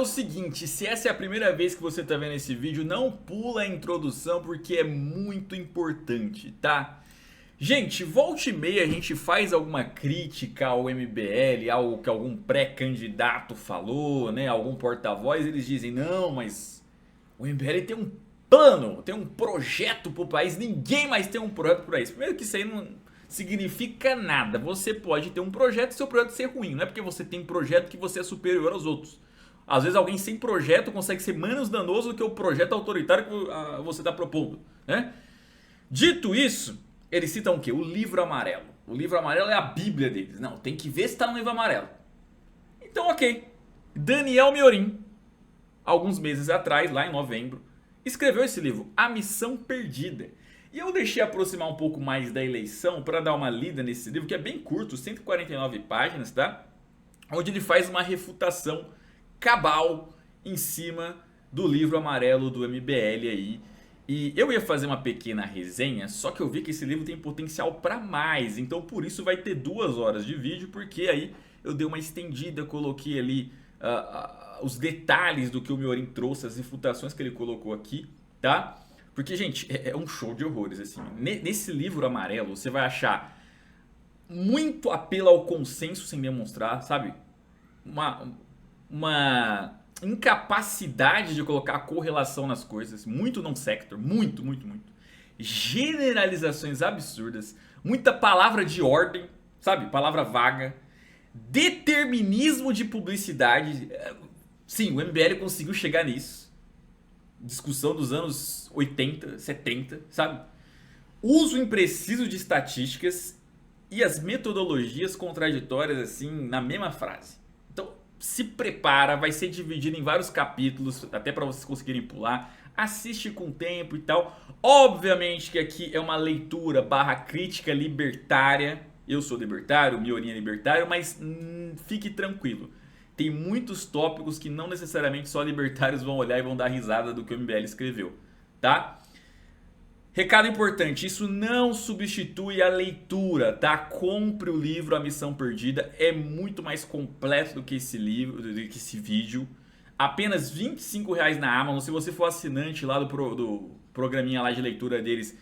o seguinte, se essa é a primeira vez que você está vendo esse vídeo, não pula a introdução porque é muito importante, tá? Gente, volta e meia a gente faz alguma crítica ao MBL, algo que algum pré-candidato falou, né? Algum porta-voz, eles dizem, não, mas o MBL tem um plano, tem um projeto pro país, ninguém mais tem um projeto pro país. Primeiro que isso aí não significa nada, você pode ter um projeto e seu projeto ser ruim, não é porque você tem um projeto que você é superior aos outros. Às vezes alguém sem projeto consegue ser menos danoso do que o projeto autoritário que você está propondo, né? Dito isso, eles citam o quê? O livro amarelo. O livro amarelo é a bíblia deles. Não, tem que ver se está no livro amarelo. Então, ok. Daniel Miorin, alguns meses atrás, lá em novembro, escreveu esse livro, A Missão Perdida. E eu deixei aproximar um pouco mais da eleição para dar uma lida nesse livro, que é bem curto, 149 páginas, tá? Onde ele faz uma refutação cabal em cima do livro amarelo do MBL aí. E eu ia fazer uma pequena resenha, só que eu vi que esse livro tem potencial para mais, então por isso vai ter 2 horas de vídeo, porque aí eu dei uma estendida, coloquei ali os detalhes do que o Miorin trouxe, as refutações que ele colocou aqui, tá? Porque, gente, é um show de horrores, assim. Nesse livro amarelo você vai achar muito apelo ao consenso sem demonstrar, sabe? Uma incapacidade de colocar correlação nas coisas, muito non-sector, muito. Generalizações absurdas, muita palavra de ordem, sabe? Palavra vaga, determinismo de publicidade. Sim, o MBL conseguiu chegar nisso. Discussão dos anos 80, 70, sabe? Uso impreciso de estatísticas e as metodologias contraditórias assim na mesma frase. Então, se prepara, vai ser dividido em vários capítulos, até para vocês conseguirem pular. Assiste com tempo e tal. Obviamente que aqui é uma leitura barra crítica libertária. Eu sou libertário, o Miorin é libertário, mas fique tranquilo. Tem muitos tópicos que não necessariamente só libertários vão olhar e vão dar risada do que o MBL escreveu, tá? Recado importante, isso não substitui a leitura, tá? Compre o livro A Missão Perdida, é muito mais completo do que esse livro, do que esse vídeo. Apenas R$ 25 na Amazon, se você for assinante lá do programinha lá de leitura deles,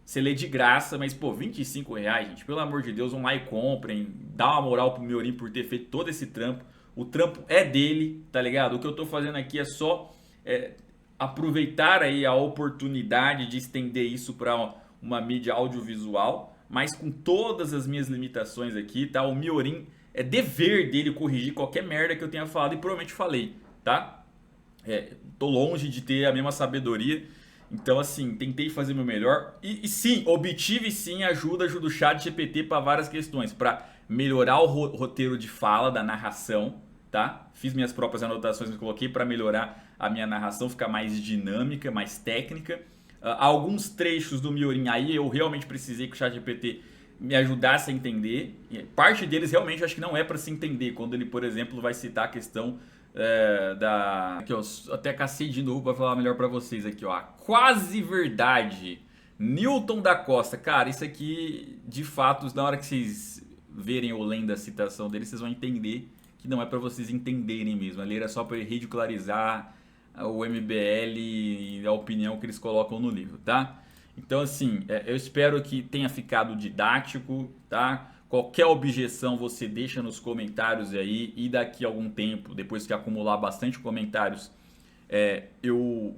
você lê de graça, mas pô, R$ 25, gente, pelo amor de Deus, vão lá e comprem, dá uma moral pro Miorin por ter feito todo esse trampo. O trampo é dele, tá ligado? O que eu tô fazendo aqui é só aproveitar aí a oportunidade de estender isso para uma mídia audiovisual, mas com todas as minhas limitações aqui, tá? O Miorin, é dever dele corrigir qualquer merda que eu tenha falado e provavelmente falei, tá? Tô longe de ter a mesma sabedoria, então assim, tentei fazer o meu melhor e sim, obtive sim ajuda o chat GPT para várias questões, para melhorar o roteiro de fala da narração, tá? Fiz minhas próprias anotações e coloquei para melhorar a minha narração, ficar mais dinâmica, mais técnica. Alguns trechos do Miorin aí eu realmente precisei que o ChatGPT me ajudasse a entender. Parte deles realmente acho que não é para se entender, quando ele, por exemplo, vai citar a questão da... Aqui, ó, até cacei de novo para falar melhor para vocês aqui, ó. A quase verdade. Newton da Costa. Cara, isso aqui, de fato, na hora que vocês verem ou lendo a citação dele, vocês vão entender que não é para vocês entenderem mesmo. Ali era só para ridicularizar o MBL e a opinião que eles colocam no livro, tá? Então assim, eu espero que tenha ficado didático, tá? Qualquer objeção você deixa nos comentários aí e daqui a algum tempo, depois que acumular bastante comentários, eu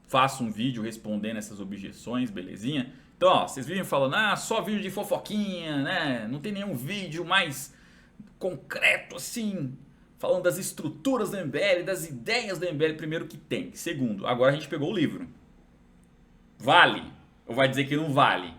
faço um vídeo respondendo essas objeções, belezinha? Então, ó, vocês vivem falando, só vídeo de fofoquinha, né? Não tem nenhum vídeo mais concreto assim, falando das estruturas do MBL, das ideias do MBL. Primeiro que tem, segundo, agora a gente pegou o livro, vale ou vai dizer que não vale?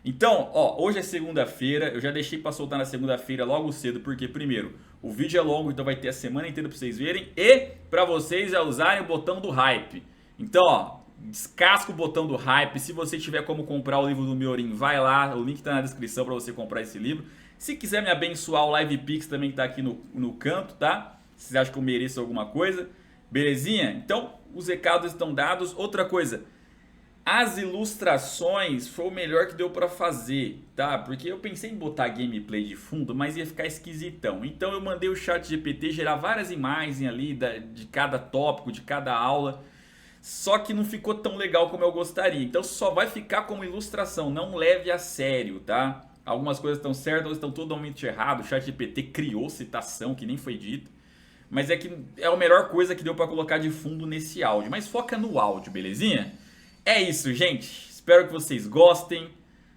Então, ó, hoje é segunda-feira, eu já deixei para soltar na segunda-feira logo cedo, porque primeiro, o vídeo é longo, então vai ter a semana inteira para vocês verem e para vocês já usarem o botão do hype. Então, ó, descasca o botão do hype. Se você tiver como comprar o livro do Miorin, vai lá, o link tá na descrição para você comprar esse livro. Se quiser me abençoar, o Live Pix também tá aqui no canto, tá? Se você acha que eu mereço alguma coisa, belezinha? Então, os recados estão dados. Outra coisa, As ilustrações foi o melhor que deu pra fazer, tá? Porque eu pensei em botar gameplay de fundo, mas ia ficar esquisitão. Então eu mandei o ChatGPT gerar várias imagens ali de cada tópico, de cada aula. Só que não ficou tão legal como eu gostaria. Então só vai ficar como ilustração, não leve a sério, tá? Algumas coisas estão certas, outras estão totalmente erradas. O ChatGPT criou citação que nem foi dito. Mas é que é a melhor coisa que deu pra colocar de fundo nesse áudio. Mas foca no áudio, belezinha? É isso, gente. Espero que vocês gostem.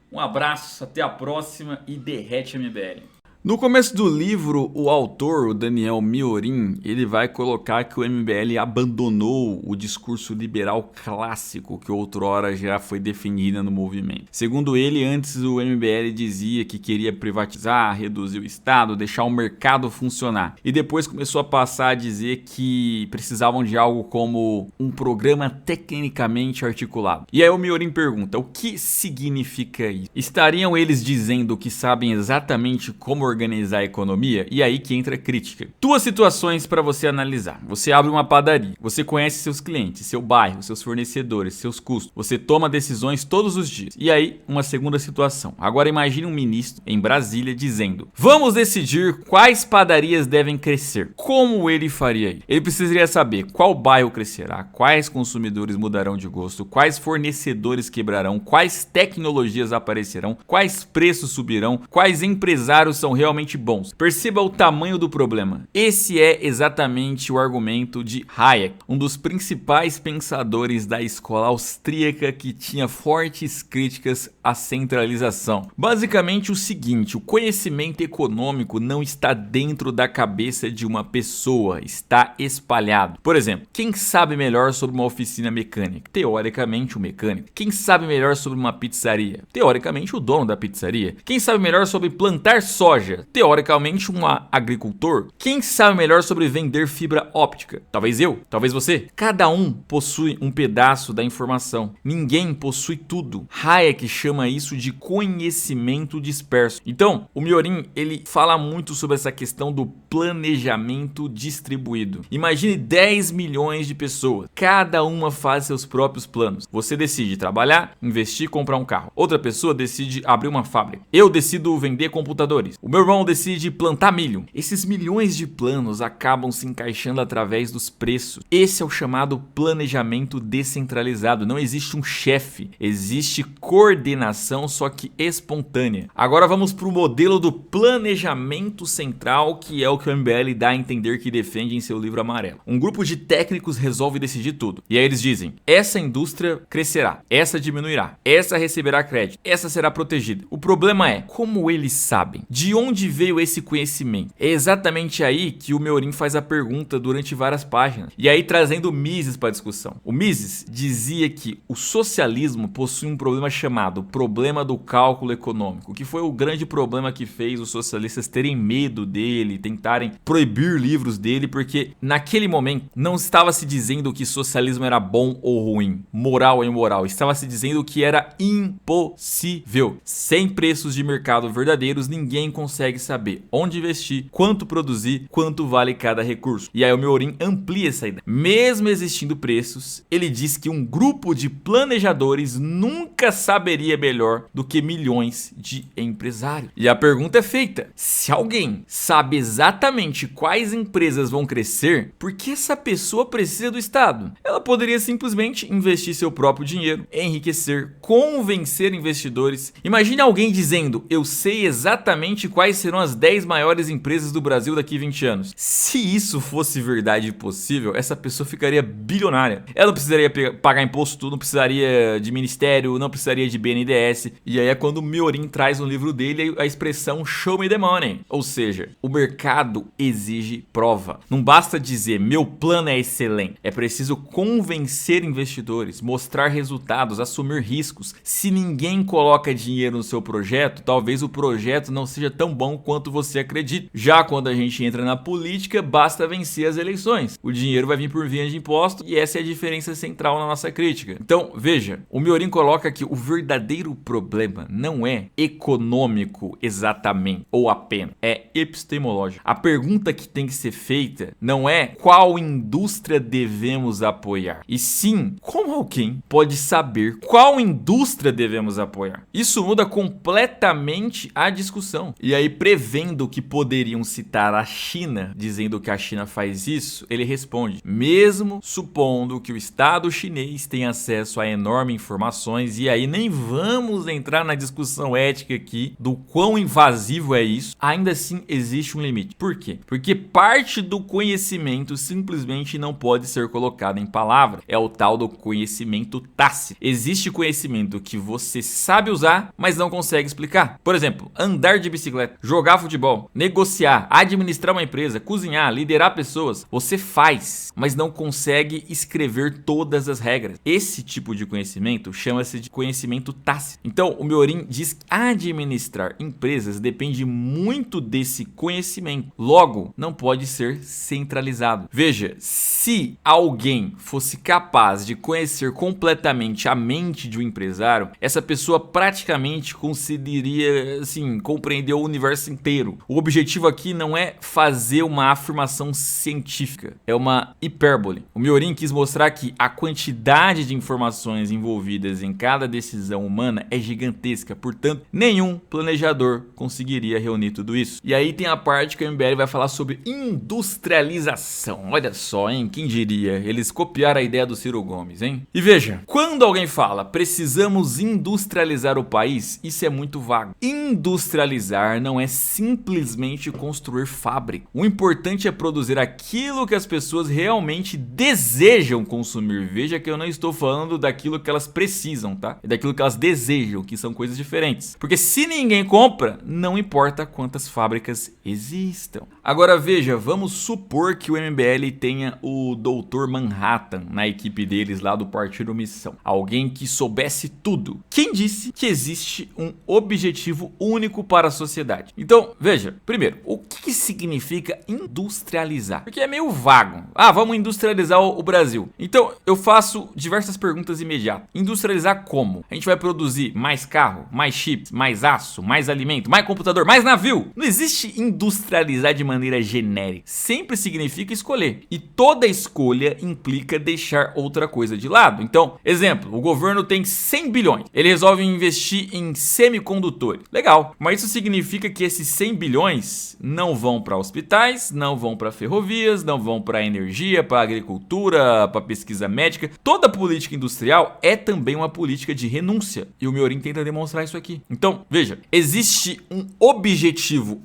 Um abraço, até a próxima e derrete MBL. No começo do livro, o autor, o Daniel Miorin, ele vai colocar que o MBL abandonou o discurso liberal clássico que outrora já foi definido no movimento. Segundo ele, antes o MBL dizia que queria privatizar, reduzir o Estado, deixar o mercado funcionar. E depois começou a passar a dizer que precisavam de algo como um programa tecnicamente articulado. E aí o Miorin pergunta, o que significa isso? Estariam eles dizendo que sabem exatamente como organizar a economia? E aí que entra a crítica. Duas situações para você analisar. Você abre uma padaria, você conhece seus clientes, seu bairro, seus fornecedores, seus custos. Você toma decisões todos os dias. E aí, uma segunda situação. Agora imagine um ministro em Brasília dizendo: vamos decidir quais padarias devem crescer. Como ele faria isso? Ele precisaria saber qual bairro crescerá, quais consumidores mudarão de gosto, quais fornecedores quebrarão, quais tecnologias aparecerão, quais preços subirão, quais empresários são realmente bons. Perceba o tamanho do problema. Esse é exatamente o argumento de Hayek, um dos principais pensadores da escola austríaca que tinha fortes críticas à centralização. Basicamente o seguinte: o conhecimento econômico não está dentro da cabeça de uma pessoa, está espalhado. Por exemplo, quem sabe melhor sobre uma oficina mecânica? Teoricamente o mecânico. Quem sabe melhor sobre uma pizzaria? Teoricamente o dono da pizzaria. Quem sabe melhor sobre plantar soja? Teoricamente um agricultor. Quem sabe melhor sobre vender fibra óptica? Talvez eu, talvez você. Cada um possui um pedaço da informação. Ninguém possui tudo. Hayek chama isso de conhecimento disperso. Então, o Miorin, ele fala muito sobre essa questão do planejamento distribuído. Imagine 10 milhões de pessoas. Cada uma faz seus próprios planos. Você decide trabalhar, investir, comprar um carro. Outra pessoa decide abrir uma fábrica. Eu decido vender computadores. O meu irmão decide plantar milho. Esses milhões de planos acabam se encaixando através dos preços. Esse é o chamado planejamento descentralizado. Não existe um chefe, existe coordenação, só que espontânea. Agora vamos para o modelo do planejamento central, que é o que o MBL dá a entender que defende em seu livro amarelo. Um grupo de técnicos resolve decidir tudo. E aí eles dizem: essa indústria crescerá, essa diminuirá, essa receberá crédito, essa será protegida. O problema é, como eles sabem? De onde veio esse conhecimento? É exatamente aí que o Miorin faz a pergunta durante várias páginas. E aí trazendo o Mises para a discussão. O Mises dizia que o socialismo possui um problema chamado problema do cálculo econômico, que foi o grande problema que fez os socialistas terem medo dele, tentarem proibir livros dele, porque naquele momento não estava se dizendo que socialismo era bom ou ruim, moral ou imoral, estava se dizendo que era impossível. Sem preços de mercado verdadeiros, ninguém consegue saber onde investir, quanto produzir, quanto vale cada recurso. E aí o Miorin amplia essa ideia. Mesmo existindo preços, ele diz que um grupo de planejadores nunca saberia melhor do que milhões de empresários. E a pergunta é feita: se alguém sabe exatamente quais empresas vão crescer, por que essa pessoa precisa do Estado? Ela poderia simplesmente investir seu próprio dinheiro, enriquecer, convencer investidores. Imagine alguém dizendo: eu sei exatamente quais serão as 10 maiores empresas do Brasil daqui a 20 anos. Se isso fosse verdade possível, essa pessoa ficaria bilionária. Ela não precisaria pagar imposto, não precisaria de ministério, não precisaria de BNDES. E aí é quando o Miorin traz no livro dele a expressão show me the money. Ou seja, o mercado exige prova. Não basta dizer meu plano é excelente. É preciso convencer investidores, mostrar resultados, assumir riscos. Se ninguém coloca dinheiro no seu projeto, talvez o projeto não seja tão tão bom quanto você acredita. Já quando a gente entra na política, basta vencer as eleições. O dinheiro vai vir por via de imposto e essa é a diferença central na nossa crítica. Então, veja, o Miorin coloca que o verdadeiro problema não é econômico exatamente ou apenas, é epistemológico. A pergunta que tem que ser feita não é qual indústria devemos apoiar, e sim como alguém pode saber qual indústria devemos apoiar. Isso muda completamente a discussão. E aí, prevendo que poderiam citar a China, dizendo que a China faz isso, ele responde: mesmo supondo que o Estado chinês tenha acesso a enormes informações, e aí nem vamos entrar na discussão ética aqui do quão invasivo é isso, ainda assim existe um limite. Por quê? Porque parte do conhecimento simplesmente não pode ser colocado em palavra. É o tal do conhecimento tácito. Existe conhecimento que você sabe usar, mas não consegue explicar. Por exemplo, andar de bicicleta, jogar futebol, negociar, administrar uma empresa, cozinhar, liderar pessoas. Você faz, mas não consegue escrever todas as regras. Esse tipo de conhecimento chama-se de conhecimento tácito. Então, o Miorin diz que administrar empresas depende muito desse conhecimento. Logo, não pode ser centralizado. Veja, se alguém fosse capaz de conhecer completamente a mente de um empresário, essa pessoa praticamente conseguiria, assim, compreender o universo inteiro. O objetivo aqui não é fazer uma afirmação científica, é uma hipérbole. O Miorin quis mostrar que a quantidade de informações envolvidas em cada decisão humana é gigantesca, portanto, nenhum planejador conseguiria reunir tudo isso. E aí tem a parte que o MBL vai falar sobre industrialização. Olha só, hein? Quem diria? Eles copiaram a ideia do Ciro Gomes, hein? E veja, quando alguém fala precisamos industrializar o país, isso é muito vago. Industrializar não é simplesmente construir fábrica. O importante é produzir aquilo que as pessoas realmente desejam consumir. Veja que eu não estou falando daquilo que elas precisam, tá? É daquilo que elas desejam, que são coisas diferentes. Porque se ninguém compra, não importa quantas fábricas existam. Agora veja, vamos supor que o MBL tenha o Dr. Manhattan na equipe deles lá do Partido Missão. Alguém que soubesse tudo. Quem disse que existe um objetivo único para a sociedade? Então, veja, primeiro, o que significa industrializar? Porque é meio vago. Ah, vamos industrializar o Brasil. Então, eu faço diversas perguntas imediatas. Industrializar como? A gente vai produzir mais carro, mais chips, mais aço, mais alimento, mais computador, mais navio? Não existe industrializar de maneira genérica. Sempre significa escolher. E toda escolha implica deixar outra coisa de lado. Então, exemplo, o governo tem 100 bilhões. Ele resolve investir em semicondutores. Legal, mas isso significa que esses 100 bilhões não vão para hospitais, não vão para ferrovias, não vão para energia, para agricultura, para pesquisa médica. Toda política industrial é também uma política de renúncia. E o Miorin tenta demonstrar isso aqui. Então, veja, existe um objetivo.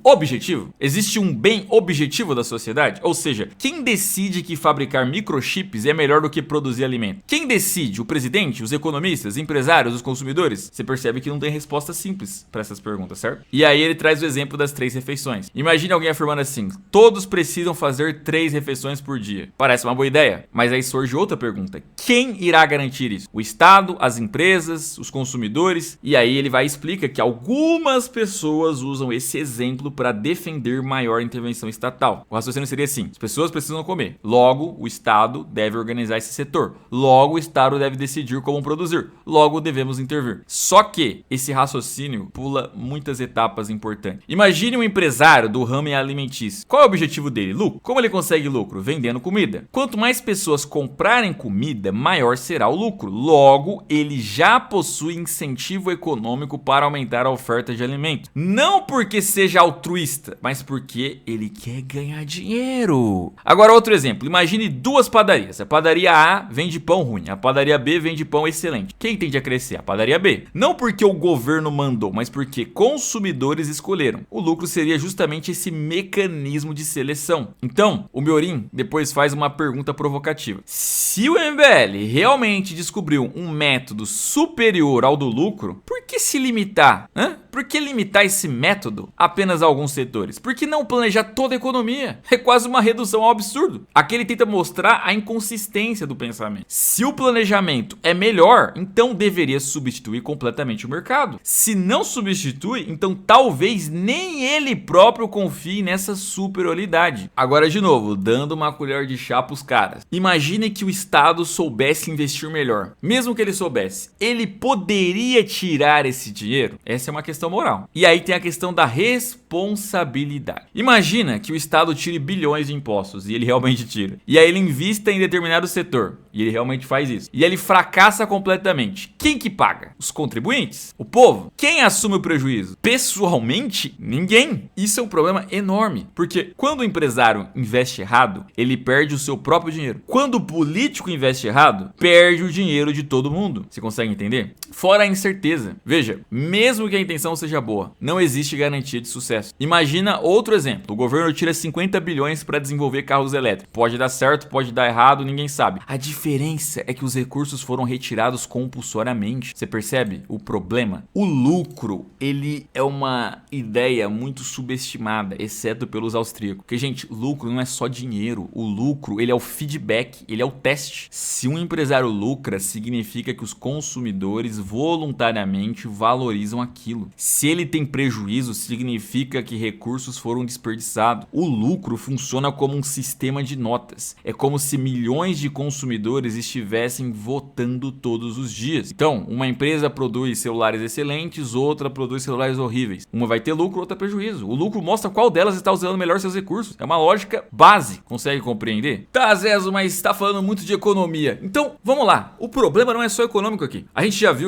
Existe um bem objetivo da sociedade? Ou seja, quem decide que fabricar microchips é melhor do que produzir alimento? Quem decide? O presidente? Os economistas? Empresários? Os consumidores? Você percebe que não tem resposta simples para essas perguntas, certo? E aí ele traz o exemplo das 3 refeições. Imagine alguém afirmando assim: todos precisam fazer 3 refeições por dia. Parece uma boa ideia, mas aí surge outra pergunta: quem irá garantir isso? O Estado, as empresas, os consumidores? E aí ele vai e explica que algumas pessoas usam esse exemplo para defender maior intervenção estatal. O raciocínio seria assim: as pessoas precisam comer, logo o Estado deve organizar esse setor, logo o Estado deve decidir como produzir, logo devemos intervir. Só que esse raciocínio pula muitas etapas importantes. Imagine um empresário do ramo alimentício. Qual é o objetivo dele? Lucro. Como ele consegue lucro? Vendendo comida. Quanto mais pessoas comprarem comida, maior será o lucro. Logo, ele já possui incentivo econômico para aumentar a oferta de alimento. Não porque seja altruísta, mas porque ele quer ganhar dinheiro. Agora outro exemplo. Imagine 2 padarias. A padaria A vende pão ruim. A padaria B vende pão excelente. Quem tende a crescer? A padaria B. Não porque o governo mandou, mas porque consumidores escolheram. O lucro seria justamente esse mecanismo de seleção. Então, o Miorin depois faz uma pergunta provocativa. Se o MBL realmente descobriu um método superior ao do lucro, por que se limitar? Por que limitar esse método apenas a alguns setores? Por que não planejar toda a economia? É quase uma redução ao absurdo. Aqui ele tenta mostrar a inconsistência do pensamento. Se o planejamento é melhor, então deveria substituir completamente o mercado. Se não substitui, então talvez nem ele próprio confie nessa superioridade. Agora, de novo, dando uma colher de chá pros caras. Imagine que o Estado soubesse investir melhor. Mesmo que ele soubesse, ele poderia tirar esse dinheiro? Essa é uma questão moral. E aí tem a questão da responsabilidade. Imagina que o Estado tire bilhões de impostos, e ele realmente tira. E aí ele invista em determinado setor, e ele realmente faz isso. E ele fracassa completamente. Quem que paga? Os contribuintes? O povo? Quem assume o prejuízo? Pessoalmente, ninguém. Isso é um problema enorme, porque quando o empresário investe errado, ele perde o seu próprio dinheiro. Quando o político investe errado, perde o dinheiro de todo mundo. Você consegue entender? Fora a incerteza. Veja, mesmo que a intenção seja boa, não existe garantia de sucesso. Imagina outro exemplo. O governo tira 50 bilhões para desenvolver carros elétricos. Pode dar certo, pode dar errado, ninguém sabe. A diferença é que os recursos foram retirados compulsoriamente. Você percebe o problema? O lucro, ele é uma ideia muito subestimada, exceto pelos austríacos. Porque, gente, lucro não é só dinheiro. O lucro, ele é o feedback, ele é o teste. Se um empresário lucra, significa que os consumidores voluntariamente valorizam aquilo. Se ele tem prejuízo, significa que recursos foram desperdiçados. O lucro funciona como um sistema de notas. É como se milhões de consumidores estivessem votando todos os dias. Então, uma empresa produz celulares excelentes, outra produz celulares horríveis. Uma vai ter lucro, outra prejuízo. O lucro mostra qual delas está usando melhor seus recursos. É uma lógica base. Consegue compreender? Tá, Zezo, mas está falando muito de economia. Então, vamos lá. O problema não é só econômico aqui. A gente já viu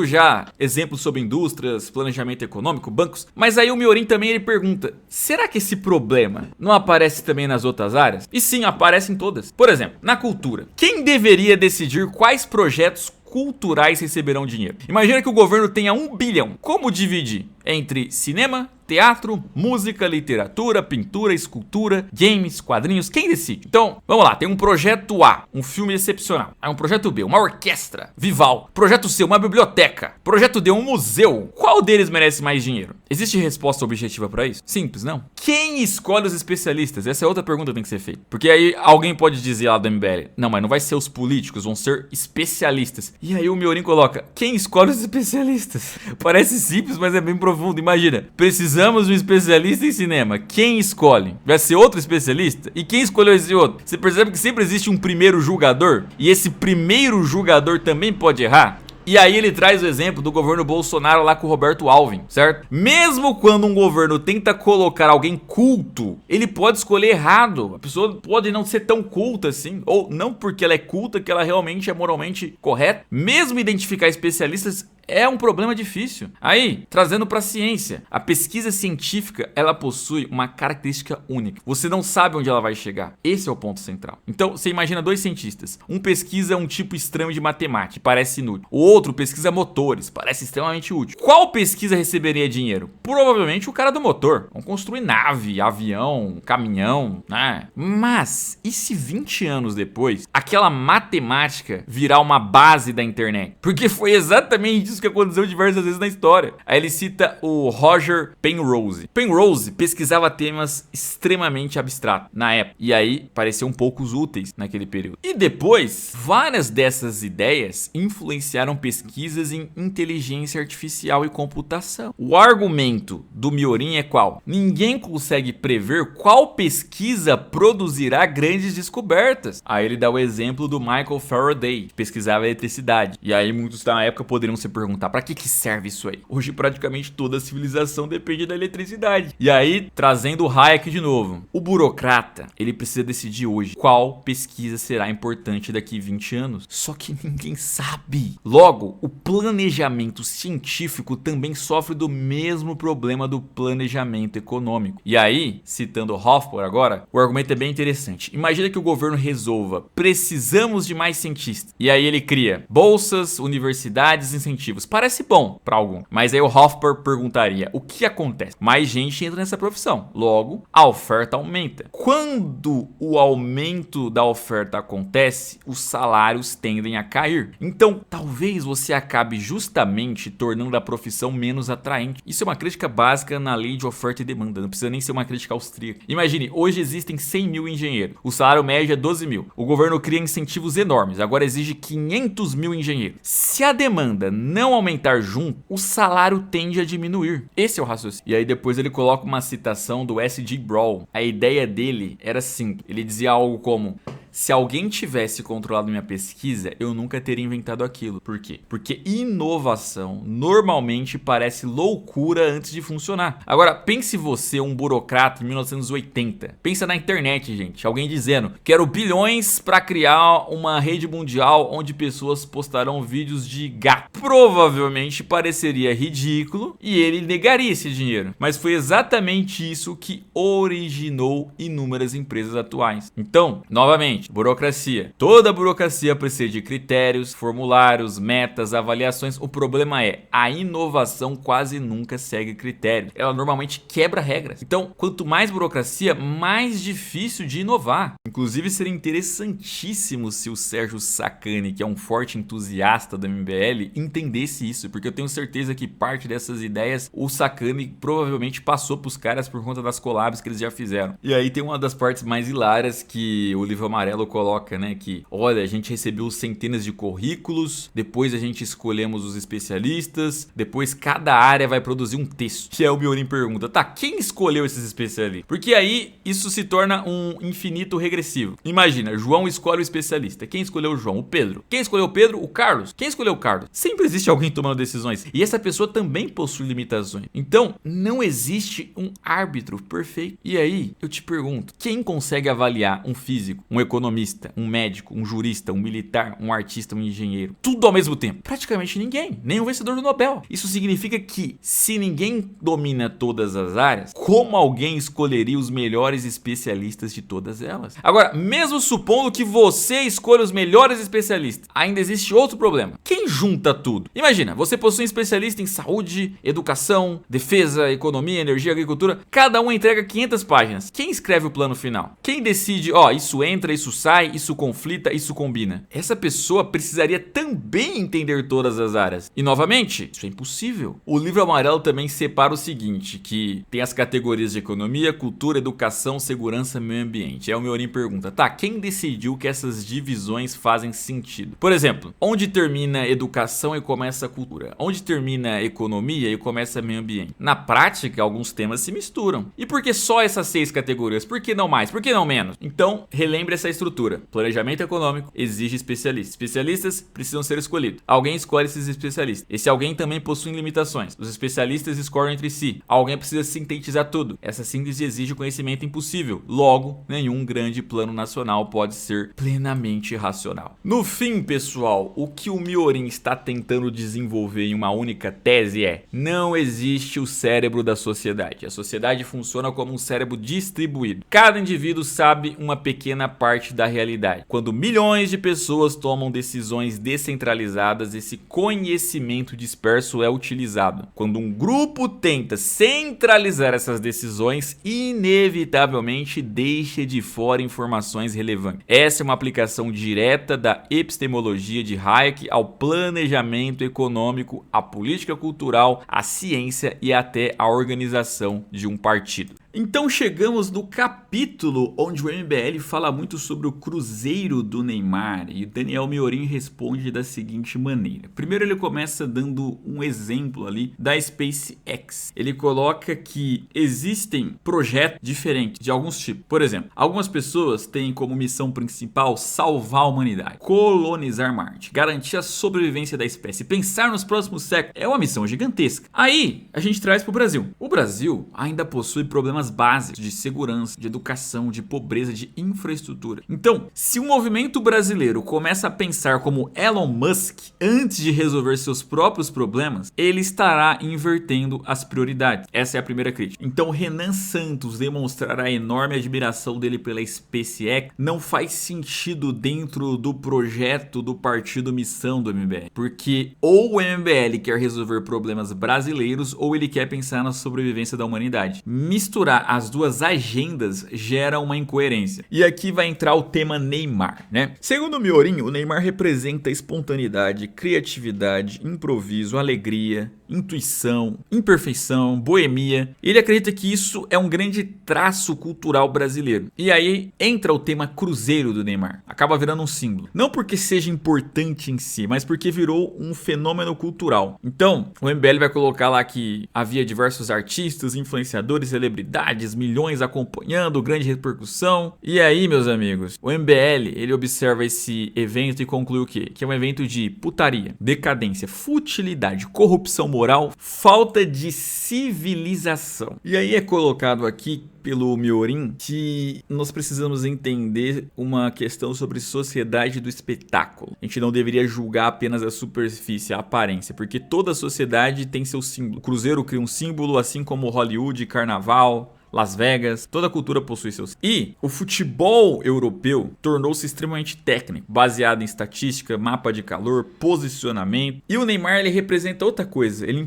exemplos sobre indústrias, planejamento econômico, bancos, mas aí o Miorin também ele pergunta, será que esse problema não aparece também nas outras áreas? E sim, aparece em todas. Por exemplo, na cultura. Quem deveria decidir quais projetos culturais receberão dinheiro? Imagina que o governo tenha 1 bilhão. Como dividir? Entre cinema, teatro, música, literatura, pintura, escultura, games, quadrinhos, quem decide? Então, vamos lá, tem um projeto A, um filme excepcional. Aí um projeto B, uma orquestra, Vival. Projeto C, uma biblioteca. Projeto D, um museu. Qual deles merece mais dinheiro? Existe resposta objetiva para isso? Simples, não? Quem escolhe os especialistas? Essa é outra pergunta que tem que ser feita. Porque aí alguém pode dizer lá do MBL, não, mas não vai ser os políticos, vão ser especialistas. E aí o Miorin coloca, quem escolhe os especialistas? Parece simples, mas é bem profundo. Imagina, precisamos de um especialista em cinema. Quem escolhe? Vai ser outro especialista? E quem escolheu esse outro? Você percebe que sempre existe um primeiro julgador? E esse primeiro julgador também pode errar? E aí ele traz o exemplo do governo Bolsonaro lá com o Roberto Alvim, certo? Mesmo quando um governo tenta colocar alguém culto, ele pode escolher errado. A pessoa pode não ser tão culta assim, ou não porque ela é culta que ela realmente é moralmente correta. Mesmo identificar especialistas é um problema difícil. Aí, trazendo para a ciência, a pesquisa científica, ela possui uma característica única. Você não sabe onde ela vai chegar. Esse é o ponto central. Então, você imagina dois cientistas. Um pesquisa um tipo estranho de matemática, parece inútil. O outro pesquisa motores, parece extremamente útil. Qual pesquisa receberia dinheiro? Provavelmente o cara do motor. Vão construir nave, avião, caminhão, né? Mas, e se 20 anos depois, aquela matemática virar uma base da internet? Porque foi exatamente isso que aconteceu diversas vezes na história. Aí ele cita o Roger Penrose. Penrose pesquisava temas extremamente abstratos na época. E aí pareciam poucos úteis naquele período. E depois, várias dessas ideias influenciaram pesquisas em inteligência artificial e computação. O argumento do Miorin é qual? Ninguém consegue prever qual pesquisa produzirá grandes descobertas. Aí ele dá o exemplo do Michael Faraday, que pesquisava eletricidade. E aí muitos na época poderiam se perguntar, para que serve isso aí? Hoje praticamente toda a civilização depende da eletricidade. E aí, trazendo o Hayek de novo. O burocrata, ele precisa decidir hoje qual pesquisa será importante daqui 20 anos. Só que ninguém sabe. Logo, o planejamento científico também sofre do mesmo problema do planejamento econômico. E aí, citando Hofbauer agora, o argumento é bem interessante. Imagina que o governo resolva, precisamos de mais cientistas. E aí ele cria bolsas, universidades, incentivos. incentivos. Parece bom para algum. Mas aí o Hoffer perguntaria, o que acontece? Mais gente entra nessa profissão. Logo, a oferta aumenta. Quando o aumento da oferta acontece, os salários tendem a cair. Então, talvez você acabe justamente tornando a profissão menos atraente. Isso é uma crítica básica na lei de oferta e demanda. Não precisa nem ser uma crítica austríaca. Imagine, hoje existem 100 mil engenheiros. O salário médio é 12 mil. O governo cria incentivos enormes. Agora exige 500 mil engenheiros. Se a demanda não aumentar junto, o salário tende a diminuir. Esse é o raciocínio. E aí depois ele coloca uma citação do S.G. Brown. A ideia dele era simples. Ele dizia algo como: se alguém tivesse controlado minha pesquisa, eu nunca teria inventado aquilo. Por quê? Porque inovação normalmente parece loucura antes de funcionar. Agora, pense você, um burocrata em 1980. Pensa na internet, gente. Alguém dizendo: quero bilhões para criar uma rede mundial onde pessoas postarão vídeos de gato. Provavelmente pareceria ridículo e ele negaria esse dinheiro. Mas foi exatamente isso que originou inúmeras empresas atuais. Então, novamente, burocracia. Toda burocracia precisa de critérios, formulários, metas, avaliações. O problema é, a inovação quase nunca segue critérios. Ela normalmente quebra regras. Então, quanto mais burocracia, mais difícil de inovar. Inclusive, seria interessantíssimo se o Sérgio Sacani, que é um forte entusiasta do MBL, entendesse isso, porque eu tenho certeza que parte dessas ideias o Sacani provavelmente passou pros caras por conta das collabs que eles já fizeram. E aí tem uma das partes mais hilárias que o Livro Amarelo coloca, né, que olha, a gente recebeu centenas de currículos, depois a gente escolhemos os especialistas, depois cada área vai produzir um texto. Que é o Miorin pergunta, tá, quem escolheu esses especialistas? Porque aí isso se torna um infinito regressivo. Imagina, João escolhe o especialista. Quem escolheu o João? O Pedro. Quem escolheu o Pedro? O Carlos. Quem escolheu o Carlos? Sempre existe alguém tomando decisões. E essa pessoa também possui limitações. Então, não existe um árbitro perfeito. E aí, eu te pergunto, quem consegue avaliar um físico, um economista, um médico, um jurista, um militar, um artista, um engenheiro, tudo ao mesmo tempo? Praticamente ninguém, nem o vencedor do Nobel. Isso significa que, se ninguém domina todas as áreas, como alguém escolheria os melhores especialistas de todas elas? Agora, mesmo supondo que você escolha os melhores especialistas, ainda existe outro problema. Quem junta tudo? Imagina, você possui um especialista em saúde, educação, defesa, economia, energia, agricultura. Cada um entrega 500 páginas. Quem escreve o plano final? Quem decide, isso entra, isso sai, isso conflita, isso combina? Essa pessoa precisaria também entender todas as áreas. E novamente, isso é impossível. O Livro Amarelo também separa o seguinte, que tem as categorias de economia, cultura, educação, segurança, meio ambiente. Aí o Miorin pergunta, tá, quem decidiu que essas divisões fazem sentido? Por exemplo, onde termina educação e começa a cultura? Onde termina economia e começa meio ambiente? Na prática, alguns temas se misturam. E por que só essas 6 categorias? Por que não mais? Por que não menos? Então, relembre essa estrutura. Planejamento econômico exige especialistas. Especialistas precisam ser escolhidos. Alguém escolhe esses especialistas. Esse alguém também possui limitações. Os especialistas discordam entre si. Alguém precisa sintetizar tudo. Essa síntese exige conhecimento impossível. Logo, nenhum grande plano nacional pode ser plenamente racional. No fim, pessoal, o que o Miorin está tentando desenvolver em uma única tese é: não existe o cérebro da sociedade. A sociedade funciona como um cérebro distribuído. Cada indivíduo sabe uma pequena parte da realidade. Quando milhões de pessoas tomam decisões descentralizadas, esse conhecimento disperso é utilizado. Quando um grupo tenta centralizar essas decisões, inevitavelmente deixa de fora informações relevantes. Essa é uma aplicação direta da epistemologia de Hayek ao planejamento econômico, à política cultural, à ciência e até à organização de um partido. Então chegamos no capítulo onde o MBL fala muito sobre o Cruzeiro do Neymar e o Daniel Miorin responde da seguinte maneira. Primeiro ele começa dando um exemplo ali da SpaceX. Ele coloca que existem projetos diferentes de alguns tipos. Por exemplo, algumas pessoas têm como missão principal salvar a humanidade, colonizar Marte, garantir a sobrevivência da espécie, pensar nos próximos séculos. É uma missão gigantesca. Aí a gente traz para o Brasil. O Brasil ainda possui problemas problemas básicos de segurança, de educação, de pobreza, de infraestrutura. Então, se o movimento brasileiro começa a pensar como Elon Musk antes de resolver seus próprios problemas, ele estará invertendo as prioridades. Essa é a primeira crítica. Então, Renan Santos demonstrar a enorme admiração dele pela SpaceX não faz sentido dentro do projeto do partido Missão do MBL, porque ou o MBL quer resolver problemas brasileiros ou ele quer pensar na sobrevivência da humanidade. Misturar as duas agendas gera uma incoerência. E aqui vai entrar o tema Neymar, né? Segundo o Miorim, o Neymar representa espontaneidade, criatividade, improviso, alegria, intuição, imperfeição, boemia. Ele acredita que isso é um grande traço cultural brasileiro. E aí entra o tema cruzeiro do Neymar. Acaba virando um símbolo. Não porque seja importante em si, mas porque virou um fenômeno cultural. Então, o MBL vai colocar lá que havia diversos artistas, influenciadores, celebridades, milhões acompanhando, grande repercussão. E aí, meus amigos, o MBL, ele observa esse evento e conclui o quê? Que é um evento de putaria, decadência, futilidade, corrupção moral, falta de civilização. E aí é colocado aqui pelo Miorim que nós precisamos entender uma questão sobre sociedade do espetáculo. A gente não deveria julgar apenas a superfície, a aparência, porque toda sociedade tem seu símbolo. O cruzeiro cria um símbolo, assim como Hollywood, carnaval, Las Vegas, toda cultura possui seus. E o futebol europeu tornou-se extremamente técnico, baseado em estatística, mapa de calor, posicionamento. E o Neymar, ele representa outra coisa, ele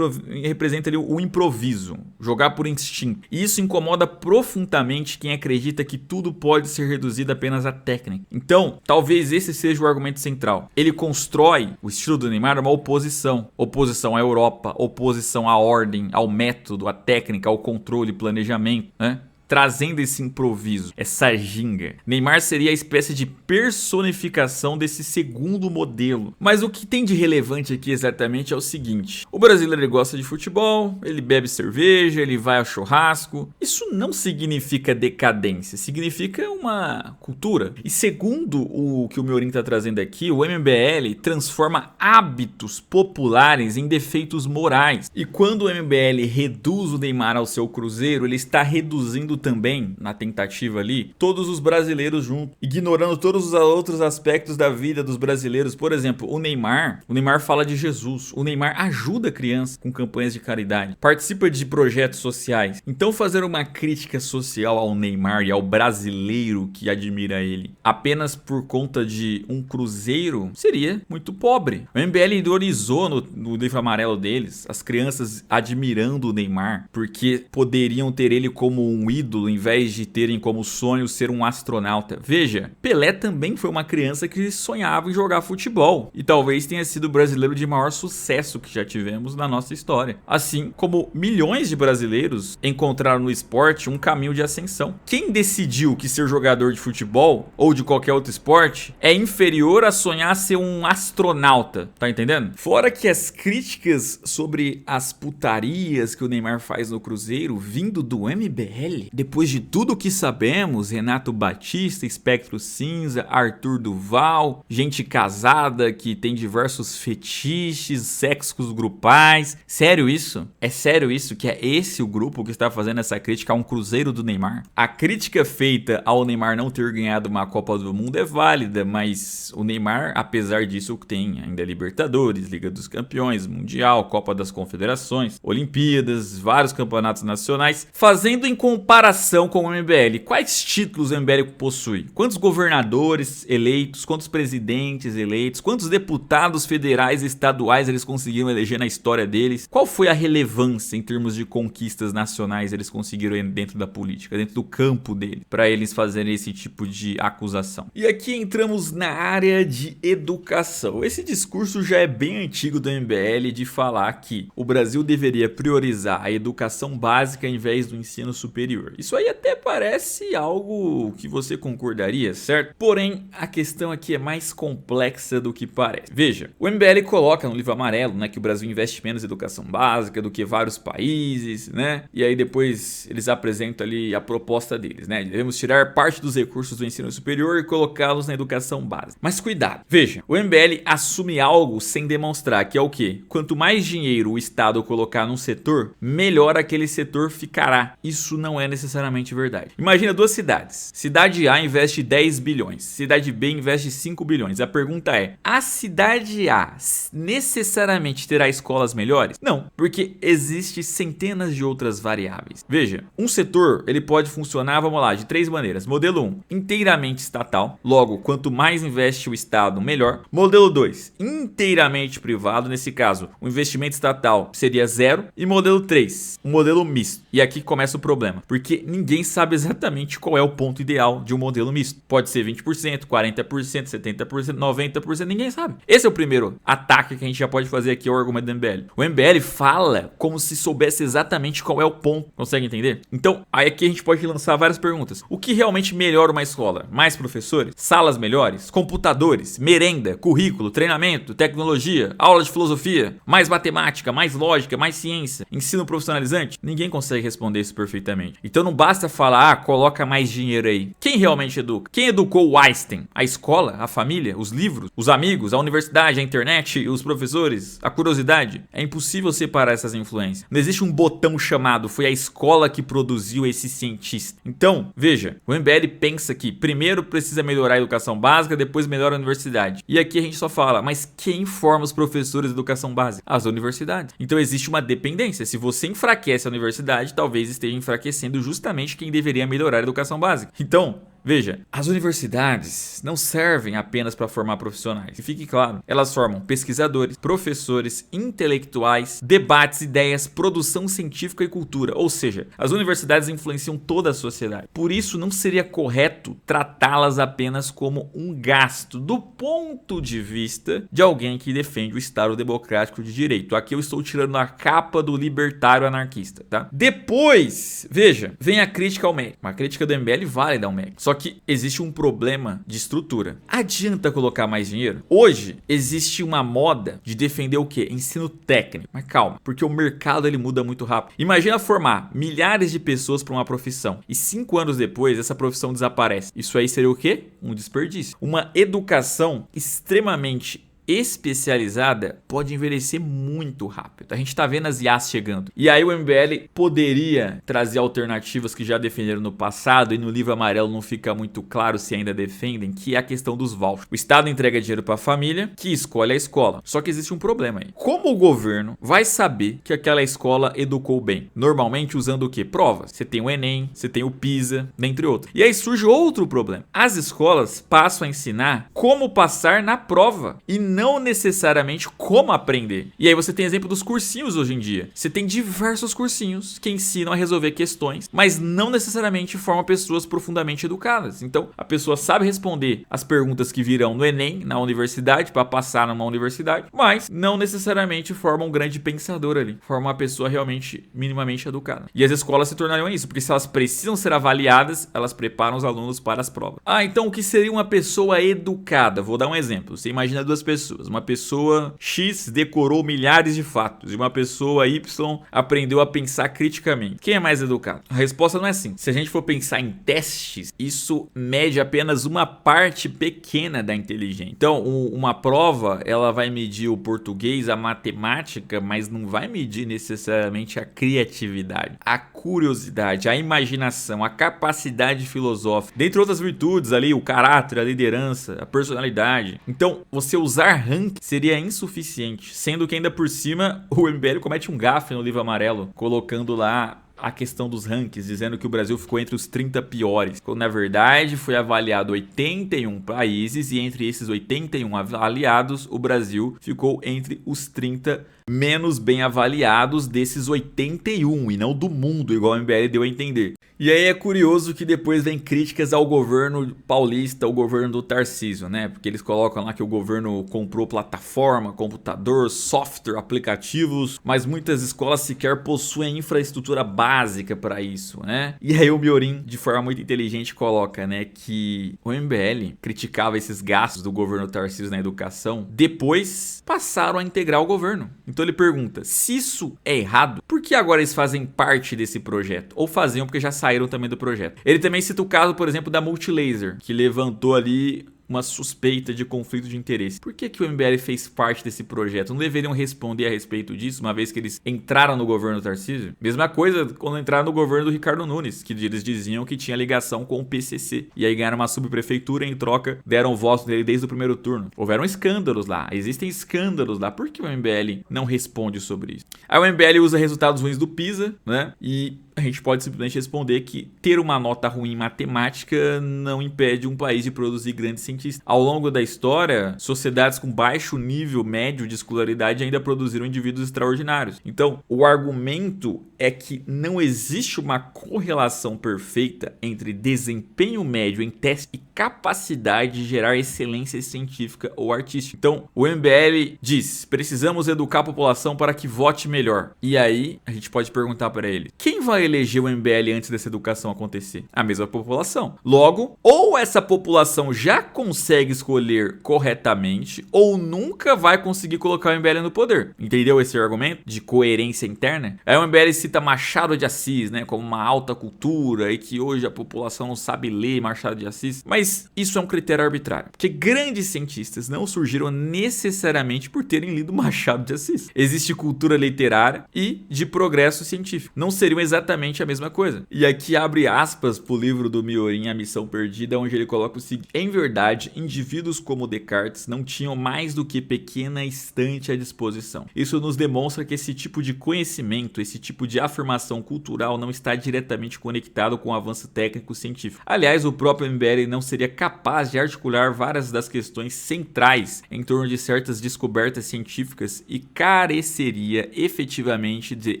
representa ali o improviso, jogar por instinto. E isso incomoda profundamente quem acredita que tudo pode ser reduzido apenas à técnica. Então, talvez esse seja o argumento central. Ele constrói o estilo do Neymar uma oposição. Oposição à Europa, oposição à ordem, ao método, à técnica, ao controle, planejamento, né? Trazendo esse improviso, essa ginga. Neymar seria a espécie de personificação desse segundo modelo. Mas o que tem de relevante aqui exatamente é o seguinte: o brasileiro, ele gosta de futebol, ele bebe cerveja, ele vai ao churrasco. Isso não significa decadência, significa uma cultura. E segundo o que o Miorim está trazendo aqui, o MBL transforma hábitos populares em defeitos morais. E quando o MBL reduz o Neymar ao seu cruzeiro, ele está reduzindo também, na tentativa ali, todos os brasileiros juntos, ignorando todos os outros aspectos da vida dos brasileiros. Por exemplo, o Neymar fala de Jesus, o Neymar ajuda crianças com campanhas de caridade, participa de projetos sociais. Então fazer uma crítica social ao Neymar e ao brasileiro que admira ele apenas por conta de um cruzeiro seria muito pobre. O MBL ironizou no livro amarelo deles as crianças admirando o Neymar porque poderiam ter ele como um ídolo em vez de terem como sonho ser um astronauta. Veja, Pelé também foi uma criança que sonhava em jogar futebol e talvez tenha sido o brasileiro de maior sucesso que já tivemos na nossa história. Assim como milhões de brasileiros encontraram no esporte um caminho de ascensão. Quem decidiu que ser jogador de futebol ou de qualquer outro esporte é inferior a sonhar ser um astronauta, tá entendendo? Fora que as críticas sobre as putarias que o Neymar faz no Cruzeiro vindo do MBL, depois de tudo que sabemos, Renato Batista, Espectro Cinza, Arthur Duval, gente casada que tem diversos fetiches, sexos grupais. Sério isso? É sério isso que é esse o grupo que está fazendo essa crítica a um cruzeiro do Neymar? A crítica feita ao Neymar não ter ganhado uma Copa do Mundo é válida, mas o Neymar, apesar disso, tem ainda Libertadores, Liga dos Campeões, Mundial, Copa das Confederações, Olimpíadas, vários campeonatos nacionais, fazendo em comparação com o MBL. Quais títulos o MBL possui? Quantos governadores eleitos? Quantos presidentes eleitos? Quantos deputados federais e estaduais eles conseguiram eleger na história deles? Qual foi a relevância em termos de conquistas nacionais eles conseguiram dentro da política, dentro do campo dele, para eles fazerem esse tipo de acusação? E aqui entramos na área de educação. Esse discurso já é bem antigo do MBL de falar que o Brasil deveria priorizar a educação básica em vez do ensino superior. Isso aí até parece algo que você concordaria, certo? Porém, a questão aqui é mais complexa do que parece. Veja, o MBL coloca no livro amarelo, né, que o Brasil investe menos em educação básica do que vários países, né? E aí depois eles apresentam ali a proposta deles, né? Devemos tirar parte dos recursos do ensino superior e colocá-los na educação básica. Mas cuidado, veja, o MBL assume algo sem demonstrar, que é o quê? Quanto mais dinheiro o Estado colocar num setor, melhor aquele setor ficará. Isso não é necessário necessariamente verdade. Imagina duas cidades. Cidade A investe 10 bilhões, cidade B investe 5 bilhões. A pergunta é, a cidade A necessariamente terá escolas melhores? Não, porque existe centenas de outras variáveis. Veja, um setor ele pode funcionar, vamos lá, de três maneiras. Modelo 1, inteiramente estatal, logo, quanto mais investe o Estado, melhor. Modelo 2, inteiramente privado, nesse caso, o investimento estatal seria zero. E modelo 3, um modelo misto. E aqui começa o problema, porque ninguém sabe exatamente qual é o ponto ideal de um modelo misto. Pode ser 20%, 40%, 70%, 90%, ninguém sabe. Esse é o primeiro ataque que a gente já pode fazer aqui ao argumento do MBL. O MBL fala como se soubesse exatamente qual é o ponto. Consegue entender? Então, aí aqui a gente pode lançar várias perguntas. O que realmente melhora uma escola? Mais professores? Salas melhores? Computadores? Merenda? Currículo? Treinamento? Tecnologia? Aula de filosofia? Mais matemática? Mais lógica? Mais ciência? Ensino profissionalizante? Ninguém consegue responder isso perfeitamente. Então não basta falar, coloca mais dinheiro aí. Quem realmente educa? Quem educou o Einstein? A escola? A família? Os livros? Os amigos? A universidade? A internet? Os professores? A curiosidade? É impossível separar essas influências. Não existe um botão chamado foi a escola que produziu esse cientista. Então, veja, o MBL pensa que primeiro precisa melhorar a educação básica, depois melhora a universidade. E aqui a gente só fala, mas quem forma os professores de educação básica? As universidades. Então existe uma dependência. Se você enfraquece a universidade, talvez esteja enfraquecendo justamente quem deveria melhorar a educação básica. Então, veja, as universidades não servem apenas para formar profissionais. E fique claro, elas formam pesquisadores, professores, intelectuais, debates, ideias, produção científica e cultura. Ou seja, as universidades influenciam toda a sociedade. Por isso, não seria correto tratá-las apenas como um gasto do ponto de vista de alguém que defende o Estado democrático de direito. Aqui eu estou tirando a capa do libertário anarquista, tá? Depois, veja, vem a crítica ao MEC. Uma crítica do MBL válida ao MEC. Só que existe um problema de estrutura. Adianta colocar mais dinheiro? Hoje existe uma moda de defender o quê? Ensino técnico. Mas calma, porque o mercado ele muda muito rápido. Imagina formar milhares de pessoas para uma profissão e 5 anos depois essa profissão desaparece. Isso aí seria o quê? Um desperdício. Uma educação extremamente especializada pode envelhecer muito rápido. A gente tá vendo as IAs chegando. E aí o MBL poderia trazer alternativas que já defenderam no passado e no livro amarelo não fica muito claro se ainda defendem, que é a questão dos vouchers. O Estado entrega dinheiro para a família que escolhe a escola. Só que existe um problema aí. Como o governo vai saber que aquela escola educou bem? Normalmente usando o quê? Provas. Você tem o Enem, você tem o PISA, dentre outros. E aí surge outro problema. As escolas passam a ensinar como passar na prova e não necessariamente como aprender. E aí você tem exemplo dos cursinhos hoje em dia. Você tem diversos cursinhos que ensinam a resolver questões, mas não necessariamente formam pessoas profundamente educadas. Então, a pessoa sabe responder as perguntas que virão no Enem, na universidade, para passar numa universidade, mas não necessariamente forma um grande pensador ali. Forma uma pessoa realmente minimamente educada. E as escolas se tornariam isso, porque se elas precisam ser avaliadas, elas preparam os alunos para as provas. Então o que seria uma pessoa educada? Vou dar um exemplo. Você imagina duas pessoas. Uma pessoa X decorou milhares de fatos e uma pessoa Y aprendeu a pensar criticamente. Quem é mais educado? A resposta não é assim. Se a gente for pensar em testes, isso mede apenas uma parte pequena da inteligência. Então, uma prova, ela vai medir o português, a matemática, mas não vai medir necessariamente a criatividade, a curiosidade, a imaginação, a capacidade filosófica, dentre outras virtudes ali, o caráter, a liderança, a personalidade. Então, você usar ranking seria insuficiente, sendo que ainda por cima o MBL comete um gafe no livro amarelo, colocando lá a questão dos rankings, dizendo que o Brasil ficou entre os 30 piores, quando na verdade foi avaliado 81 países e entre esses 81 avaliados, o Brasil ficou entre os 30 menos bem avaliados desses 81 e não do mundo, igual o MBL deu a entender. E aí é curioso que depois vem críticas ao governo paulista, ao governo do Tarcísio, né? Porque eles colocam lá que o governo comprou plataforma, computador, software, aplicativos, mas muitas escolas sequer possuem infraestrutura básica para isso, né? E aí o Miorim, de forma muito inteligente, coloca, né, que o MBL criticava esses gastos do governo Tarcísio na educação, depois passaram a integrar o governo. Então ele pergunta, se isso é errado, por que agora eles fazem parte desse projeto? Ou faziam porque já saíram também do projeto. Ele também cita o caso, por exemplo, da Multilaser, que levantou ali uma suspeita de conflito de interesse. Por que o MBL fez parte desse projeto? Não deveriam responder a respeito disso, uma vez que eles entraram no governo do Tarcísio? Mesma coisa quando entraram no governo do Ricardo Nunes, que eles diziam que tinha ligação com o PCC. E aí ganharam uma subprefeitura e em troca deram voto nele desde o primeiro turno. Houveram escândalos lá, existem escândalos lá. Por que o MBL não responde sobre isso? Aí o MBL usa resultados ruins do PISA, né? E a gente pode simplesmente responder que ter uma nota ruim em matemática não impede um país de produzir grandes cientistas. Ao longo da história, sociedades com baixo nível médio de escolaridade ainda produziram indivíduos extraordinários. Então, o argumento é que não existe uma correlação perfeita entre desempenho médio em teste e capacidade de gerar excelência científica ou artística. Então, o MBL diz: precisamos educar a população para que vote melhor. E aí, a gente pode perguntar para ele: quem vai eleger o MBL antes dessa educação acontecer? A mesma população. Logo, ou essa população já consegue escolher corretamente, ou nunca vai conseguir colocar o MBL no poder. Entendeu esse argumento de coerência interna? Aí o MBL cita Machado de Assis, né, como uma alta cultura e que hoje a população não sabe ler Machado de Assis. Mas isso é um critério arbitrário, porque grandes cientistas não surgiram necessariamente por terem lido Machado de Assis. Existe cultura literária e de progresso científico. Não seriam exatamente a mesma coisa. E aqui abre aspas pro livro do Miorin, A Missão Perdida, onde ele coloca o seguinte: em verdade, indivíduos como Descartes não tinham mais do que pequena estante à disposição. Isso nos demonstra que esse tipo de conhecimento, esse tipo de afirmação cultural não está diretamente conectado com o avanço técnico científico. Aliás, o próprio MBL não seria capaz de articular várias das questões centrais em torno de certas descobertas científicas e careceria efetivamente de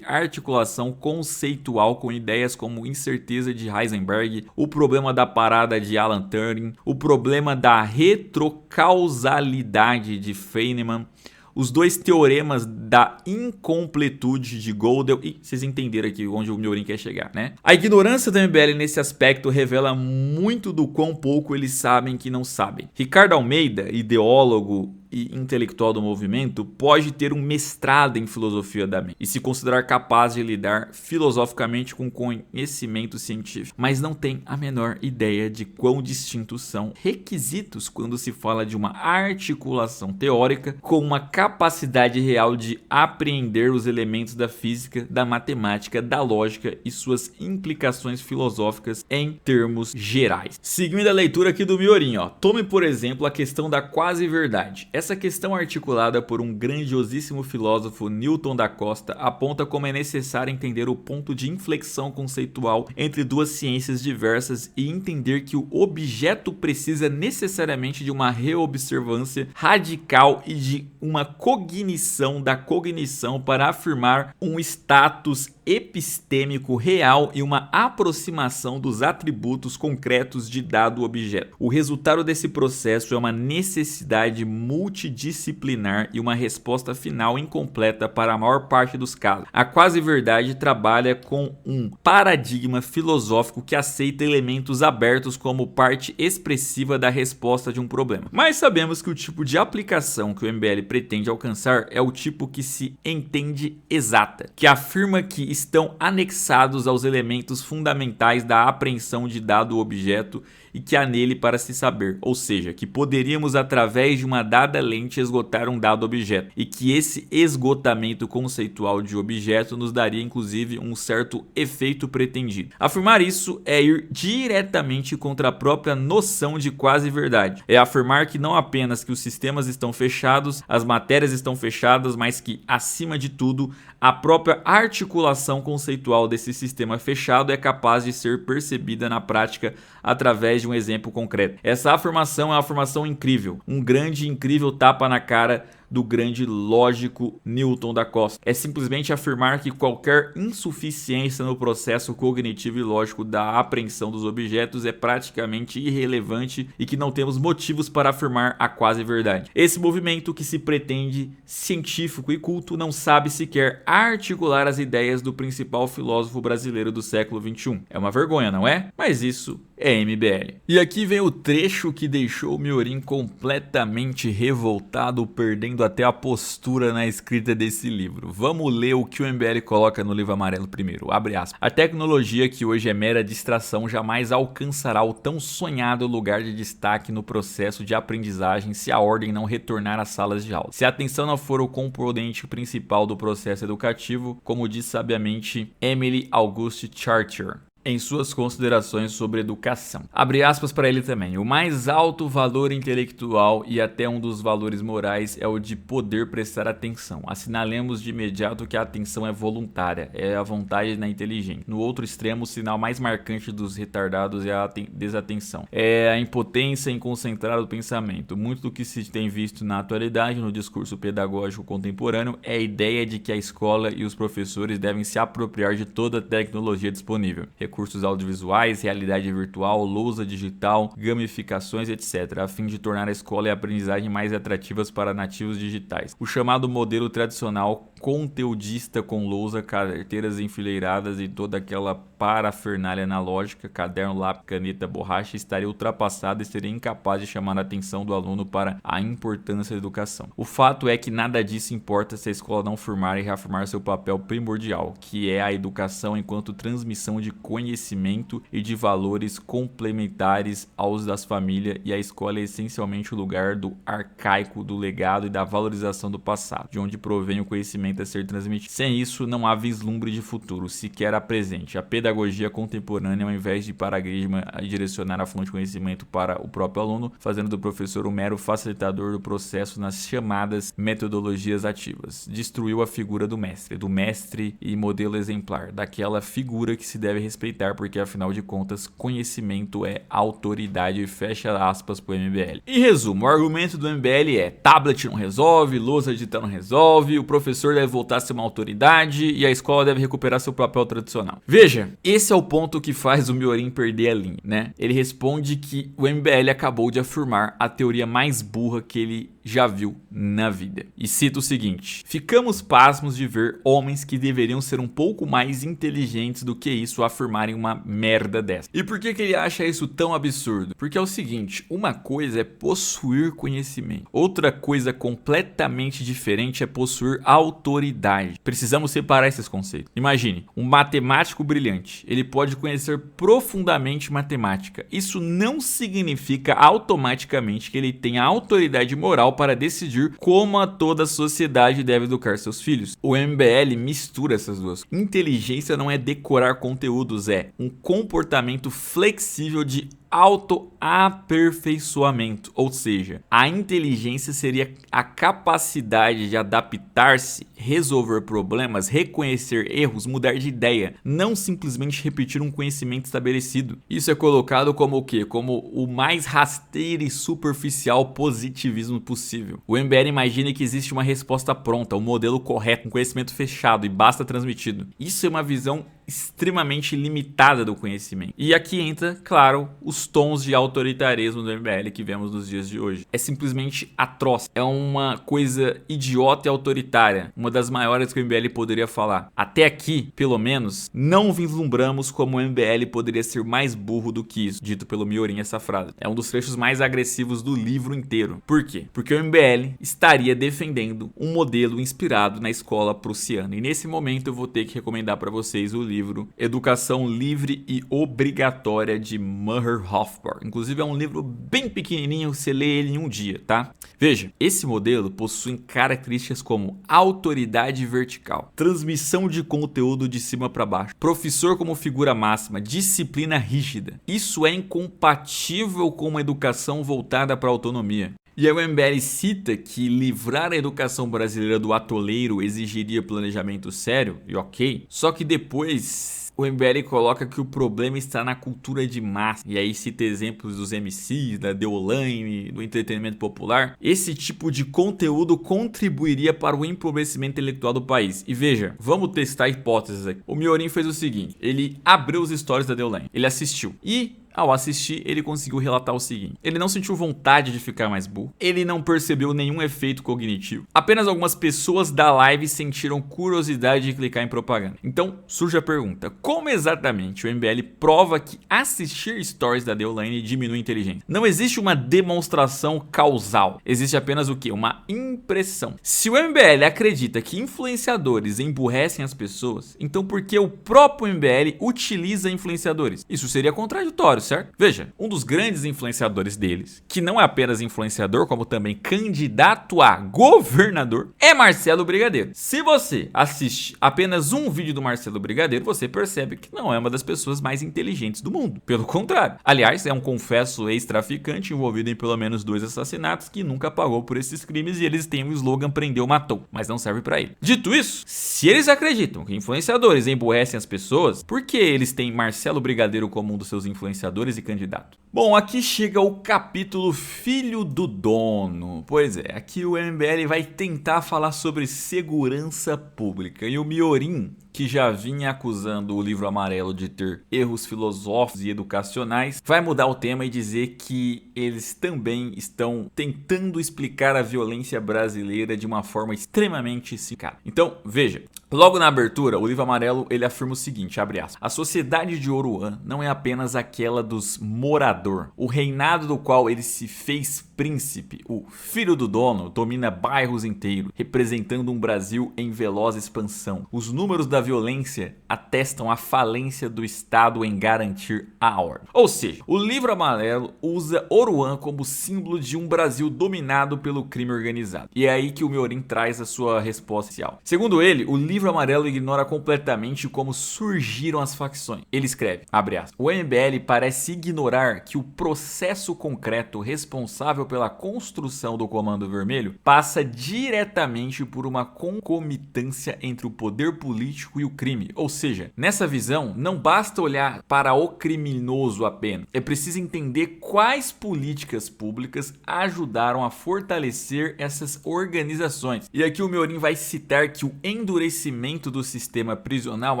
articulação conceitual com ideias como incerteza de Heisenberg, o problema da parada de Alan Turing, o problema da retrocausalidade de Feynman, os dois teoremas da incompletude de Gödel, e vocês entenderam aqui onde o Miorin quer chegar, né? A ignorância do MBL nesse aspecto revela muito do quão pouco eles sabem que não sabem. Ricardo Almeida, ideólogo e intelectual do movimento, pode ter um mestrado em filosofia da mente e se considerar capaz de lidar filosoficamente com conhecimento científico, mas não tem a menor ideia de quão distintos são requisitos quando se fala de uma articulação teórica com uma capacidade real de apreender os elementos da física, da matemática, da lógica e suas implicações filosóficas em termos gerais. Seguindo a leitura aqui do Miorin, tome por exemplo a questão da quase-verdade. Essa questão articulada por um grandiosíssimo filósofo, Newton da Costa, aponta como é necessário entender o ponto de inflexão conceitual entre duas ciências diversas e entender que o objeto precisa necessariamente de uma reobservância radical e de uma cognição da cognição para afirmar um status epistêmico real e uma aproximação dos atributos concretos de dado objeto. O resultado desse processo é uma necessidade multidisciplinar e uma resposta final incompleta para a maior parte dos casos. A quase-verdade trabalha com um paradigma filosófico que aceita elementos abertos como parte expressiva da resposta de um problema. Mas sabemos que o tipo de aplicação que o MBL pretende alcançar é o tipo que se entende exata, que afirma que estão anexados aos elementos fundamentais da apreensão de dado objeto e que há nele para se saber, ou seja, que poderíamos através de uma dada lente esgotar um dado objeto e que esse esgotamento conceitual de objeto nos daria inclusive um certo efeito pretendido. Afirmar isso é ir diretamente contra a própria noção de quase-verdade. É afirmar que não apenas que os sistemas estão fechados, as matérias estão fechadas, mas que, acima de tudo, a própria articulação conceitual desse sistema fechado é capaz de ser percebida na prática através de um exemplo concreto. Essa afirmação é uma afirmação incrível, um grande e incrível tapa na cara do grande lógico Newton da Costa. É simplesmente afirmar que qualquer insuficiência no processo cognitivo e lógico da apreensão dos objetos é praticamente irrelevante e que não temos motivos para afirmar a quase-verdade. Esse movimento que se pretende científico e culto não sabe sequer articular as ideias do principal filósofo brasileiro do século XXI. É uma vergonha, não é? Mas isso é MBL. E aqui vem o trecho que deixou o Miorin completamente revoltado, perdendo até a postura na escrita desse livro. Vamos ler o que o MBL coloca no livro amarelo primeiro. Abre aspas. A tecnologia que hoje é mera distração jamais alcançará o tão sonhado lugar de destaque no processo de aprendizagem se a ordem não retornar às salas de aula. Se a atenção não for o componente principal do processo educativo, como diz sabiamente Emily Auguste Chartier em suas considerações sobre educação. Abre aspas para ele também. O mais alto valor intelectual e até um dos valores morais é o de poder prestar atenção. Assinalemos de imediato que a atenção é voluntária, é a vontade da inteligência. No outro extremo, o sinal mais marcante dos retardados é a desatenção. É a impotência em concentrar o pensamento. Muito do que se tem visto na atualidade no discurso pedagógico contemporâneo é a ideia de que a escola e os professores devem se apropriar de toda a tecnologia disponível. Recursos audiovisuais, realidade virtual, lousa digital, gamificações, etc., a fim de tornar a escola e a aprendizagem mais atrativas para nativos digitais. O chamado modelo tradicional conteudista com lousa, carteiras enfileiradas e toda aquela parafernália analógica, caderno, lápis, caneta, borracha, estaria ultrapassado e seria incapaz de chamar a atenção do aluno para a importância da educação. O fato é que nada disso importa se a escola não firmar e reafirmar seu papel primordial, que é a educação enquanto transmissão de conhecimento e de valores complementares aos das famílias, e a escola é essencialmente o lugar do arcaico, do legado e da valorização do passado, de onde provém o conhecimento a ser transmitido. Sem isso, não há vislumbre de futuro, sequer a presente. A pedagogia contemporânea, ao invés de paradigma a direcionar a fonte de conhecimento para o próprio aluno, fazendo do professor um mero facilitador do processo nas chamadas metodologias ativas. Destruiu a figura do mestre e modelo exemplar, daquela figura que se deve respeitar, porque afinal de contas, conhecimento é autoridade, fecha aspas pro MBL. Em resumo, o argumento do MBL é: tablet não resolve, lousa digital não resolve, o professor deve voltar a ser uma autoridade e a escola deve recuperar seu papel tradicional. Veja, esse é o ponto que faz o Miorin perder a linha, né? Ele responde que o MBL acabou de afirmar a teoria mais burra que ele já viu na vida. E cita o seguinte: ficamos pasmos de ver homens que deveriam ser um pouco mais inteligentes do que isso afirmarem uma merda dessa. E por que ele acha isso tão absurdo? Porque é o seguinte: uma coisa é possuir conhecimento, outra coisa completamente diferente é possuir autoridade. Precisamos separar esses conceitos. Imagine, um matemático brilhante, ele pode conhecer profundamente matemática. Isso não significa automaticamente que ele tenha autoridade moral para decidir como toda a sociedade deve educar seus filhos. O MBL mistura essas duas. Inteligência não é decorar conteúdos, é um comportamento flexível de autoaperfeiçoamento, ou seja, a inteligência seria a capacidade de adaptar-se, resolver problemas, reconhecer erros, mudar de ideia, não simplesmente repetir um conhecimento estabelecido. Isso é colocado como o quê? Como o mais rasteiro e superficial positivismo possível. O MBL imagina que existe uma resposta pronta, um modelo correto, um conhecimento fechado e basta transmitido. Isso é uma visão extremamente limitada do conhecimento. E aqui entra, claro, os tons de autoritarismo do MBL que vemos nos dias de hoje. É simplesmente atroz. É uma coisa idiota e autoritária. Uma das maiores que o MBL poderia falar. Até aqui, pelo menos, não vislumbramos como o MBL poderia ser mais burro do que isso. Dito pelo Miorin essa frase. É um dos trechos mais agressivos do livro inteiro. Por quê? Porque o MBL estaria defendendo um modelo inspirado na escola prussiana. E nesse momento eu vou ter que recomendar para vocês o livro Educação Livre e Obrigatória de Maher Hofbauer. Inclusive é um livro bem pequenininho, você lê ele em um dia, tá? Veja, esse modelo possui características como autoridade vertical, transmissão de conteúdo de cima para baixo, professor como figura máxima, disciplina rígida. Isso é incompatível com uma educação voltada para a autonomia. E aí o MBL cita que livrar a educação brasileira do atoleiro exigiria planejamento sério, e ok, só que depois o MBL coloca que o problema está na cultura de massa, e aí cita exemplos dos MCs, da Deolane, do entretenimento popular. Esse tipo de conteúdo contribuiria para o empobrecimento intelectual do país. E veja, vamos testar hipóteses aqui. O Miorin fez o seguinte: ele abriu os stories da Deolane, ele assistiu e Ao assistir, ele conseguiu relatar o seguinte: ele não sentiu vontade de ficar mais burro, ele não percebeu nenhum efeito cognitivo, apenas algumas pessoas da live sentiram curiosidade de clicar em propaganda. Então surge a pergunta: como exatamente o MBL prova que assistir stories da Deolane diminui a inteligência? Não existe uma demonstração causal, existe apenas o que? Uma impressão. Se o MBL acredita que influenciadores emburrecem as pessoas, então por que o próprio MBL utiliza influenciadores? Isso seria contraditório, certo? Veja, um dos grandes influenciadores deles, que não é apenas influenciador, como também candidato a governador, é Marcelo Brigadeiro. Se você assiste apenas um vídeo do Marcelo Brigadeiro, você percebe que não é uma das pessoas mais inteligentes do mundo. Pelo contrário. Aliás, é um confesso ex-traficante envolvido em pelo menos 2 assassinatos que nunca pagou por esses crimes e eles têm o slogan "prendeu, matou", mas não serve pra ele. Dito isso, se eles acreditam que influenciadores emburrecem as pessoas, por que eles têm Marcelo Brigadeiro como um dos seus influenciadores e candidato? Bom, aqui chega o capítulo Filho do Dono. Pois é, aqui o MBL vai tentar falar sobre segurança pública e o Miorim, que já vinha acusando o Livro Amarelo de ter erros filosóficos e educacionais, vai mudar o tema e dizer que eles também estão tentando explicar a violência brasileira de uma forma extremamente simples. Então, veja, logo na abertura, o Livro Amarelo ele afirma o seguinte, abre aspas: a sociedade de Oruan não é apenas aquela dos morador. O reinado do qual ele se fez príncipe, o filho do dono, domina bairros inteiros, representando um Brasil em veloz expansão. Os números da violência atestam a falência do Estado em garantir a ordem. Ou seja, o Livro Amarelo usa Oruan como símbolo de um Brasil dominado pelo crime organizado. E é aí que o Miorim traz a sua resposta inicial. Segundo ele, o Livro Amarelo ignora completamente como surgiram as facções. Ele escreve, abre aspas: o MBL parece ignorar que o processo concreto responsável pela construção do Comando Vermelho passa diretamente por uma concomitância entre o poder político e o crime. Ou seja, nessa visão, não basta olhar para o criminoso apenas. É preciso entender quais políticas públicas ajudaram a fortalecer essas organizações. E aqui o Miorim vai citar que o endurecimento do sistema prisional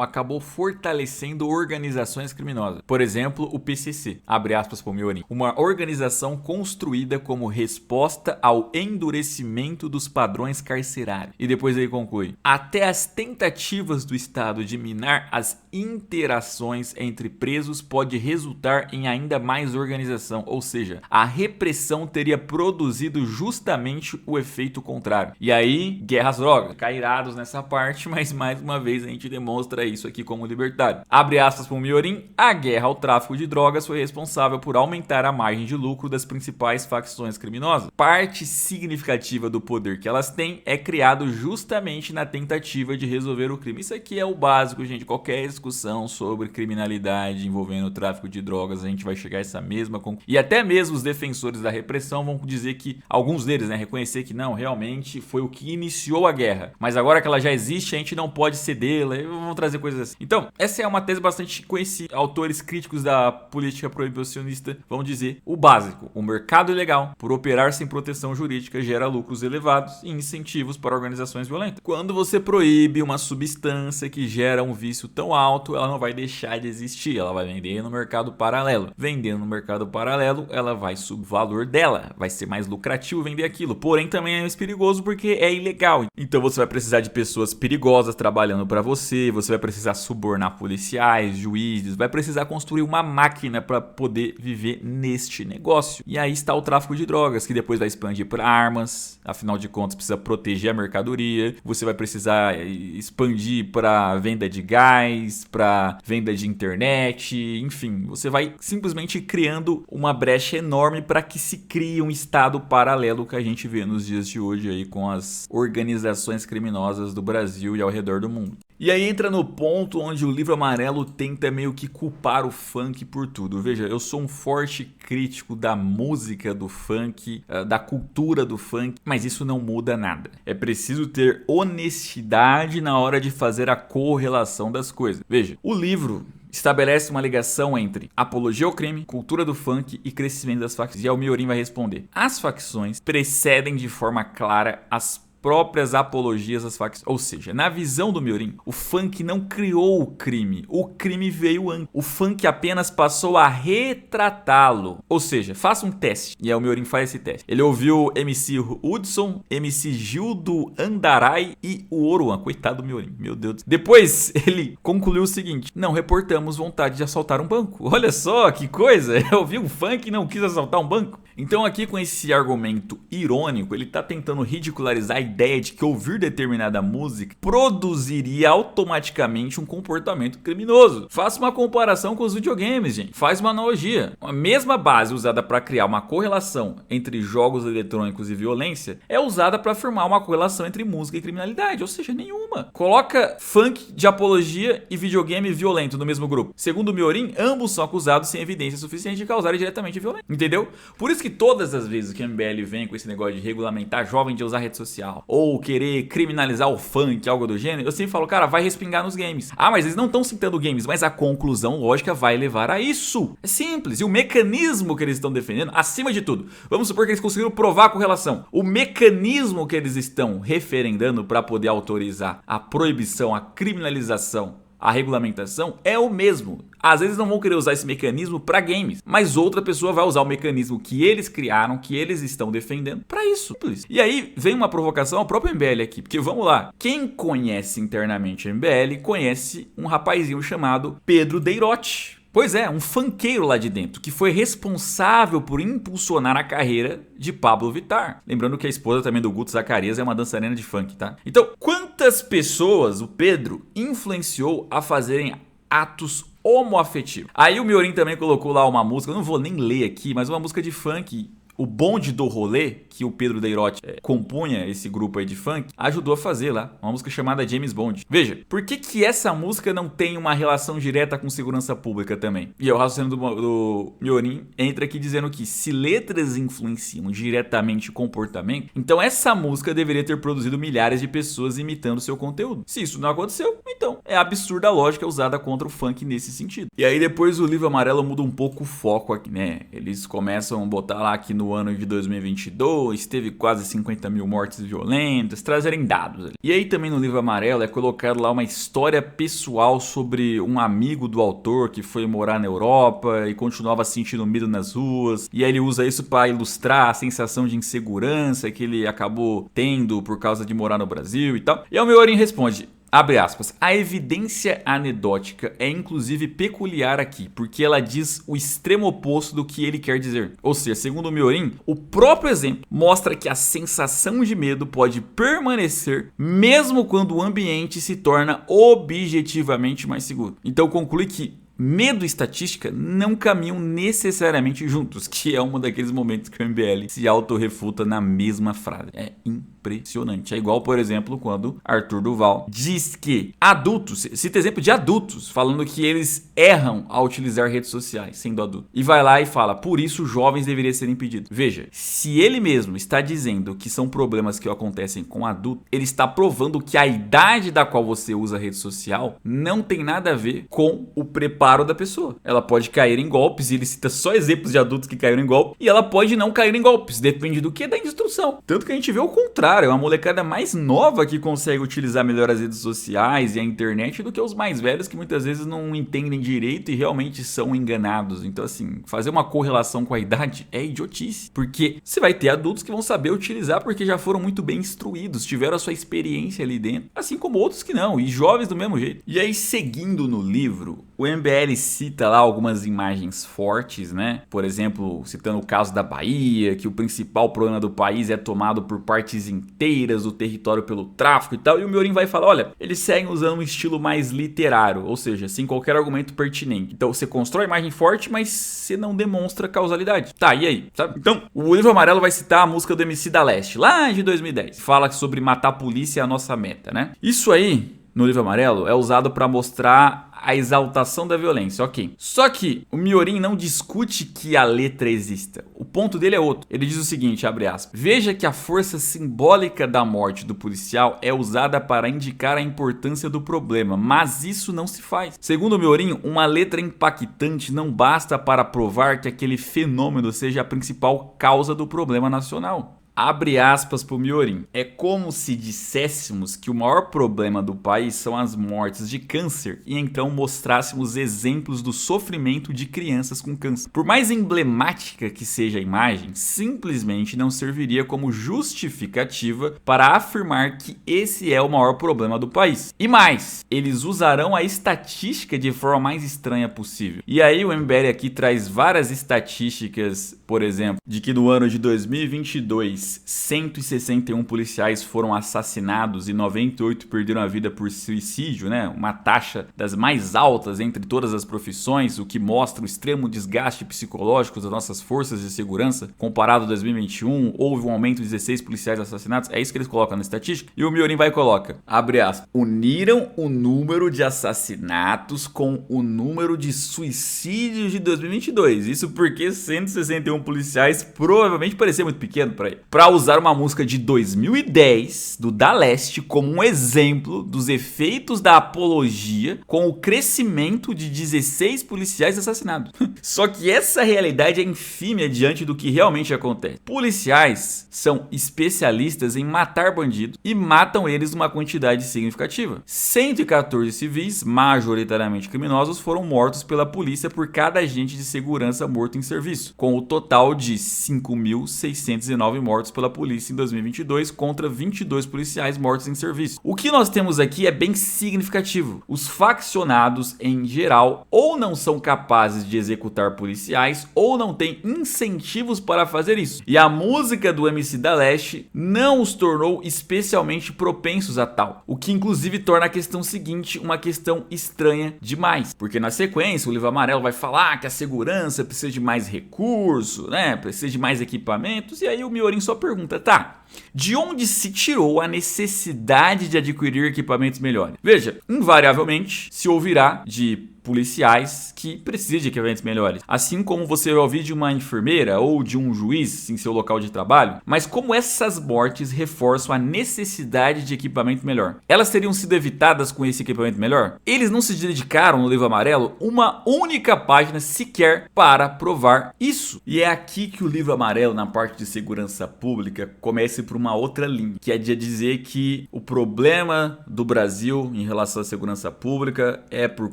acabou fortalecendo organizações criminosas. Por exemplo, o PCC, abre aspas para o Miorim, uma organização construída como resposta ao endurecimento dos padrões carcerários. E depois ele conclui: até as tentativas do Estado de minar as interações entre presos pode resultar em ainda mais organização, ou seja, a repressão teria produzido justamente o efeito contrário. E aí, guerra às drogas. Cairados nessa parte, mas mais uma vez a gente demonstra isso aqui como libertário. Abre aspas para o Miorim: a guerra ao tráfico de drogas foi responsável por aumentar a margem de lucro das principais facções criminosas. Parte significativa do poder que elas têm é criado justamente na tentativa de resolver o crime. Isso aqui é o básico, gente. Qualquer discussão sobre criminalidade envolvendo o tráfico de drogas, a gente vai chegar a essa mesma conclusão. E até mesmo os defensores da repressão vão dizer que, alguns deles, né, reconhecer que não, realmente foi o que iniciou a guerra. Mas agora que ela já existe, a gente não pode cedê-la. Vão trazer coisas assim. Então, essa é uma tese bastante conhecida. Autores críticos da política proibicionista vão dizer o básico: o mercado ilegal, por operar sem proteção jurídica, gera lucros elevados e incentivos para organizações violentas. Quando você proíbe uma substância que gera um vício tão alto, ela não vai deixar de existir, ela vai vender no mercado paralelo. Vendendo no mercado paralelo, ela vai subir o valor dela, vai ser mais lucrativo vender aquilo. Porém, também é mais perigoso porque é ilegal. Então você vai precisar de pessoas perigosas trabalhando para você, você vai precisar subornar policiais, juízes, vai precisar construir uma máquina para poder viver neste negócio. E aí está o tráfico de drogas, que depois vai expandir para armas, afinal de contas precisa proteger a mercadoria, você vai precisar expandir para venda de gás, para venda de internet, enfim, você vai simplesmente criando uma brecha enorme para que se crie um estado paralelo que a gente vê nos dias de hoje aí com as organizações criminosas do Brasil e ao redor do mundo. E aí entra no ponto onde o Livro Amarelo tenta meio que culpar o funk por tudo. Veja, eu sou um forte crítico da música do funk, da cultura do funk, mas isso não muda nada. É preciso ter honestidade na hora de fazer a correlação das coisas. Veja, o livro estabelece uma ligação entre apologia ao crime, cultura do funk e crescimento das facções. E aí o Miorim vai responder: as facções precedem de forma clara as próprias apologias às facções. Ou seja, na visão do Miorin, o funk não criou o crime veio antes. O funk apenas passou a retratá-lo. Ou seja, faça um teste. E aí o Miorin faz esse teste. Ele ouviu MC Hudson, MC Gil do Andarai e o Oruan. Coitado do Miorin, meu Deus. Depois ele concluiu o seguinte: não reportamos vontade de assaltar um banco. Olha só que coisa, eu ouvi um funk e não quis assaltar um banco. Então aqui com esse argumento irônico, ele tá tentando ridicularizar a ideia de que ouvir determinada música produziria automaticamente um comportamento criminoso. Faça uma comparação com os videogames, gente. Faz uma analogia. A mesma base usada para criar uma correlação entre jogos eletrônicos e violência é usada para afirmar uma correlação entre música e criminalidade, ou seja, nenhuma. Coloca funk de apologia e videogame violento no mesmo grupo. Segundo o Miorin, ambos são acusados sem evidência suficiente de causarem diretamente violência. Entendeu? Por isso que todas as vezes que o MBL vem com esse negócio de regulamentar jovem de usar rede social ou querer criminalizar o funk, algo do gênero, eu sempre falo, cara, vai respingar nos games. Ah, mas eles não estão citando games, mas a conclusão lógica vai levar a isso. É simples. E o mecanismo que eles estão defendendo, acima de tudo, vamos supor que eles conseguiram provar a correlação. O mecanismo que eles estão referendando para poder autorizar a proibição, a criminalização, a regulamentação é o mesmo. Às vezes não vão querer usar esse mecanismo para games, mas outra pessoa vai usar o mecanismo que eles criaram, que eles estão defendendo, para isso. E aí vem uma provocação ao próprio MBL aqui, porque vamos lá, quem conhece internamente o MBL conhece um rapazinho chamado Pedro Deirotti. Pois é, um funkeiro lá de dentro, que foi responsável por impulsionar a carreira de Pablo Vittar. Lembrando que a esposa também do Guto Zacarias é uma dançarina de funk, tá? Então, quantas pessoas o Pedro influenciou a fazerem atos homoafetivos? Aí o Miorin também colocou lá uma música, eu não vou nem ler aqui, mas uma música de funk. O bonde do rolê, que o Pedro Deirotti compunha esse grupo aí de funk, ajudou a fazer lá, uma música chamada James Bond. Veja, por que essa música não tem uma relação direta com segurança pública também? E o raciocínio do Miorin entra aqui dizendo que se letras influenciam diretamente o comportamento, então essa música deveria ter produzido milhares de pessoas imitando seu conteúdo. Se isso não aconteceu, então é absurda a lógica usada contra o funk nesse sentido. E aí depois o Livro Amarelo muda um pouco o foco aqui, né? Eles começam a botar lá que no ano de 2022 teve quase 50 mil mortes violentas, trazerem dados ali. E aí também no Livro Amarelo é colocado lá uma história pessoal sobre um amigo do autor que foi morar na Europa e continuava sentindo medo nas ruas, e aí ele usa isso para ilustrar a sensação de insegurança que ele acabou tendo por causa de morar no Brasil e tal. E aí o Miorin responde: abre aspas, a evidência anedótica é inclusive peculiar aqui, porque ela diz o extremo oposto do que ele quer dizer. Ou seja, segundo o Miorin, o próprio exemplo mostra que a sensação de medo pode permanecer mesmo quando o ambiente se torna objetivamente mais seguro. Então conclui que medo e estatística não caminham necessariamente juntos, que é um daqueles momentos que o MBL se autorrefuta na mesma frase. É impressionante. É igual, por exemplo, quando Arthur Duval diz que adultos, cita exemplo de adultos, falando que eles erram ao utilizar redes sociais, sendo adulto. E vai lá e fala, por isso jovens deveriam ser impedidos. Veja, se ele mesmo está dizendo que são problemas que acontecem com adultos, ele está provando que a idade da qual você usa a rede social não tem nada a ver com o preparo da pessoa. Ela pode cair em golpes, e ele cita só exemplos de adultos que caíram em golpe, e ela pode não cair em golpes, depende do que? Da instrução. Tanto que a gente vê o contrário, é uma molecada mais nova que consegue utilizar melhor as redes sociais e a internet do que os mais velhos, que muitas vezes não entendem direito e realmente são enganados. Então assim, fazer uma correlação com a idade é idiotice, porque você vai ter adultos que vão saber utilizar porque já foram muito bem instruídos, tiveram a sua experiência ali dentro, assim como outros que não, e jovens do mesmo jeito. E aí, seguindo no livro, o MBL cita lá algumas imagens fortes, né? Por exemplo, citando o caso da Bahia, que o principal problema do país é tomado por partes inteiras do território pelo tráfico e tal. E o Miorin vai falar, olha, eles seguem usando um estilo mais literário, ou seja, sem qualquer argumento pertinente. Então você constrói a imagem forte, mas você não demonstra causalidade. Tá, e aí? Sabe? Então, o Livro Amarelo vai citar a música do MC da Leste, lá de 2010. Fala sobre matar a polícia é a nossa meta, né? Isso aí, no Livro Amarelo, é usado para mostrar a exaltação da violência, ok. Só que o Miorin não discute que a letra exista. O ponto dele é outro. Ele diz o seguinte, abre aspas, veja que a força simbólica da morte do policial é usada para indicar a importância do problema, mas isso não se faz. Segundo o Miorin, uma letra impactante não basta para provar que aquele fenômeno seja a principal causa do problema nacional. Abre aspas pro Miorim. É como se disséssemos que o maior problema do país são as mortes de câncer e então mostrássemos exemplos do sofrimento de crianças com câncer. Por mais emblemática que seja a imagem, simplesmente não serviria como justificativa para afirmar que esse é o maior problema do país. E mais, eles usarão a estatística de forma mais estranha possível. E aí o MBL aqui traz várias estatísticas, por exemplo, de que no ano de 2022 161 policiais foram assassinados e 98 perderam a vida por suicídio, né? Uma taxa das mais altas entre todas as profissões, o que mostra o extremo desgaste psicológico das nossas forças de segurança. Comparado a 2021, houve um aumento de 16 policiais assassinados. É isso que eles colocam na estatística. E o Miorim vai e coloca, abre aspas, uniram o número de assassinatos com o número de suicídios de 2022. Isso porque 161 policiais provavelmente parecia muito pequeno para ele. Para usar uma música de 2010 do Da Leste como um exemplo dos efeitos da apologia com o crescimento de 16 policiais assassinados. Só que essa realidade é infímia diante do que realmente acontece. Policiais são especialistas em matar bandidos e matam eles numa quantidade significativa. 114 civis, majoritariamente criminosos, foram mortos pela polícia por cada agente de segurança morto em serviço, com o total de 5.609 mortos pela polícia em 2022 contra 22 policiais mortos em serviço. O que nós temos aqui é bem significativo. Os faccionados, em geral, ou não são capazes de executar policiais ou não têm incentivos para fazer isso. E a música do MC da Leste não os tornou especialmente propensos a tal. O que inclusive torna a questão seguinte uma questão estranha demais. Porque na sequência o Livro Amarelo vai falar que a segurança precisa de mais recurso, né? Precisa de mais equipamentos. E aí o Miorim só pergunta, tá, de onde se tirou a necessidade de adquirir equipamentos melhores? Veja, invariavelmente se ouvirá de policiais que precisam de equipamentos melhores, assim como você vai ouvir de uma enfermeira ou de um juiz em seu local de trabalho. Mas como essas mortes reforçam a necessidade de equipamento melhor? Elas teriam sido evitadas com esse equipamento melhor? Eles não se dedicaram no Livro Amarelo uma única página sequer para provar isso. E é aqui que o Livro Amarelo, na parte de segurança pública, começa por uma outra linha, que é de dizer que o problema do Brasil em relação à segurança pública é por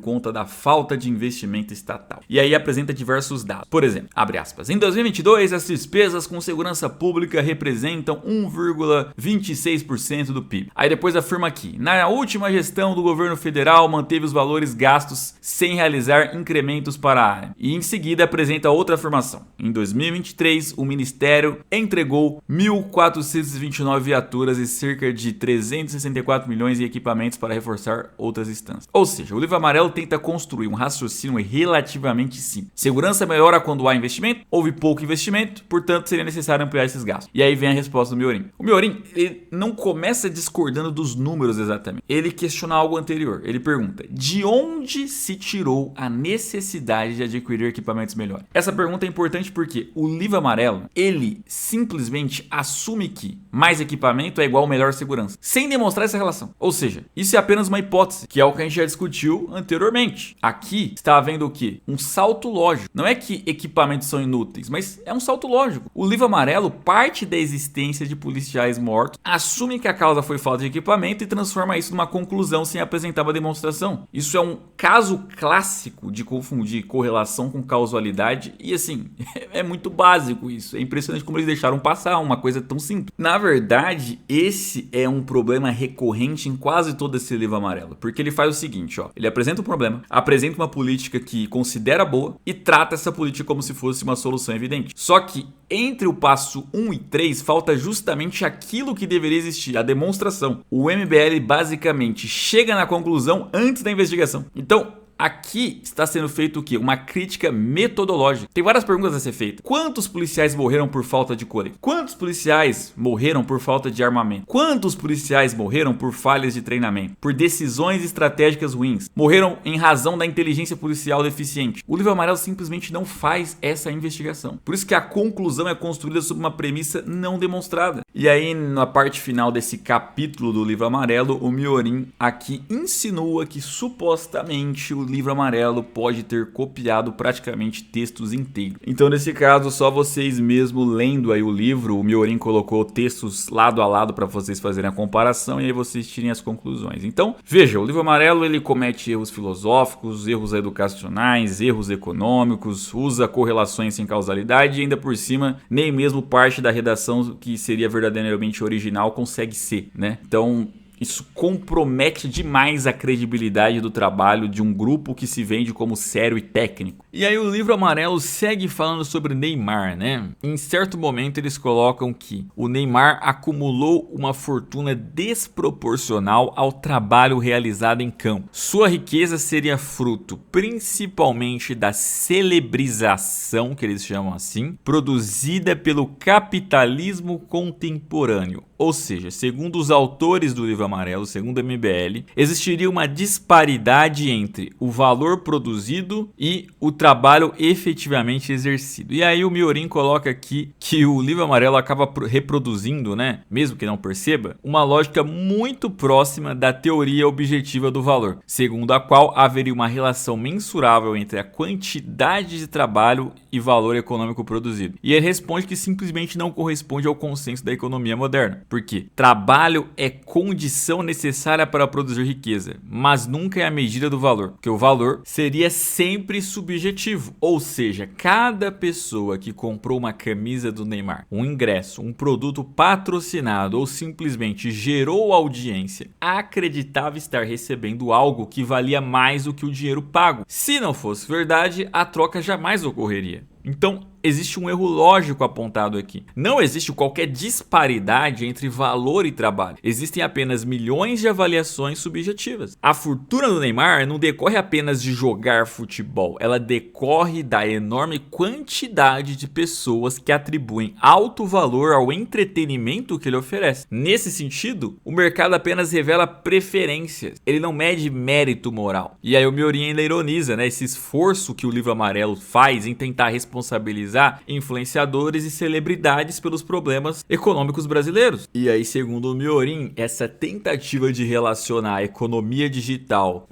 conta da falta de investimento estatal. E aí apresenta diversos dados. Por exemplo, abre aspas, em 2022 as despesas com segurança pública representam 1,26% do PIB. Aí depois afirma aqui, na última gestão do governo federal manteve os valores gastos sem realizar incrementos para a área. E em seguida apresenta outra afirmação. Em 2023 o Ministério entregou 1.429 viaturas e cerca de 364 milhões em equipamentos para reforçar outras instâncias. Ou seja, o Livro Amarelo tenta construir um raciocínio relativamente simples. Segurança melhora quando há investimento, houve pouco investimento, portanto seria necessário ampliar esses gastos. E aí vem a resposta do Miorim. O Miorim, ele não começa discordando dos números exatamente. Ele questiona algo anterior. Ele pergunta, de onde se tirou a necessidade de adquirir equipamentos melhores? Essa pergunta é importante porque o Livro Amarelo, ele simplesmente assume que mais equipamento é igual melhor segurança, sem demonstrar essa relação. Ou seja, isso é apenas uma hipótese, que é o que a gente já discutiu anteriormente. Aqui está havendo o quê? Um salto lógico. Não é que equipamentos são inúteis, mas é um salto lógico. O Livro Amarelo parte da existência de policiais mortos, assume que a causa foi falta de equipamento e transforma isso numa conclusão sem apresentar uma demonstração. Isso é um caso clássico de confundir correlação com causalidade e assim, é muito básico isso. É impressionante como eles deixaram passar uma coisa tão simples. Na verdade, esse é um problema recorrente em quase todo esse Livro Amarelo, porque ele faz o seguinte, ó, ele apresenta um problema, apresenta uma política que considera boa e trata essa política como se fosse uma solução evidente. Só que entre o passo 1 e 3 falta justamente aquilo que deveria existir, a demonstração. O MBL basicamente chega na conclusão antes da investigação. Então, aqui está sendo feito o quê? Uma crítica metodológica. Tem várias perguntas a ser feitas. Quantos policiais morreram por falta de colete? Quantos policiais morreram por falta de armamento? Quantos policiais morreram por falhas de treinamento? Por decisões estratégicas ruins? Morreram em razão da inteligência policial deficiente? O Livro Amarelo simplesmente não faz essa investigação. Por isso que a conclusão é construída sob uma premissa não demonstrada. E aí, na parte final desse capítulo do Livro Amarelo, o Miorim aqui insinua que supostamente o livro amarelo pode ter copiado praticamente textos inteiros. Então, nesse caso, só vocês mesmo lendo aí o livro, o Miorin colocou textos lado a lado para vocês fazerem a comparação e aí vocês tirem as conclusões. Então, veja, o livro amarelo ele comete erros filosóficos, erros educacionais, erros econômicos, usa correlações sem causalidade e ainda por cima, nem mesmo parte da redação que seria verdadeiramente original consegue ser, né? Então, isso compromete demais a credibilidade do trabalho de um grupo que se vende como sério e técnico. E aí o livro amarelo segue falando sobre Neymar, né? Em certo momento eles colocam que o Neymar acumulou uma fortuna desproporcional ao trabalho realizado em campo. Sua riqueza seria fruto principalmente da celebrização, que eles chamam assim, produzida pelo capitalismo contemporâneo. Ou seja, segundo os autores do livro amarelo, segundo a MBL, existiria uma disparidade entre o valor produzido e o trabalho efetivamente exercido. E aí o Miorin coloca aqui que o livro amarelo acaba reproduzindo, né, mesmo que não perceba, uma lógica muito próxima da teoria objetiva do valor, segundo a qual haveria uma relação mensurável entre a quantidade de trabalho e valor econômico produzido. E ele responde que simplesmente não corresponde ao consenso da economia moderna. Porque trabalho é condição necessária para produzir riqueza, mas nunca é a medida do valor, porque o valor seria sempre subjetivo, ou seja, cada pessoa que comprou uma camisa do Neymar, um ingresso, um produto patrocinado ou simplesmente gerou audiência, acreditava estar recebendo algo que valia mais do que o dinheiro pago. Se não fosse verdade, a troca jamais ocorreria. Então, existe um erro lógico apontado aqui. Não existe qualquer disparidade entre valor e trabalho. Existem apenas milhões de avaliações subjetivas. A fortuna do Neymar não decorre apenas de jogar futebol. Ela decorre da enorme quantidade de pessoas que atribuem alto valor ao entretenimento que ele oferece. Nesse sentido, o mercado apenas revela preferências. Ele não mede mérito moral. E aí o Miorin ainda ironiza, né, esse esforço que o livro amarelo faz em tentar responsabilizar influenciadores e celebridades pelos problemas econômicos brasileiros. E aí, segundo o Miorin, essa tentativa de relacionar a economia digital,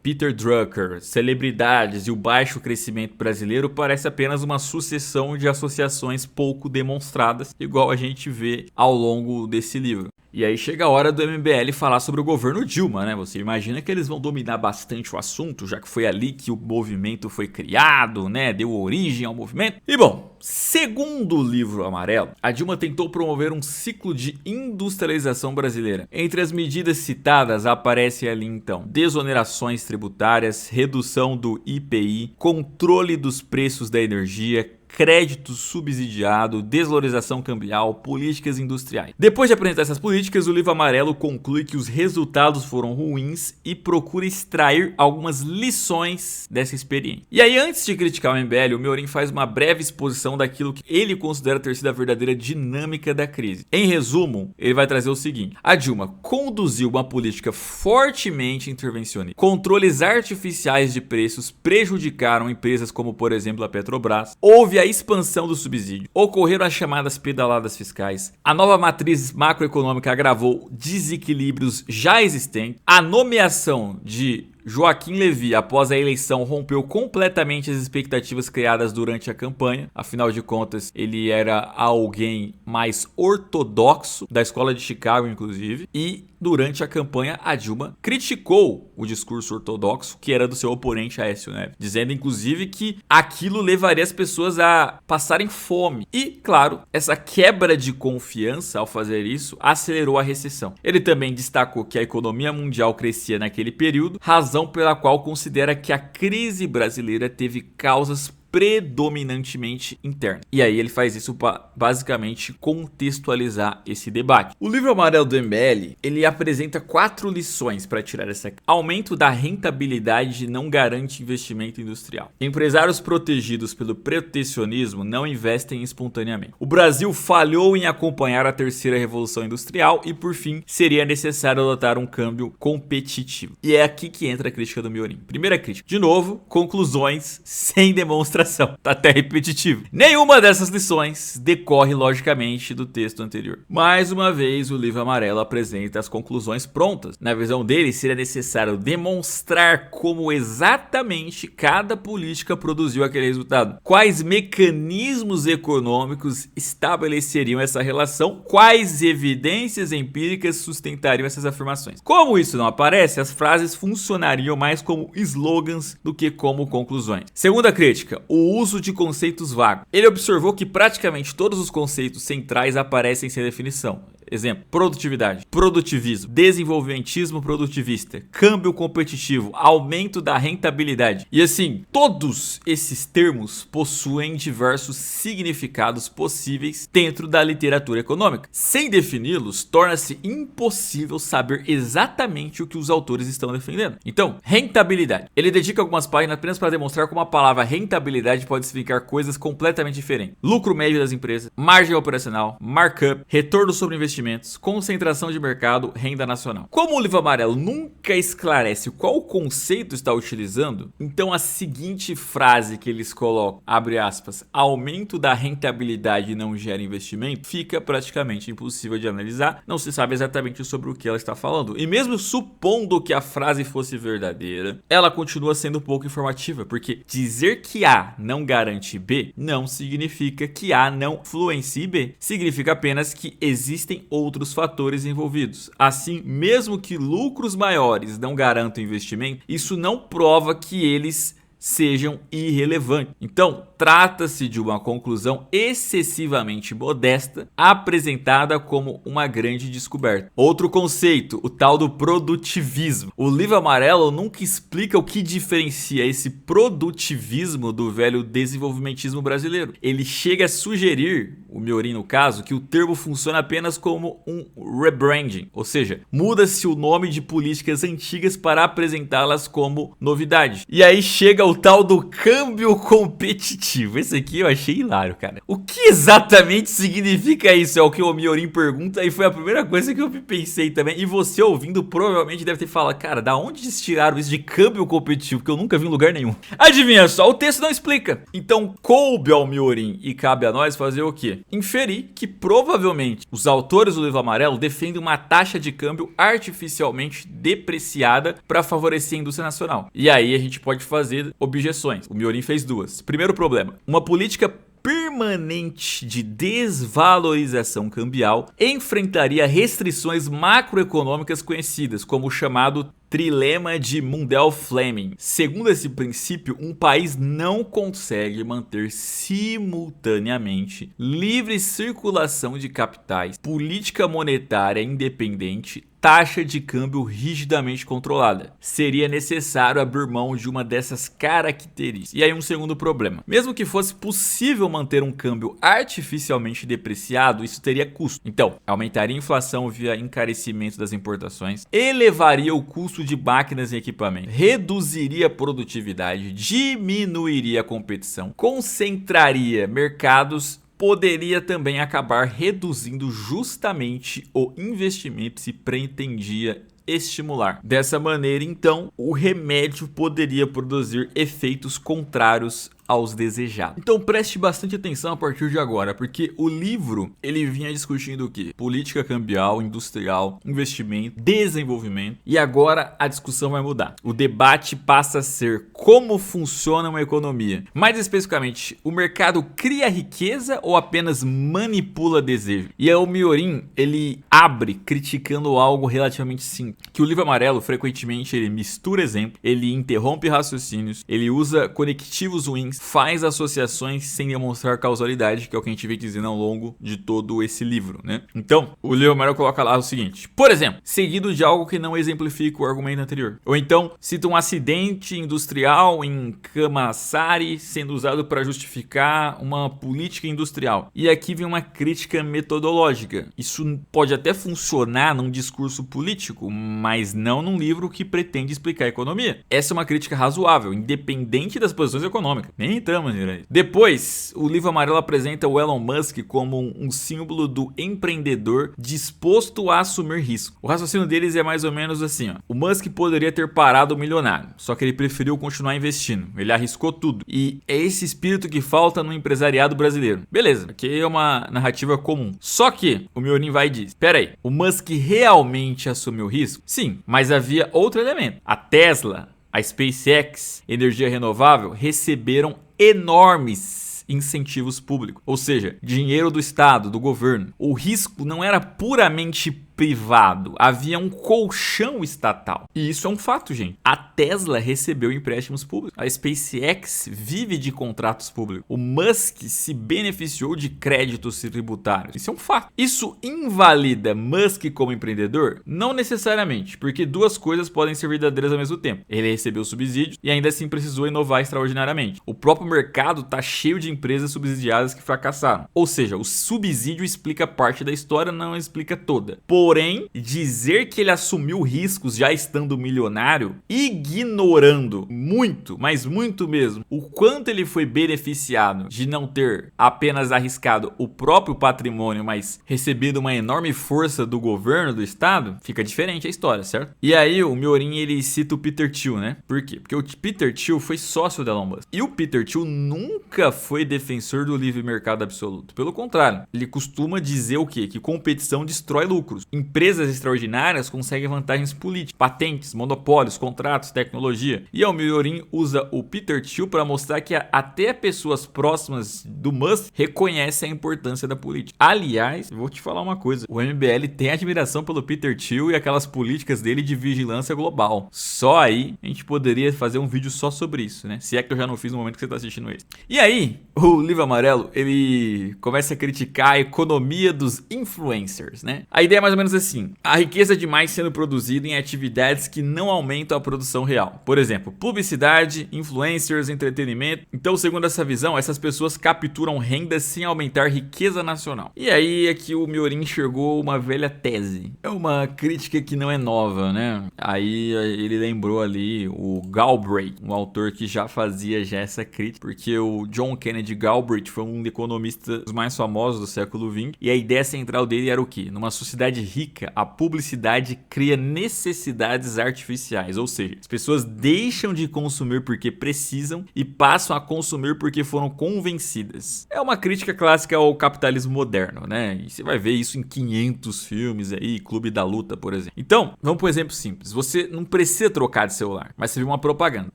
Peter Drucker, celebridades e o baixo crescimento brasileiro parece apenas uma sucessão de associações pouco demonstradas, igual a gente vê ao longo desse livro. E aí chega a hora do MBL falar sobre o governo Dilma, né? Você imagina que eles vão dominar bastante o assunto, já que foi ali que o movimento foi criado, né? Deu origem ao movimento. E bom, segundo o livro amarelo, a Dilma tentou promover um ciclo de industrialização brasileira. Entre as medidas citadas aparece ali então desonerações tributárias, redução do IPI, controle dos preços da energia, crédito subsidiado, desvalorização cambial, políticas industriais. Depois de apresentar essas políticas, o livro amarelo conclui que os resultados foram ruins e procura extrair algumas lições dessa experiência. E aí, antes de criticar o MBL, o Miorin faz uma breve exposição daquilo que ele considera ter sido a verdadeira dinâmica da crise. Em resumo, ele vai trazer o seguinte: a Dilma conduziu uma política fortemente intervencionista. Controles artificiais de preços prejudicaram empresas como, por exemplo, a Petrobras. Houve a expansão do subsídio, ocorreram as chamadas pedaladas fiscais, a nova matriz macroeconômica agravou desequilíbrios já existentes, a nomeação de Joaquim Levy, após a eleição, rompeu completamente as expectativas criadas durante a campanha. Afinal de contas, ele era alguém mais ortodoxo, da escola de Chicago, inclusive. E durante a campanha, a Dilma criticou o discurso ortodoxo, que era do seu oponente Aécio Neves, dizendo, inclusive, que aquilo levaria as pessoas a passarem fome. E, claro, essa quebra de confiança ao fazer isso acelerou a recessão. Ele também destacou que a economia mundial crescia naquele período, razão pela qual considera que a crise brasileira teve causas predominantemente interna. E aí ele faz isso para basicamente contextualizar esse debate. O livro amarelo do MBL, ele apresenta 4 lições para tirar essa. Aumento da rentabilidade não garante investimento industrial. Empresários protegidos pelo protecionismo não investem espontaneamente. O Brasil falhou em acompanhar a terceira revolução industrial e, por fim, seria necessário adotar um câmbio competitivo. E é aqui que entra a crítica do Miorin. Primeira crítica. De novo, conclusões sem demonstração. comparação. Tá até repetitivo. Nenhuma dessas lições decorre logicamente do texto anterior. Mais uma vez, o livro amarelo apresenta as conclusões prontas. Na visão dele, seria necessário demonstrar como exatamente cada política produziu aquele resultado. Quais mecanismos econômicos estabeleceriam essa relação? Quais evidências empíricas sustentariam essas afirmações? Como isso não aparece, as frases funcionariam mais como slogans do que como conclusões. Segunda crítica, o uso de conceitos vagos. Ele observou que praticamente todos os conceitos centrais aparecem sem definição. Exemplo, produtividade, produtivismo, desenvolvimentismo produtivista, câmbio competitivo, aumento da rentabilidade. E assim, todos esses termos possuem diversos significados possíveis dentro da literatura econômica. Sem defini-los, torna-se impossível saber exatamente o que os autores estão defendendo. Então, rentabilidade. Ele dedica algumas páginas apenas para demonstrar como a palavra rentabilidade pode significar coisas completamente diferentes. Lucro médio das empresas, margem operacional, markup, retorno sobre investimentos, concentração de mercado, renda nacional. Como o livro amarelo nunca esclarece qual conceito está utilizando, então a seguinte frase que eles colocam, abre aspas, aumento da rentabilidade não gera investimento, fica praticamente impossível de analisar, não se sabe exatamente sobre o que ela está falando. E mesmo supondo que a frase fosse verdadeira, ela continua sendo pouco informativa, porque dizer que A não garante B não significa que A não influencie B, significa apenas que existem outros fatores envolvidos. Assim, mesmo que lucros maiores não garantam investimento, isso não prova que eles sejam irrelevantes. Então, trata-se de uma conclusão excessivamente modesta, apresentada como uma grande descoberta. Outro conceito, o tal do produtivismo. O livro amarelo nunca explica o que diferencia esse produtivismo do velho desenvolvimentismo brasileiro. Ele chega a sugerir, o Miorin no caso, que o termo funciona apenas como um rebranding, ou seja, muda-se o nome de políticas antigas para apresentá-las como novidade. E aí chega o tal do câmbio competitivo. Esse aqui eu achei hilário, cara. O que exatamente significa isso? É o que o Miorin pergunta e foi a primeira coisa que eu pensei também. E você ouvindo provavelmente deve ter falado, cara, da onde eles tiraram isso de câmbio competitivo? Que eu nunca vi em lugar nenhum. Adivinha só, o texto não explica. Então coube ao Miorin e cabe a nós fazer o quê? Inferir que provavelmente os autores do livro amarelo defendem uma taxa de câmbio artificialmente depreciada para favorecer a indústria nacional. E aí a gente pode fazer objeções. O Miorin fez duas. Primeiro problema, uma política permanente de desvalorização cambial enfrentaria restrições macroeconômicas conhecidas como o chamado trilema de Mundell-Fleming. Segundo esse princípio, um país não consegue manter simultaneamente livre circulação de capitais, política monetária independente, taxa de câmbio rigidamente controlada. Seria necessário abrir mão de uma dessas características. E aí um segundo problema. Mesmo que fosse possível manter um câmbio artificialmente depreciado, isso teria custo. Então, aumentaria a inflação via encarecimento das importações, elevaria o custo de máquinas e equipamentos, reduziria a produtividade, diminuiria a competição, concentraria mercados, poderia também acabar reduzindo justamente o investimento que se pretendia estimular. Dessa maneira, então, o remédio poderia produzir efeitos contrários aos desejados. Então preste bastante atenção a partir de agora, porque o livro ele vinha discutindo o que? Política cambial, industrial, investimento, desenvolvimento, e agora a discussão vai mudar. O debate passa a ser como funciona uma economia. Mais especificamente, o mercado cria riqueza ou apenas manipula desejo? E aí o Miorin, ele abre criticando algo relativamente simples, que o livro amarelo frequentemente ele mistura exemplos, ele interrompe raciocínios, ele usa conectivos ruins, faz associações sem demonstrar causalidade, que é o que a gente vem dizendo ao longo de todo esse livro, né? Então, o livro amarelo coloca lá o seguinte, por exemplo, seguido de algo que não exemplifica o argumento anterior. Ou então, cita um acidente industrial em Camaçari sendo usado para justificar uma política industrial. E aqui vem uma crítica metodológica. Isso pode até funcionar num discurso político, mas não num livro que pretende explicar a economia. Essa é uma crítica razoável, independente das posições econômicas. Nem entramos nisso. Depois, o livro amarelo apresenta o Elon Musk como um símbolo do empreendedor disposto a assumir risco. O raciocínio deles é mais ou menos assim, ó. O Musk poderia ter parado o milionário, só que ele preferiu continuar investindo. Ele arriscou tudo. E é esse espírito que falta no empresariado brasileiro. Beleza, aqui é uma narrativa comum. Só que o Miorin vai e diz: pera aí, o Musk realmente assumiu risco? Sim, mas havia outro elemento. A Tesla, a SpaceX, energia renovável, receberam enormes incentivos públicos, ou seja, dinheiro do Estado, do governo. O risco não era puramente privado, havia um colchão estatal. E isso é um fato, gente. A Tesla recebeu empréstimos públicos. A SpaceX vive de contratos públicos. O Musk se beneficiou de créditos tributários. Isso é um fato. Isso invalida Musk como empreendedor? Não necessariamente, porque duas coisas podem ser verdadeiras ao mesmo tempo. Ele recebeu subsídios e ainda assim precisou inovar extraordinariamente. O próprio mercado está cheio de empresas subsidiadas que fracassaram. Ou seja, o subsídio explica parte da história, não explica toda. Porém, dizer que ele assumiu riscos já estando milionário, ignorando muito, mas muito mesmo, o quanto ele foi beneficiado de não ter apenas arriscado o próprio patrimônio, mas recebido uma enorme força do governo, do Estado, fica diferente a história, certo? E aí o Miorin, ele cita o Peter Thiel, né? Por quê? Porque o Peter Thiel foi sócio da Elon Musk. E o Peter Thiel nunca foi defensor do livre mercado absoluto. Pelo contrário, ele costuma dizer o quê? Que competição destrói lucros. Empresas extraordinárias conseguem vantagens políticas, patentes, monopólios, contratos, tecnologia. E o Miorin usa o Peter Thiel para mostrar que até pessoas próximas do Musk reconhecem a importância da política. Aliás, eu vou te falar uma coisa. O MBL tem admiração pelo Peter Thiel e aquelas políticas dele de vigilância global. Só aí a gente poderia fazer um vídeo só sobre isso, né? Se é que eu já não fiz no momento que você está assistindo esse. E aí, o livro amarelo, ele começa a criticar a economia dos influencers, né? A ideia é mais ou menos assim: a riqueza demais sendo produzida em atividades que não aumentam a produção real. Por exemplo, publicidade, influencers, entretenimento. Então, segundo essa visão, essas pessoas capturam renda sem aumentar riqueza nacional. E aí é que o Miorin enxergou uma velha tese. É uma crítica que não é nova, né? Aí ele lembrou ali o Galbraith, um autor que já fazia essa crítica, porque o John Kennedy Galbraith foi um economista dos mais famosos do século XX, e a ideia central dele era o quê? Numa sociedade rica, a publicidade cria necessidades artificiais, ou seja, as pessoas deixam de consumir porque precisam e passam a consumir porque foram convencidas. É uma crítica clássica ao capitalismo moderno, né? E você vai ver isso em 500 filmes aí, Clube da Luta, por exemplo. Então, vamos por um exemplo simples. Você não precisa trocar de celular, mas você viu uma propaganda.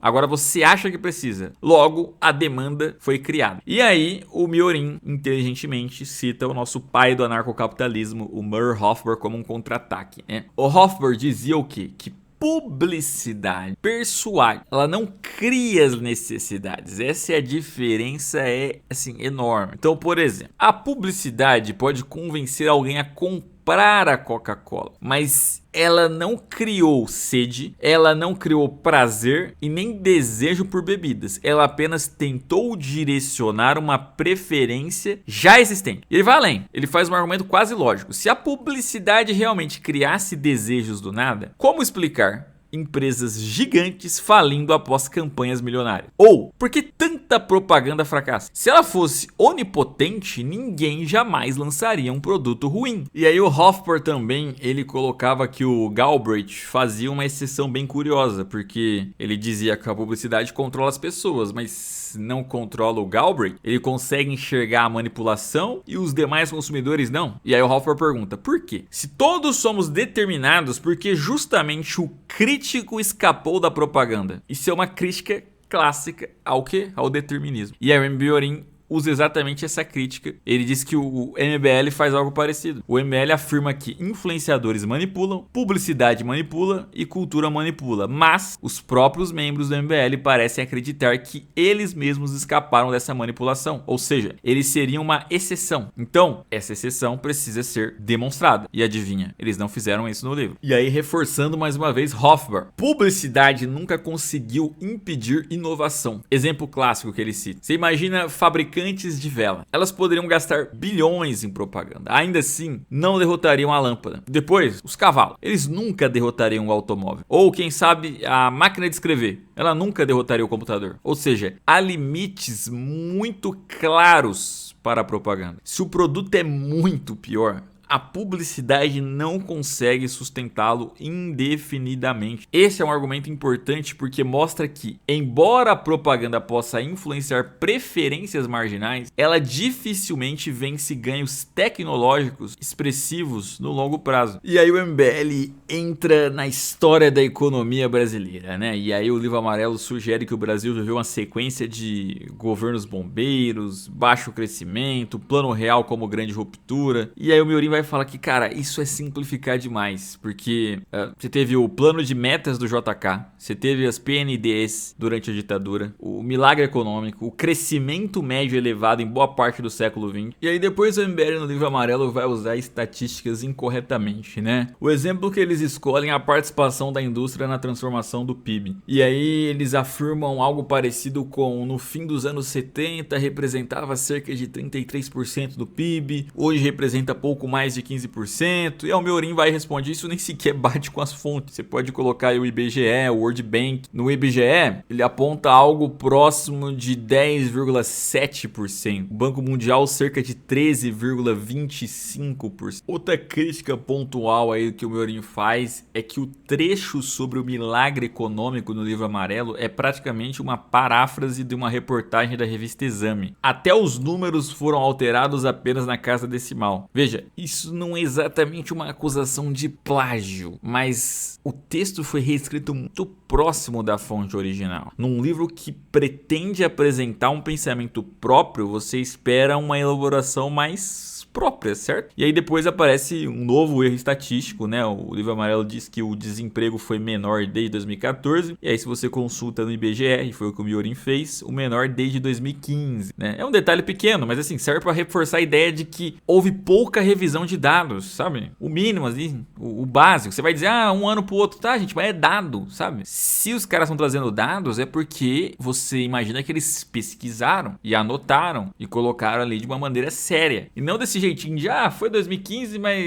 Agora você acha que precisa. Logo, a demanda foi criada. E aí, o Miorin, inteligentemente, cita o nosso pai do anarcocapitalismo, o Murray Rothbard, como um contra-ataque, né? O Rothbard dizia o quê? Que publicidade persuade, ela não cria as necessidades. Essa é a diferença, é assim, enorme. Então, por exemplo, a publicidade pode convencer alguém a comprar a Coca-Cola, mas ela não criou sede, ela não criou prazer e nem desejo por bebidas. Ela apenas tentou direcionar uma preferência já existente. Ele vai além, ele faz um argumento quase lógico. Se a publicidade realmente criasse desejos do nada, como explicar empresas gigantes falindo após campanhas milionárias? Ou, por que tanta propaganda fracassa? Se ela fosse onipotente, ninguém jamais lançaria um produto ruim. E aí o Rothbard também, ele colocava que o Galbraith fazia uma exceção bem curiosa, porque ele dizia que a publicidade controla as pessoas, mas não controla o Galbraith. Ele consegue enxergar a manipulação e os demais consumidores não. E aí o Rothbard pergunta, por quê? Se todos somos determinados, porque justamente o crítico escapou da propaganda. Isso é uma crítica clássica ao quê? Ao determinismo. E a Miorin usa exatamente essa crítica. Ele diz que o MBL faz algo parecido. O MBL afirma que influenciadores manipulam, publicidade manipula e cultura manipula. Mas os próprios membros do MBL parecem acreditar que eles mesmos escaparam dessa manipulação. Ou seja, eles seriam uma exceção. Então, essa exceção precisa ser demonstrada. E adivinha, eles não fizeram isso no livro. E aí, reforçando mais uma vez, Rothbard: publicidade nunca conseguiu impedir inovação. Exemplo clássico que ele cita. Você imagina fabricantes fabricantes de vela. Elas poderiam gastar bilhões em propaganda. Ainda assim, não derrotariam a lâmpada. Depois, os cavalos. Eles nunca derrotariam o automóvel. Ou, quem sabe, a máquina de escrever. Ela nunca derrotaria o computador. Ou seja, há limites muito claros para a propaganda. Se o produto é muito pior, a publicidade não consegue sustentá-lo indefinidamente. Esse é um argumento importante porque mostra que, embora a propaganda possa influenciar preferências marginais, ela dificilmente vence ganhos tecnológicos expressivos no longo prazo. E aí o MBL entra na história da economia brasileira, né? E aí o Livro Amarelo sugere que o Brasil viveu uma sequência de governos bombeiros, baixo crescimento, plano real como grande ruptura. E aí o Miorin vai falar que, cara, isso é simplificar demais, porque você teve o plano de metas do JK, você teve as PNDEs durante a ditadura, o milagre econômico, o crescimento médio elevado em boa parte do século XX, e aí depois o MBL no Livro Amarelo vai usar estatísticas incorretamente, né? O exemplo que eles escolhem é a participação da indústria na transformação do PIB, e aí eles afirmam algo parecido com no fim dos anos 70 representava cerca de 33% do PIB, hoje representa pouco mais de 15%, e o Miorin vai responder, isso nem sequer bate com as fontes. Você pode colocar aí o IBGE, o World Bank. No IBGE, ele aponta algo próximo de 10,7%. O Banco Mundial, cerca de 13,25%. Outra crítica pontual aí que o Miorin faz é que o trecho sobre o milagre econômico no Livro Amarelo é praticamente uma paráfrase de uma reportagem da revista Exame. Até os números foram alterados apenas na casa decimal. Veja, isso não é exatamente uma acusação de plágio, mas o texto foi reescrito muito próximo da fonte original. Num livro que pretende apresentar um pensamento próprio, você espera uma elaboração mais própria, certo? E aí depois aparece um novo erro estatístico, né? O Livro Amarelo diz que o desemprego foi menor desde 2014, e aí se você consulta no IBGE, e foi o que o Miorin fez, o menor desde 2015, né? É um detalhe pequeno, mas assim, serve para reforçar a ideia de que houve pouca revisão de dados, sabe? O mínimo ali, o básico. Você vai dizer, um ano pro outro, tá, gente, mas é dado, sabe? Se os caras estão trazendo dados, é porque você imagina que eles pesquisaram e anotaram e colocaram ali de uma maneira séria. E não desse jeitinho de, foi 2015, mas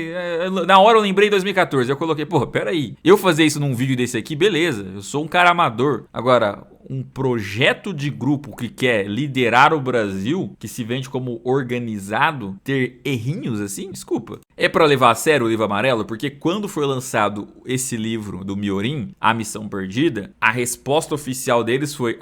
na hora eu lembrei 2014. Eu coloquei, peraí, eu fazer isso num vídeo desse aqui, beleza, eu sou um cara amador. Agora, um projeto de grupo que quer liderar o Brasil, que se vende como organizado, ter errinhos assim? Desculpa. É pra levar a sério o Livro Amarelo? Porque quando foi lançado esse livro do Miorin, A Missão Perdida, a resposta oficial deles foi,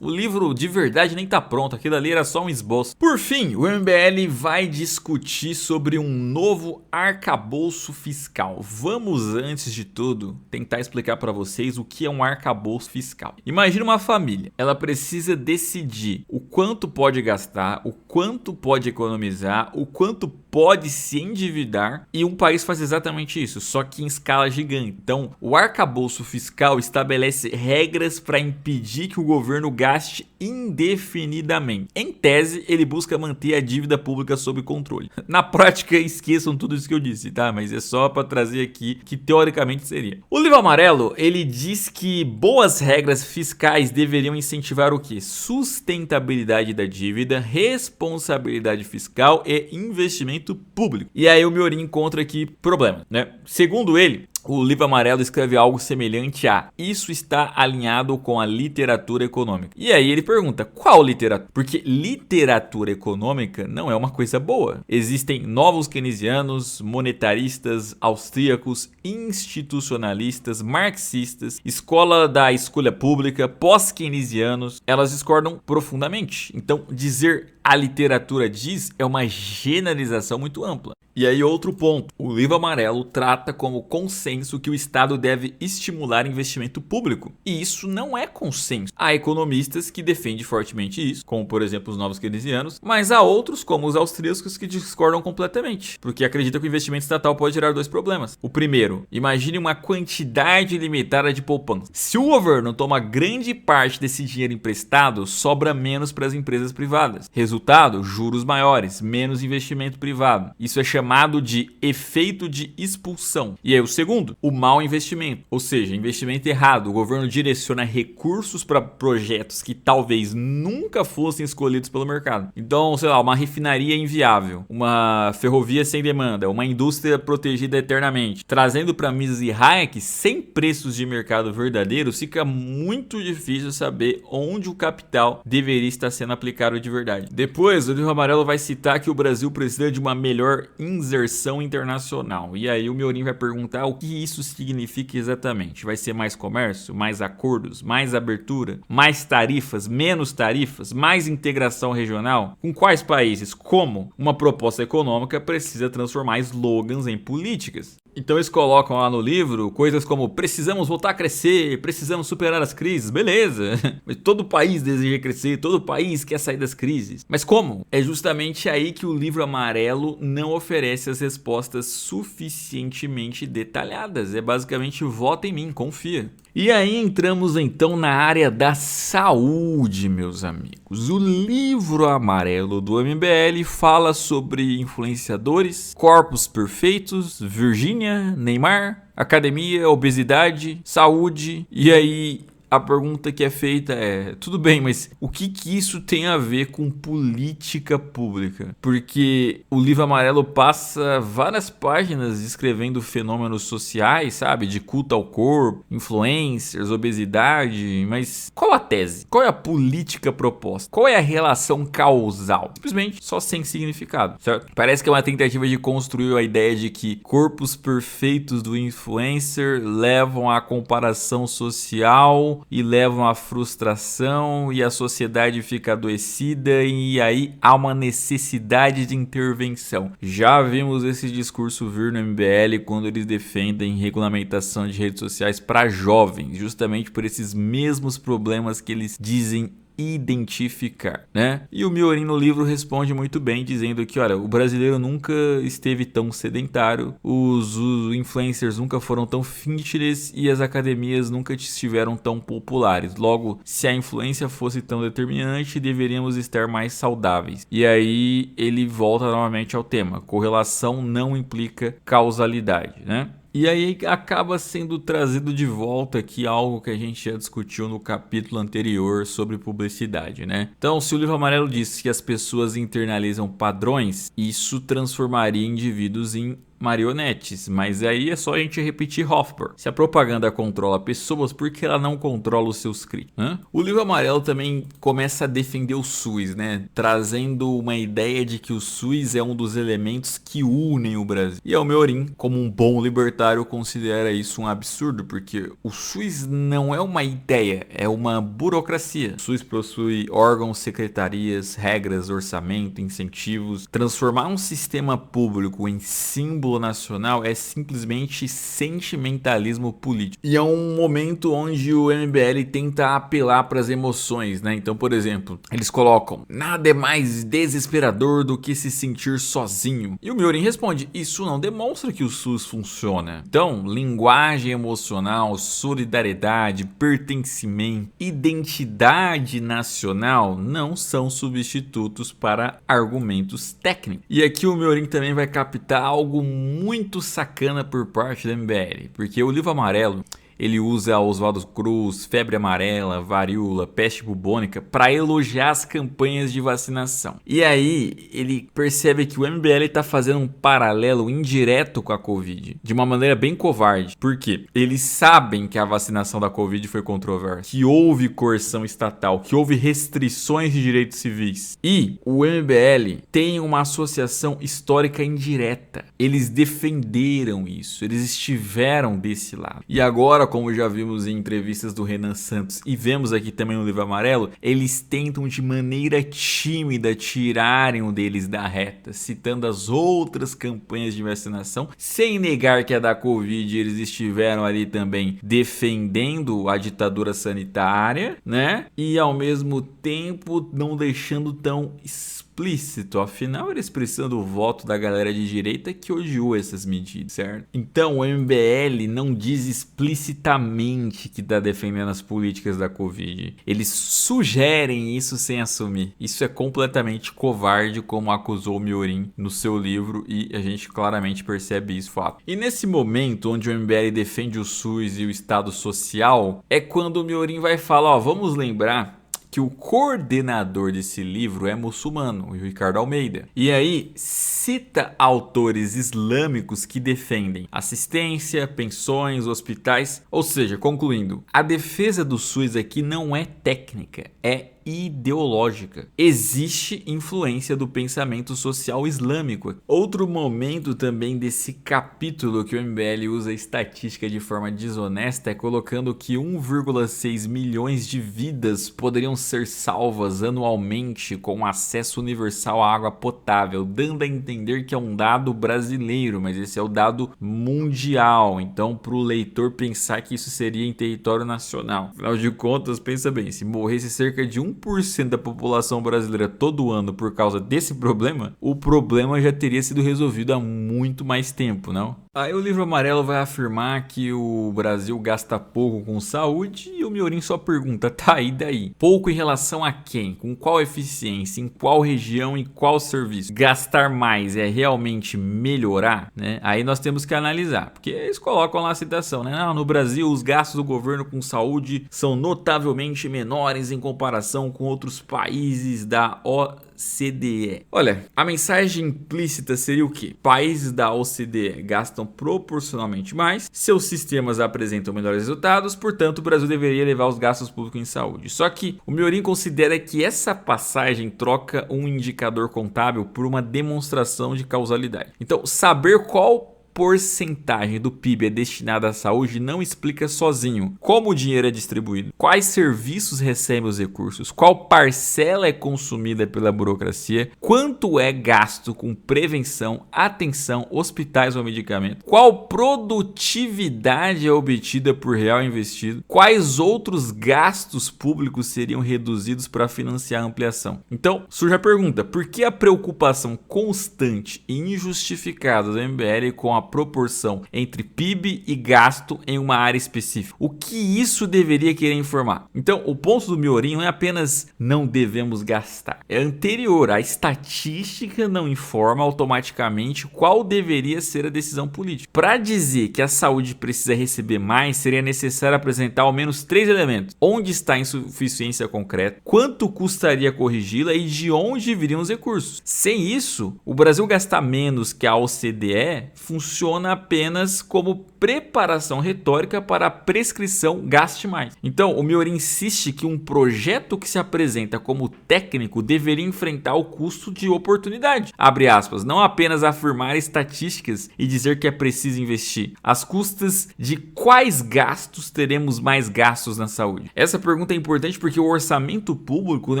o livro de verdade nem tá pronto, aquilo ali era só um esboço. Por fim, o MBL vai discutir sobre um novo arcabouço fiscal. Vamos, antes de tudo, tentar explicar pra vocês o que é um arcabouço fiscal. Imagina uma família, ela precisa decidir o quanto pode gastar, o quanto pode economizar, o quanto pode se endividar, e um país faz exatamente isso, só que em escala gigante. Então, o arcabouço fiscal estabelece regras para impedir que o governo gaste indefinidamente. Em tese, ele busca manter a dívida pública sob controle. Na prática, esqueçam tudo isso que eu disse, tá? Mas é só para trazer aqui que teoricamente seria. O Livro Amarelo, ele diz que boas regras fiscais deveriam incentivar o quê? Sustentabilidade da dívida, responsabilidade fiscal e investimento público. E aí o Miorin encontra aqui problema, né? Segundo ele, o Livro Amarelo escreve algo semelhante a: isso está alinhado com a literatura econômica. E aí ele pergunta, qual literatura? Porque literatura econômica não é uma coisa boa. Existem novos keynesianos, monetaristas, austríacos, institucionalistas, marxistas, escola da escolha pública, pós-keynesianos. Elas discordam profundamente. Então, dizer a literatura diz é uma generalização muito ampla. E aí outro ponto, o Livro Amarelo trata como consenso que o Estado deve estimular investimento público. E isso não é consenso. Há economistas que defendem fortemente isso, como por exemplo os novos keynesianos, mas há outros, como os austríacos, que discordam completamente, porque acreditam que o investimento estatal pode gerar dois problemas. O primeiro, imagine uma quantidade limitada de poupança. Se o governo toma grande parte desse dinheiro emprestado, sobra menos para as empresas privadas. Resultado, juros maiores, menos investimento privado. Isso é chamado chamado de efeito de expulsão. E aí o segundo, o mau investimento, ou seja, investimento errado. O governo direciona recursos para projetos que talvez nunca fossem escolhidos pelo mercado. Então, sei lá, uma refinaria inviável, uma ferrovia sem demanda, uma indústria protegida eternamente. Trazendo para Mises e Hayek, sem preços de mercado verdadeiros, fica muito difícil saber onde o capital deveria estar sendo aplicado de verdade. Depois, o livro amarelo vai citar que o Brasil precisa de uma melhor inserção internacional. E aí o Miorin vai perguntar o que isso significa exatamente. Vai ser mais comércio, mais acordos, mais abertura, mais tarifas, menos tarifas, mais integração regional? Com quais países? Como? Uma proposta econômica precisa transformar slogans em políticas. Então eles colocam lá no livro coisas como precisamos voltar a crescer, precisamos superar as crises, beleza. Mas todo país deseja crescer, todo país quer sair das crises. Mas como? É justamente aí que o livro amarelo não oferece as respostas suficientemente detalhadas. É basicamente vota em mim, confia. E aí entramos então na área da saúde, meus amigos. O livro amarelo do MBL fala sobre influenciadores, corpos perfeitos, Virgínia, Neymar, academia, obesidade, saúde. E aí a pergunta que é feita é, tudo bem, mas o que isso tem a ver com política pública? Porque o livro amarelo passa várias páginas descrevendo fenômenos sociais, sabe? De culto ao corpo, influencers, obesidade, mas qual a tese? Qual é a política proposta? Qual é a relação causal? Simplesmente só sem significado, certo? Parece que é uma tentativa de construir a ideia de que corpos perfeitos do influencer levam à comparação social e levam à frustração e a sociedade fica adoecida e aí há uma necessidade de intervenção. Já vimos esse discurso vir no MBL quando eles defendem regulamentação de redes sociais para jovens, justamente por esses mesmos problemas que eles dizem identificar, né? E o Miorin no livro responde muito bem, dizendo que, olha, o brasileiro nunca esteve tão sedentário, os influencers nunca foram tão fitness e as academias nunca estiveram tão populares. Logo, se a influência fosse tão determinante, deveríamos estar mais saudáveis. E aí ele volta novamente ao tema: correlação não implica causalidade, né? E aí acaba sendo trazido de volta aqui algo que a gente já discutiu no capítulo anterior sobre publicidade, né? Então, se o livro amarelo diz que as pessoas internalizam padrões, isso transformaria indivíduos em marionetes, mas aí é só a gente repetir Hofbauer. Se a propaganda controla pessoas, por que ela não controla os seus críticos? O livro amarelo também começa a defender o SUS, né? Trazendo uma ideia de que o SUS é um dos elementos que unem o Brasil. E o Miorin, como um bom libertário, considera isso um absurdo, porque o SUS não é uma ideia, é uma burocracia. O SUS possui órgãos, secretarias, regras, orçamento, incentivos. Transformar um sistema público em símbolo nacional é simplesmente sentimentalismo político. E é um momento onde o MBL tenta apelar para as emoções, né? Então, por exemplo, eles colocam: nada é mais desesperador do que se sentir sozinho. E o Miorin responde: isso não demonstra que o SUS funciona. Então, linguagem emocional, solidariedade, pertencimento, identidade nacional não são substitutos para argumentos técnicos. E aqui o Miorin também vai captar algo muito sacana por parte do MBL, porque o livro amarelo ele usa Oswaldo Cruz, febre amarela, varíola, peste bubônica para elogiar as campanhas de vacinação. E aí ele percebe que o MBL está fazendo um paralelo indireto com a Covid, de uma maneira bem covarde. Por quê? Eles sabem que a vacinação da Covid foi controversa, que houve coerção estatal, que houve restrições de direitos civis. E o MBL tem uma associação histórica indireta. Eles defenderam isso, eles estiveram desse lado. E agora, como já vimos em entrevistas do Renan Santos e vemos aqui também no livro amarelo, eles tentam de maneira tímida tirarem um deles da reta, citando as outras campanhas de vacinação, sem negar que a da Covid eles estiveram ali também defendendo a ditadura sanitária, né? E ao mesmo tempo não deixando tão explícito explícito, afinal era expressando o voto da galera de direita que odiou essas medidas, certo? Então o MBL não diz explicitamente que está defendendo as políticas da Covid. Eles sugerem isso sem assumir. Isso é completamente covarde, como acusou o Miorin no seu livro, e a gente claramente percebe isso, fato. E nesse momento onde o MBL defende o SUS e o Estado Social, é quando o Miorin vai falar, ó, vamos lembrar que o coordenador desse livro é muçulmano, o Ricardo Almeida. E aí cita autores islâmicos que defendem assistência, pensões, hospitais. Ou seja, concluindo, a defesa do SUS aqui não é técnica, é ideológica. Existe influência do pensamento social islâmico. Outro momento também desse capítulo que o MBL usa estatística de forma desonesta é colocando que 1,6 milhões de vidas poderiam ser salvas anualmente com acesso universal à água potável, dando a entender que é um dado brasileiro, mas esse é o dado mundial. Então, para o leitor pensar que isso seria em território nacional. Afinal de contas, pensa bem, se morresse cerca de 1% da população brasileira todo ano por causa desse problema, o problema já teria sido resolvido há muito mais tempo, não? Aí o livro amarelo vai afirmar que o Brasil gasta pouco com saúde e o Miorin só pergunta, tá, e daí? Pouco em relação a quem? Com qual eficiência? Em qual região? Em qual serviço? Gastar mais é realmente melhorar? Né? Aí nós temos que analisar, porque eles colocam lá a citação, né? Não, no Brasil os gastos do governo com saúde são notavelmente menores em comparação com outros países da OCDE. Olha, a mensagem implícita seria o quê? Países da OCDE gastam proporcionalmente mais, seus sistemas apresentam melhores resultados, portanto o Brasil deveria elevar os gastos públicos em saúde. Só que o Miorin considera que essa passagem troca um indicador contábil por uma demonstração de causalidade. Então, saber qual porcentagem do PIB é destinada à saúde não explica sozinho como o dinheiro é distribuído, quais serviços recebem os recursos, qual parcela é consumida pela burocracia, quanto é gasto com prevenção, atenção, hospitais ou medicamento, qual produtividade é obtida por real investido, quais outros gastos públicos seriam reduzidos para financiar a ampliação. Então surge a pergunta, por que a preocupação constante e injustificada do MBL com a proporção entre PIB e gasto em uma área específica? O que isso deveria querer informar? Então, o ponto do Miorin não é apenas não devemos gastar, é anterior. A estatística não informa automaticamente qual deveria ser a decisão política. Para dizer que a saúde precisa receber mais, seria necessário apresentar ao menos 3 elementos: onde está a insuficiência concreta, quanto custaria corrigi-la e de onde viriam os recursos. Sem isso, o Brasil gastar menos que a OCDE funciona apenas como preparação retórica para a prescrição gaste mais. Então, o Miorin insiste que um projeto que se apresenta como técnico deveria enfrentar o custo de oportunidade. Abre aspas, não apenas afirmar estatísticas e dizer que é preciso investir. Às custas de quais gastos teremos mais gastos na saúde? Essa pergunta é importante porque o orçamento público não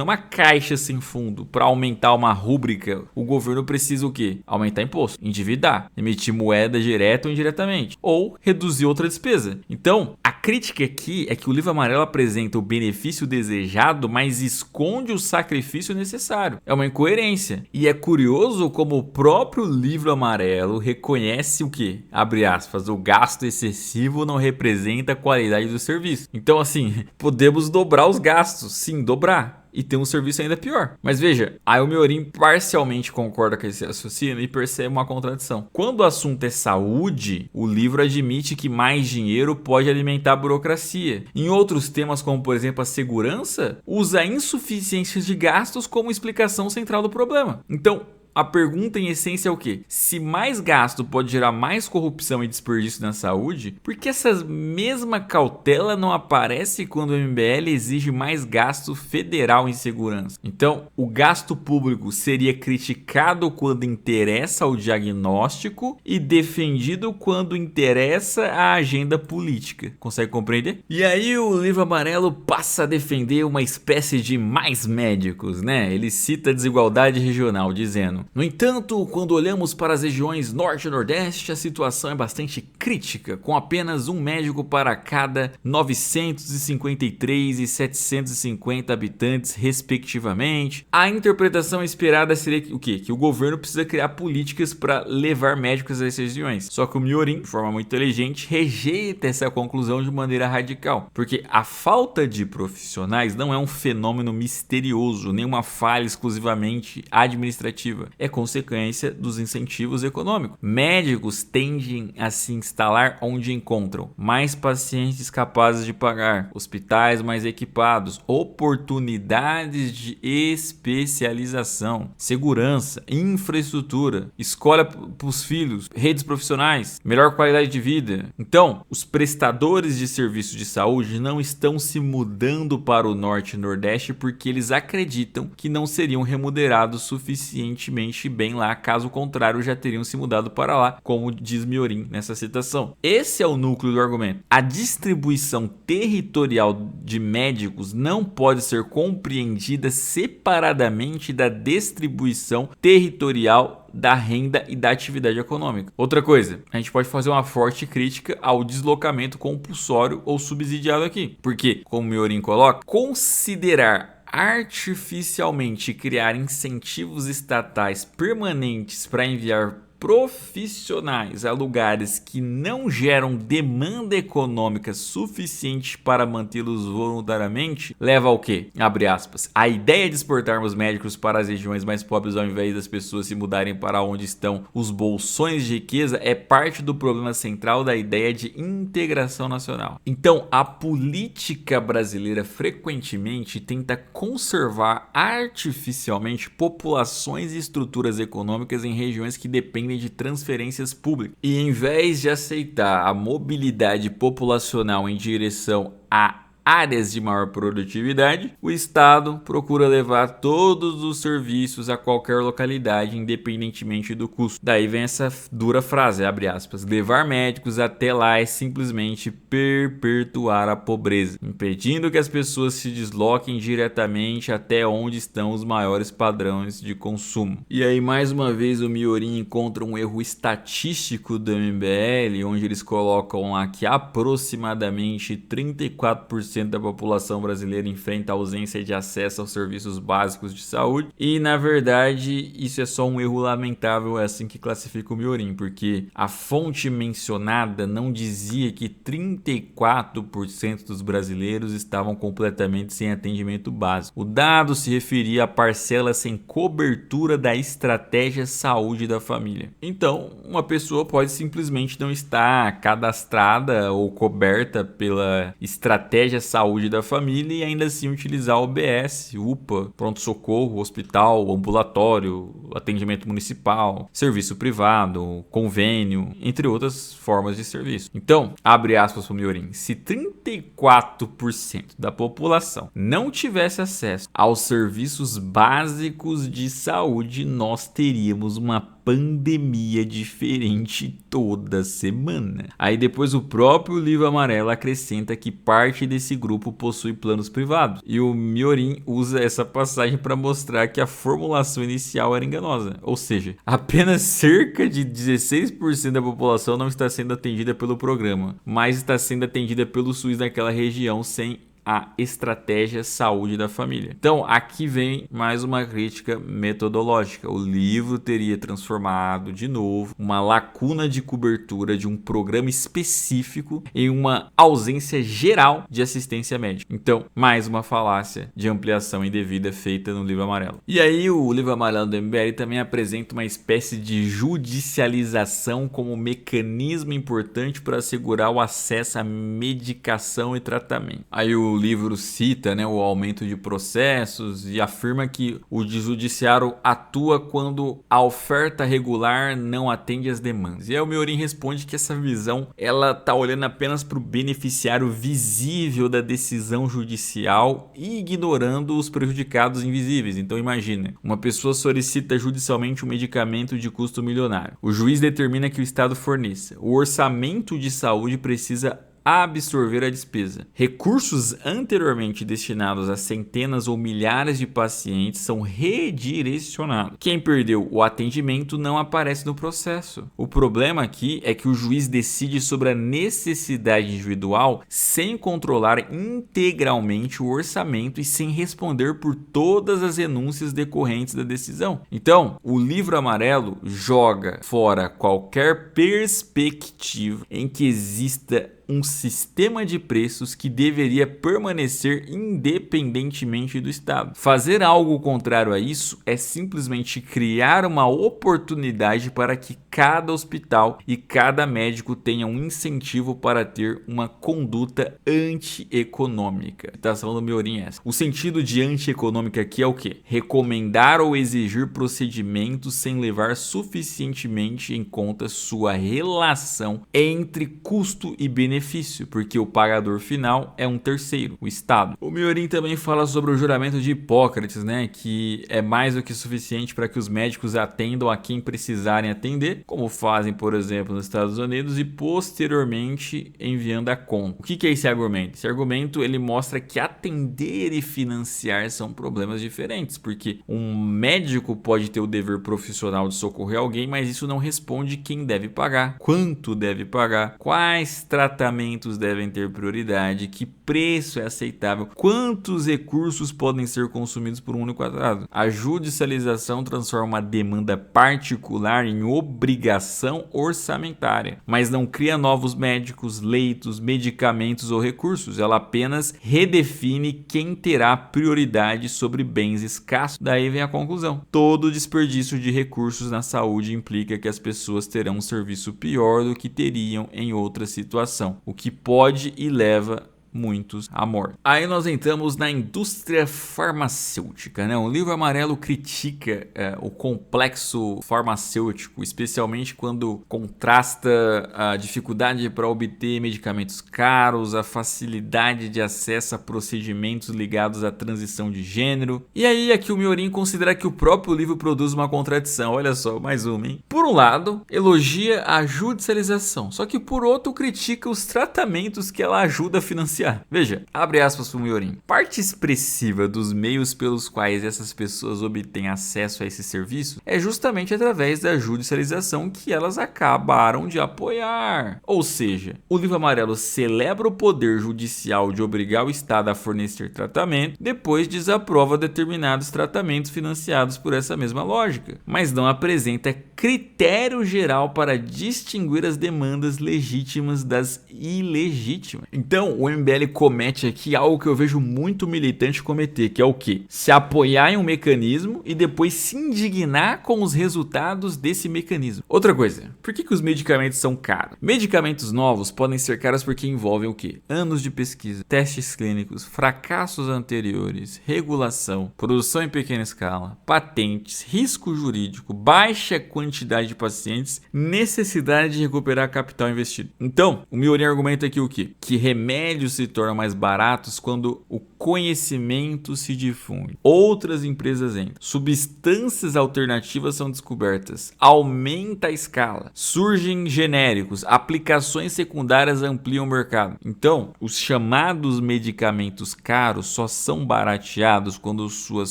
é uma caixa sem fundo. Para aumentar uma rúbrica, o governo precisa o quê? Aumentar imposto, endividar, emitir moeda direta ou indiretamente, ou reduzir outra despesa. Então, a crítica aqui é que o livro amarelo apresenta o benefício desejado, mas esconde o sacrifício necessário. É uma incoerência. E é curioso como o próprio livro amarelo reconhece o que? Abre aspas, o gasto excessivo não representa a qualidade do serviço. Então, assim, podemos dobrar os gastos, sim, dobrar, e ter um serviço ainda pior. Mas veja, aí o Miorin parcialmente concorda com esse raciocínio e percebe uma contradição. Quando o assunto é saúde, o livro admite que mais dinheiro pode alimentar a burocracia. Em outros temas, como por exemplo a segurança, usa a insuficiência de gastos como explicação central do problema. Então, a pergunta em essência é o quê? Se mais gasto pode gerar mais corrupção e desperdício na saúde, por que essa mesma cautela não aparece quando o MBL exige mais gasto federal em segurança? Então, o gasto público seria criticado quando interessa ao diagnóstico e defendido quando interessa a agenda política. Consegue compreender? E aí o livro amarelo passa a defender uma espécie de mais médicos, né? Ele cita a desigualdade regional, dizendo: ano. No entanto, quando olhamos para as regiões Norte e Nordeste, a situação é bastante crítica, com apenas um médico para cada 953 e 750 habitantes, respectivamente. A interpretação esperada seria o quê? Que o governo precisa criar políticas para levar médicos a essas regiões. Só que o Miorin, de forma muito inteligente, rejeita essa conclusão de maneira radical, porque a falta de profissionais não é um fenômeno misterioso, nem uma falha exclusivamente administrativa. É consequência dos incentivos econômicos. Médicos tendem a se instalar onde encontram mais pacientes capazes de pagar, hospitais mais equipados, oportunidades de especialização, segurança, infraestrutura, escola para os filhos, redes profissionais, melhor qualidade de vida. Então, os prestadores de serviços de saúde não estão se mudando para o Norte e Nordeste porque eles acreditam que não seriam remunerados suficientemente bem lá, caso contrário já teriam se mudado para lá, como diz Miorin nessa citação. Esse é o núcleo do argumento. A distribuição territorial de médicos não pode ser compreendida separadamente da distribuição territorial da renda e da atividade econômica. Outra coisa, a gente pode fazer uma forte crítica ao deslocamento compulsório ou subsidiado aqui, porque, como o Miorin coloca, considerar artificialmente criar incentivos estatais permanentes para enviar profissionais a lugares que não geram demanda econômica suficiente para mantê-los voluntariamente, leva ao quê? Abre aspas. A ideia de exportarmos médicos para as regiões mais pobres ao invés das pessoas se mudarem para onde estão os bolsões de riqueza é parte do problema central da ideia de integração nacional. Então, a política brasileira frequentemente tenta conservar artificialmente populações e estruturas econômicas em regiões que dependem de transferências públicas. E em vez de aceitar a mobilidade populacional em direção a áreas de maior produtividade, o Estado procura levar todos os serviços a qualquer localidade, independentemente do custo. Daí vem essa dura frase, abre aspas, levar médicos até lá é simplesmente perpetuar a pobreza, impedindo que as pessoas se desloquem diretamente até onde estão os maiores padrões de consumo. E aí, mais uma vez, o Miorin encontra um erro estatístico do MBL, onde eles colocam lá que aproximadamente 34% da população brasileira enfrenta a ausência de acesso aos serviços básicos de saúde, e na verdade isso é só um erro lamentável, é assim que classifica o Miorin, porque a fonte mencionada não dizia que 34% dos brasileiros estavam completamente sem atendimento básico. O dado se referia a parcelas sem cobertura da estratégia saúde da família. Então, uma pessoa pode simplesmente não estar cadastrada ou coberta pela estratégia saúde da família e ainda assim utilizar o OBS, UPA, pronto-socorro, hospital, ambulatório, atendimento municipal, serviço privado, convênio, entre outras formas de serviço. Então, abre aspas para o Miorin, se 34% da população não tivesse acesso aos serviços básicos de saúde, nós teríamos uma pandemia diferente toda semana. Aí depois o próprio Livro Amarelo acrescenta que parte desse grupo possui planos privados. E o Miorin usa essa passagem para mostrar que a formulação inicial era enganosa. Ou seja, apenas cerca de 16% da população não está sendo atendida pelo programa, mas está sendo atendida pelo SUS naquela região sem a estratégia saúde da família. Então, aqui vem mais uma crítica metodológica. O livro teria transformado de novo uma lacuna de cobertura de um programa específico em uma ausência geral de assistência médica. Então, mais uma falácia de ampliação indevida feita no Livro Amarelo. E aí, o Livro Amarelo do MBL também apresenta uma espécie de judicialização como mecanismo importante para assegurar o acesso à medicação e tratamento. Aí o livro cita, o aumento de processos e afirma que o judiciário atua quando a oferta regular não atende às demandas. E aí o Miorin responde que essa visão ela está olhando apenas para o beneficiário visível da decisão judicial e ignorando os prejudicados invisíveis. Então imagina, uma pessoa solicita judicialmente um medicamento de custo milionário. O juiz determina que o Estado forneça. O orçamento de saúde precisa absorver a despesa. Recursos anteriormente destinados a centenas ou milhares de pacientes são redirecionados. Quem perdeu o atendimento não aparece no processo. O problema aqui é que o juiz decide sobre a necessidade individual sem controlar integralmente o orçamento e sem responder por todas as renúncias decorrentes da decisão. Então, o livro amarelo joga fora qualquer perspectiva em que exista um sistema de preços que deveria permanecer independentemente do Estado. Fazer algo contrário a isso é simplesmente criar uma oportunidade para que cada hospital e cada médico tenha um incentivo para ter uma conduta antieconômica. Citação do Miorin essa. O sentido de antieconômica aqui é o quê? Recomendar ou exigir procedimentos sem levar suficientemente em conta sua relação entre custo e benefício, porque o pagador final é um terceiro, o Estado. O Miorin também fala sobre o juramento de Hipócrates, né, que é mais do que suficiente para que os médicos atendam a quem precisarem atender, como fazem, por exemplo, nos Estados Unidos, e posteriormente enviando a conta. O que é esse argumento? Esse argumento ele mostra que atender e financiar são problemas diferentes, porque um médico pode ter o dever profissional de socorrer alguém, mas isso não responde quem deve pagar, quanto deve pagar, quais tratamentos devem ter prioridade, que preço é aceitável, quantos recursos podem ser consumidos por um único atraso. A judicialização transforma uma demanda particular em obrigação orçamentária, mas não cria novos médicos, leitos, medicamentos ou recursos. Ela apenas redefine quem terá prioridade sobre bens escassos. Daí vem a conclusão. Todo desperdício de recursos na saúde implica que as pessoas terão um serviço pior do que teriam em outra situação, o que pode e leva muitos à morte. Aí nós entramos na indústria farmacêutica, né? O livro amarelo critica o complexo farmacêutico, especialmente quando contrasta a dificuldade para obter medicamentos caros, a facilidade de acesso a procedimentos ligados à transição de gênero. E aí aqui o Miorin considera que o próprio livro produz uma contradição. Olha só, mais uma, hein? Por um lado, elogia a judicialização, só que por outro critica os tratamentos que ela ajuda a financiar. Veja, abre aspas para o Miorin. Parte expressiva dos meios pelos quais essas pessoas obtêm acesso a esse serviço é justamente através da judicialização que elas acabaram de apoiar. Ou seja, o livro amarelo celebra o poder judicial de obrigar o Estado a fornecer tratamento, depois desaprova determinados tratamentos financiados por essa mesma lógica, mas não apresenta critério geral para distinguir as demandas legítimas das ilegítimas. Então, o MBL comete aqui algo que eu vejo muito militante cometer, que é o quê? Se apoiar em um mecanismo e depois se indignar com os resultados desse mecanismo. Outra coisa, por que os medicamentos são caros? Medicamentos novos podem ser caros porque envolvem o quê? Anos de pesquisa, testes clínicos, fracassos anteriores, regulação, produção em pequena escala, patentes, risco jurídico, baixa quantidade de pacientes, necessidade de recuperar capital investido. Então, o Miorin argumenta aqui o quê? Que remédios se tornam mais baratos quando o conhecimento se difunde. Outras empresas entram. Substâncias alternativas são descobertas. Aumenta a escala. Surgem genéricos. Aplicações secundárias ampliam o mercado. Então, os chamados medicamentos caros só são barateados quando suas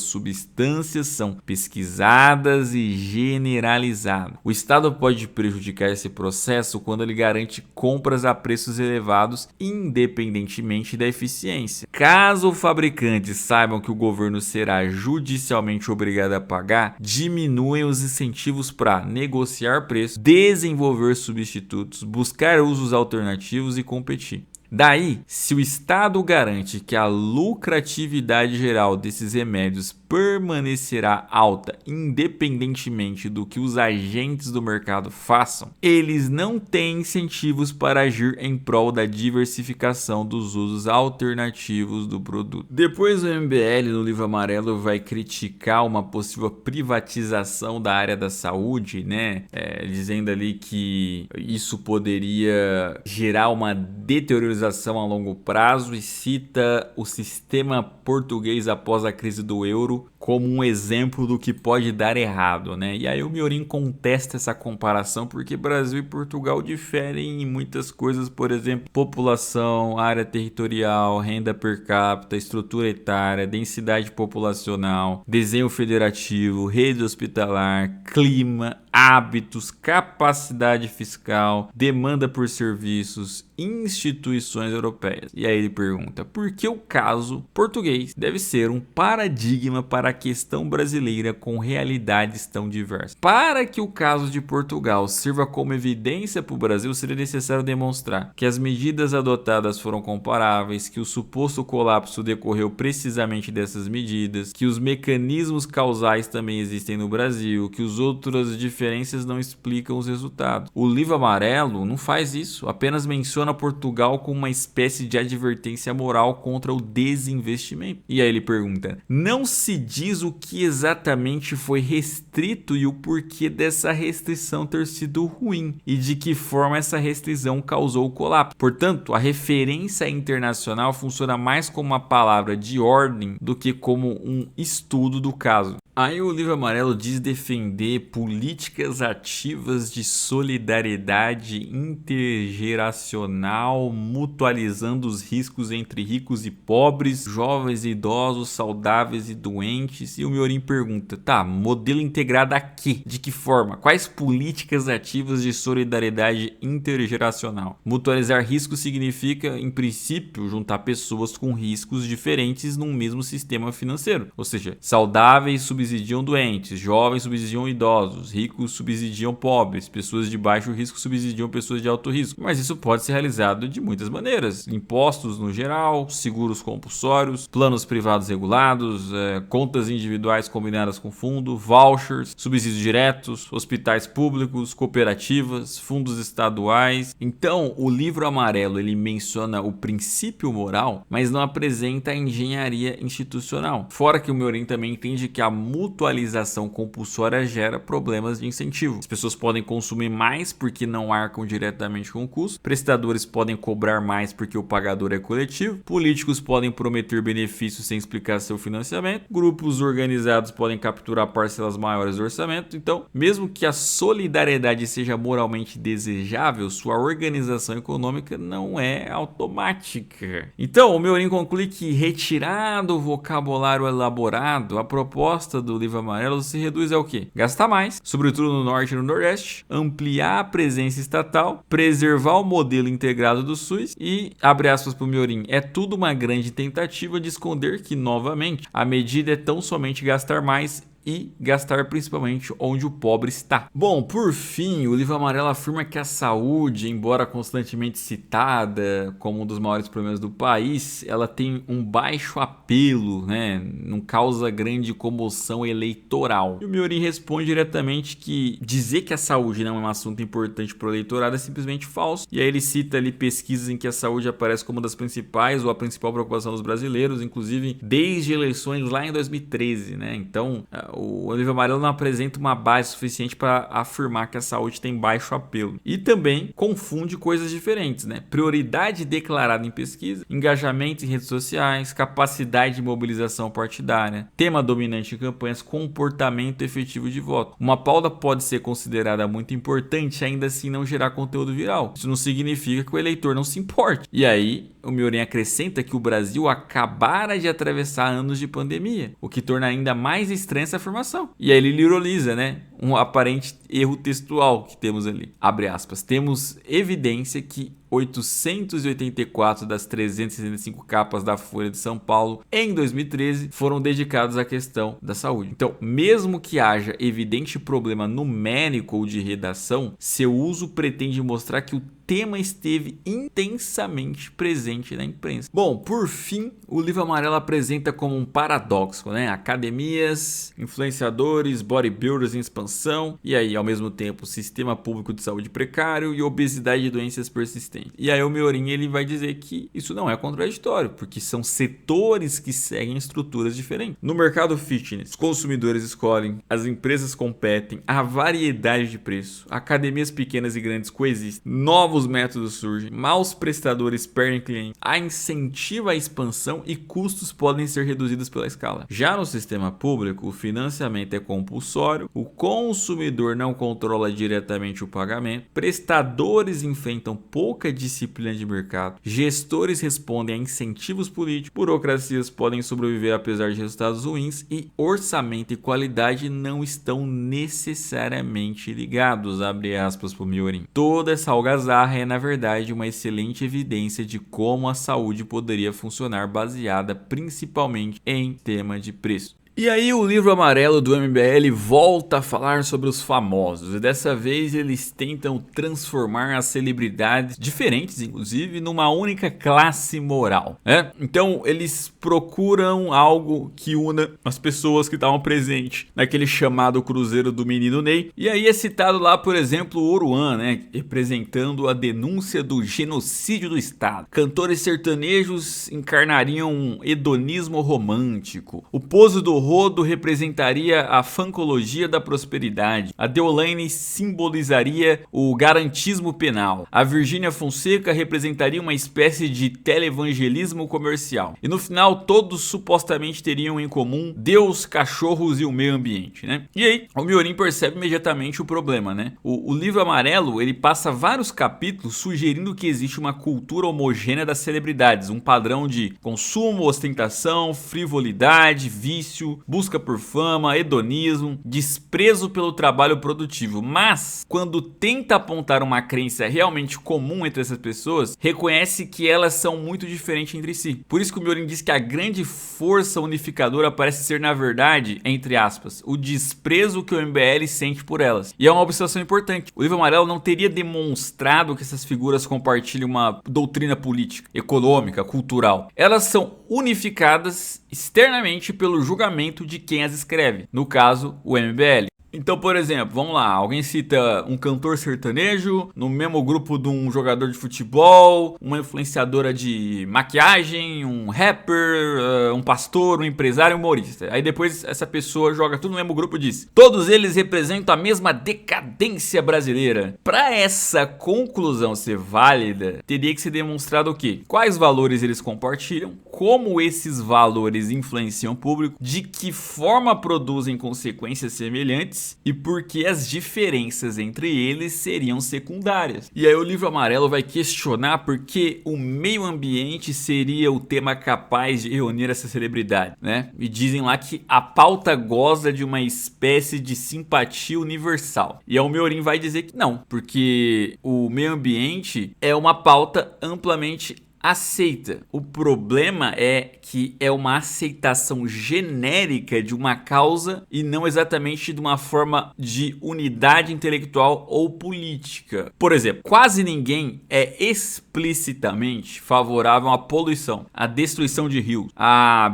substâncias são pesquisadas e generalizadas. O Estado pode prejudicar esse processo quando ele garante compras a preços elevados, independentemente da eficiência. Caso fabricantes saibam que o governo será judicialmente obrigado a pagar, diminuem os incentivos para negociar preço, desenvolver substitutos, buscar usos alternativos e competir. Daí, se o Estado garante que a lucratividade geral desses remédios permanecerá alta independentemente do que os agentes do mercado façam, eles não têm incentivos para agir em prol da diversificação dos usos alternativos do produto. Depois o MBL no livro amarelo vai criticar uma possível privatização da área da saúde, né? Dizendo ali que isso poderia gerar uma deteriorização valorização a longo prazo e cita o sistema português após a crise do euro como um exemplo do que pode dar errado, né? E aí o Miorin contesta essa comparação porque Brasil e Portugal diferem em muitas coisas, por exemplo, população, área territorial, renda per capita, estrutura etária, densidade populacional, desenho federativo, rede hospitalar, clima, hábitos, capacidade fiscal, demanda por serviços, instituições europeias. E aí ele pergunta: por que o caso português deve ser um paradigma para a questão brasileira com realidades tão diversas? Para que o caso de Portugal sirva como evidência para o Brasil, seria necessário demonstrar que as medidas adotadas foram comparáveis, que o suposto colapso decorreu precisamente dessas medidas, que os mecanismos causais também existem no Brasil, que as outras diferenças não explicam os resultados. O livro amarelo não faz isso, apenas menciona Portugal como uma espécie de advertência moral contra o desinvestimento. E aí ele pergunta: não se diz o que exatamente foi restrito e o porquê dessa restrição ter sido ruim e de que forma essa restrição causou o colapso. Portanto, a referência internacional funciona mais como uma palavra de ordem do que como um estudo do caso. Aí o livro amarelo diz defender políticas ativas de solidariedade intergeracional, mutualizando os riscos entre ricos e pobres, jovens e idosos, saudáveis e doentes. E o Miorin pergunta: tá, modelo integrado aqui? De que forma? Quais políticas ativas de solidariedade intergeracional? Mutualizar riscos significa, em princípio, juntar pessoas com riscos diferentes num mesmo sistema financeiro. Ou seja, saudáveis subsidiam doentes, jovens subsidiam idosos, ricos subsidiam pobres, pessoas de baixo risco subsidiam pessoas de alto risco. Mas isso pode ser realizado de muitas maneiras: impostos no geral, seguros compulsórios, planos privados regulados, contas individuais combinadas com fundo, vouchers, subsídios diretos, hospitais públicos, cooperativas, fundos estaduais. Então, o livro amarelo ele menciona o princípio moral, mas não apresenta a engenharia institucional. Fora que o Miorin também entende que a mutualização compulsória gera problemas de incentivo. As pessoas podem consumir mais porque não arcam diretamente com o custo, prestadores podem cobrar mais porque o pagador é coletivo, políticos podem prometer benefícios sem explicar seu financiamento, grupos organizados podem capturar parcelas maiores do orçamento. Então, mesmo que a solidariedade seja moralmente desejável, sua organização econômica não é automática. Então, o Miorin conclui que, retirado o vocabulário elaborado, a proposta do livro amarelo se reduz ao quê? Gastar mais, sobretudo no norte e no nordeste, ampliar a presença estatal, preservar o modelo integrado do SUS e, abre aspas para o Miorin, é tudo uma grande tentativa de esconder que, novamente, a medida é tão somente gastar mais e gastar principalmente onde o pobre está. Bom, por fim, o livro amarelo afirma que a saúde, embora constantemente citada como um dos maiores problemas do país, ela tem um baixo apelo, né? Não causa grande comoção eleitoral. E o Miorin responde diretamente que dizer que a saúde não é um assunto importante para o eleitorado é simplesmente falso. E aí ele cita ali pesquisas em que a saúde aparece como uma das principais ou a principal preocupação dos brasileiros, inclusive desde eleições lá em 2013, né? Então, o livro amarelo não apresenta uma base suficiente para afirmar que a saúde tem baixo apelo. E também confunde coisas diferentes, né? Prioridade declarada em pesquisa, engajamento em redes sociais, capacidade de mobilização partidária, tema dominante em campanhas, comportamento efetivo de voto. Uma pauta pode ser considerada muito importante, ainda assim não gerar conteúdo viral. Isso não significa que o eleitor não se importe. E aí, o Miorin acrescenta que o Brasil acabara de atravessar anos de pandemia, o que torna ainda mais estranha essa afirmação. E aí ele ironiza, né? Um aparente erro textual que temos ali. Abre aspas. Temos evidência que 884 das 365 capas da Folha de São Paulo em 2013 foram dedicadas à questão da saúde. Então, mesmo que haja evidente problema numérico ou de redação, seu uso pretende mostrar que o tema esteve intensamente presente na imprensa. Bom, por fim, o livro amarelo apresenta como um paradoxo, né? Academias, influenciadores, bodybuilders em expansão, expansão, e aí ao mesmo tempo sistema público de saúde precário e obesidade e doenças persistentes. E aí o Miorin ele vai dizer que isso não é contraditório, porque são setores que seguem estruturas diferentes. No mercado fitness, os consumidores escolhem, as empresas competem, há variedade de preço, academias pequenas e grandes coexistem, novos métodos surgem, maus prestadores perdem clientes, há incentivo à expansão e custos podem ser reduzidos pela escala. Já no sistema público, o financiamento é compulsório, o consumidor não controla diretamente o pagamento, prestadores enfrentam pouca disciplina de mercado, gestores respondem a incentivos políticos, burocracias podem sobreviver apesar de resultados ruins e orçamento e qualidade não estão necessariamente ligados, abre aspas para o Miorin. Toda essa algazarra é na verdade uma excelente evidência de como a saúde poderia funcionar baseada principalmente em tema de preço. E aí o livro amarelo do MBL volta a falar sobre os famosos, e dessa vez eles tentam transformar as celebridades, diferentes inclusive, numa única classe moral, né? Então eles procuram algo que una as pessoas que estavam presentes naquele chamado Cruzeiro do Menino Ney, e aí é citado lá, por exemplo, o Oruan, né? Representando a denúncia do genocídio do Estado. Cantores sertanejos encarnariam um hedonismo romântico. O Pozo do Rodo representaria a fancologia da prosperidade. A Deolane simbolizaria o garantismo penal. A Virgínia Fonseca representaria uma espécie de televangelismo comercial. E no final, todos supostamente teriam em comum Deus, cachorros e o meio ambiente, né? E aí, o Miorin percebe imediatamente o problema, né? O livro amarelo, ele passa vários capítulos sugerindo que existe uma cultura homogênea das celebridades, um padrão de consumo, ostentação, frivolidade, vício, busca por fama, hedonismo, desprezo pelo trabalho produtivo. Mas, quando tenta apontar uma crença realmente comum entre essas pessoas, reconhece que elas são muito diferentes entre si. Por isso que o Miorin diz que a grande força unificadora parece ser, na verdade, entre aspas, o desprezo que o MBL sente por elas. E é uma observação importante. O livro amarelo não teria demonstrado que essas figuras compartilham uma doutrina política, econômica, cultural. Elas são unificadas externamente pelo julgamento de quem as escreve, no caso, o MBL. Então, por exemplo, vamos lá, alguém cita um cantor sertanejo no mesmo grupo de um jogador de futebol, uma influenciadora de maquiagem, um rapper, um pastor, um empresário, um humorista. Aí depois essa pessoa joga tudo no mesmo grupo e diz: todos eles representam a mesma decadência brasileira. Para essa conclusão ser válida, teria que ser demonstrado o quê? Quais valores eles compartilham, como esses valores influenciam o público, de que forma produzem consequências semelhantes e por que as diferenças entre eles seriam secundárias. E aí o livro amarelo vai questionar por que o meio ambiente seria o tema capaz de reunir essa celebridade, né? E dizem lá que a pauta goza de uma espécie de simpatia universal. E aí o Miorin vai dizer que não, porque o meio ambiente é uma pauta amplamente aceita. O problema é que é uma aceitação genérica de uma causa e não exatamente de uma forma de unidade intelectual ou política. Por exemplo, quase ninguém é explicitamente favorável à poluição, à destruição de rios, à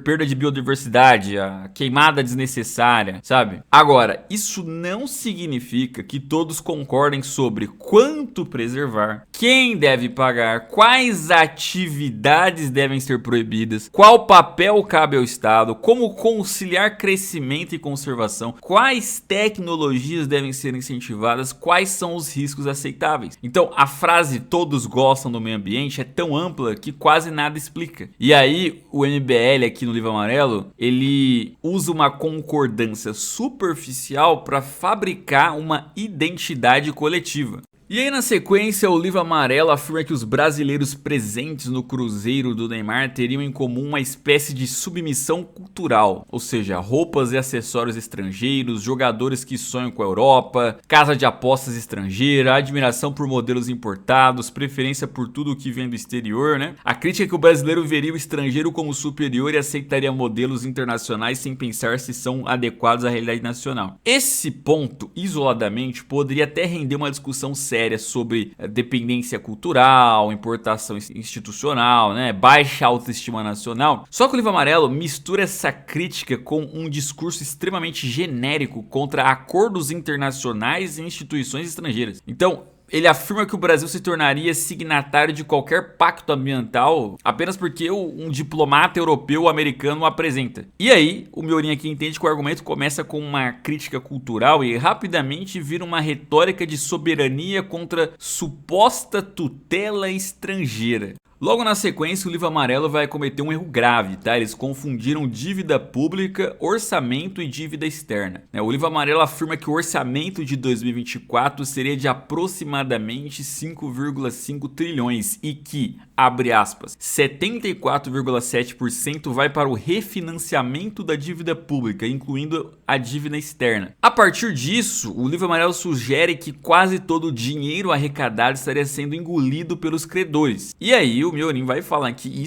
perda de biodiversidade, à queimada desnecessária, sabe? Agora, isso não significa que todos concordem sobre quanto preservar, quem deve pagar, quais atividades devem ser proibidas, qual papel cabe ao Estado, como conciliar crescimento e conservação, quais tecnologias devem ser incentivadas, quais são os riscos aceitáveis. Então, a frase "todos gostam do meio ambiente" é tão ampla que quase nada explica. E aí, o MBL aqui no livro amarelo, ele usa uma concordância superficial para fabricar uma identidade coletiva. E aí na sequência o livro amarelo afirma que os brasileiros presentes no Cruzeiro do Neymar teriam em comum uma espécie de submissão cultural, ou seja, roupas e acessórios estrangeiros, jogadores que sonham com a Europa, casa de apostas estrangeira, admiração por modelos importados, preferência por tudo que vem do exterior, né? A crítica é que o brasileiro veria o estrangeiro como superior e aceitaria modelos internacionais sem pensar se são adequados à realidade nacional. Esse ponto, isoladamente, poderia até render uma discussão séria séria sobre dependência cultural, importação institucional, né, baixa autoestima nacional. Só que o livro amarelo mistura essa crítica com um discurso extremamente genérico contra acordos internacionais e instituições estrangeiras. Então, ele afirma que o Brasil se tornaria signatário de qualquer pacto ambiental apenas porque um diplomata europeu ou americano o apresenta. E aí, o Miorin aqui entende que o argumento começa com uma crítica cultural e rapidamente vira uma retórica de soberania contra suposta tutela estrangeira. Logo na sequência, o livro amarelo vai cometer um erro grave, tá? Eles confundiram dívida pública, orçamento e dívida externa. O livro amarelo afirma que o orçamento de 2024 seria de aproximadamente 5,5 trilhões e que, abre aspas, 74,7% vai para o refinanciamento da dívida pública, incluindo a dívida externa. A partir disso, o livro amarelo sugere que quase todo o dinheiro arrecadado estaria sendo engolido pelos credores. E aí, o Miorin vai falar que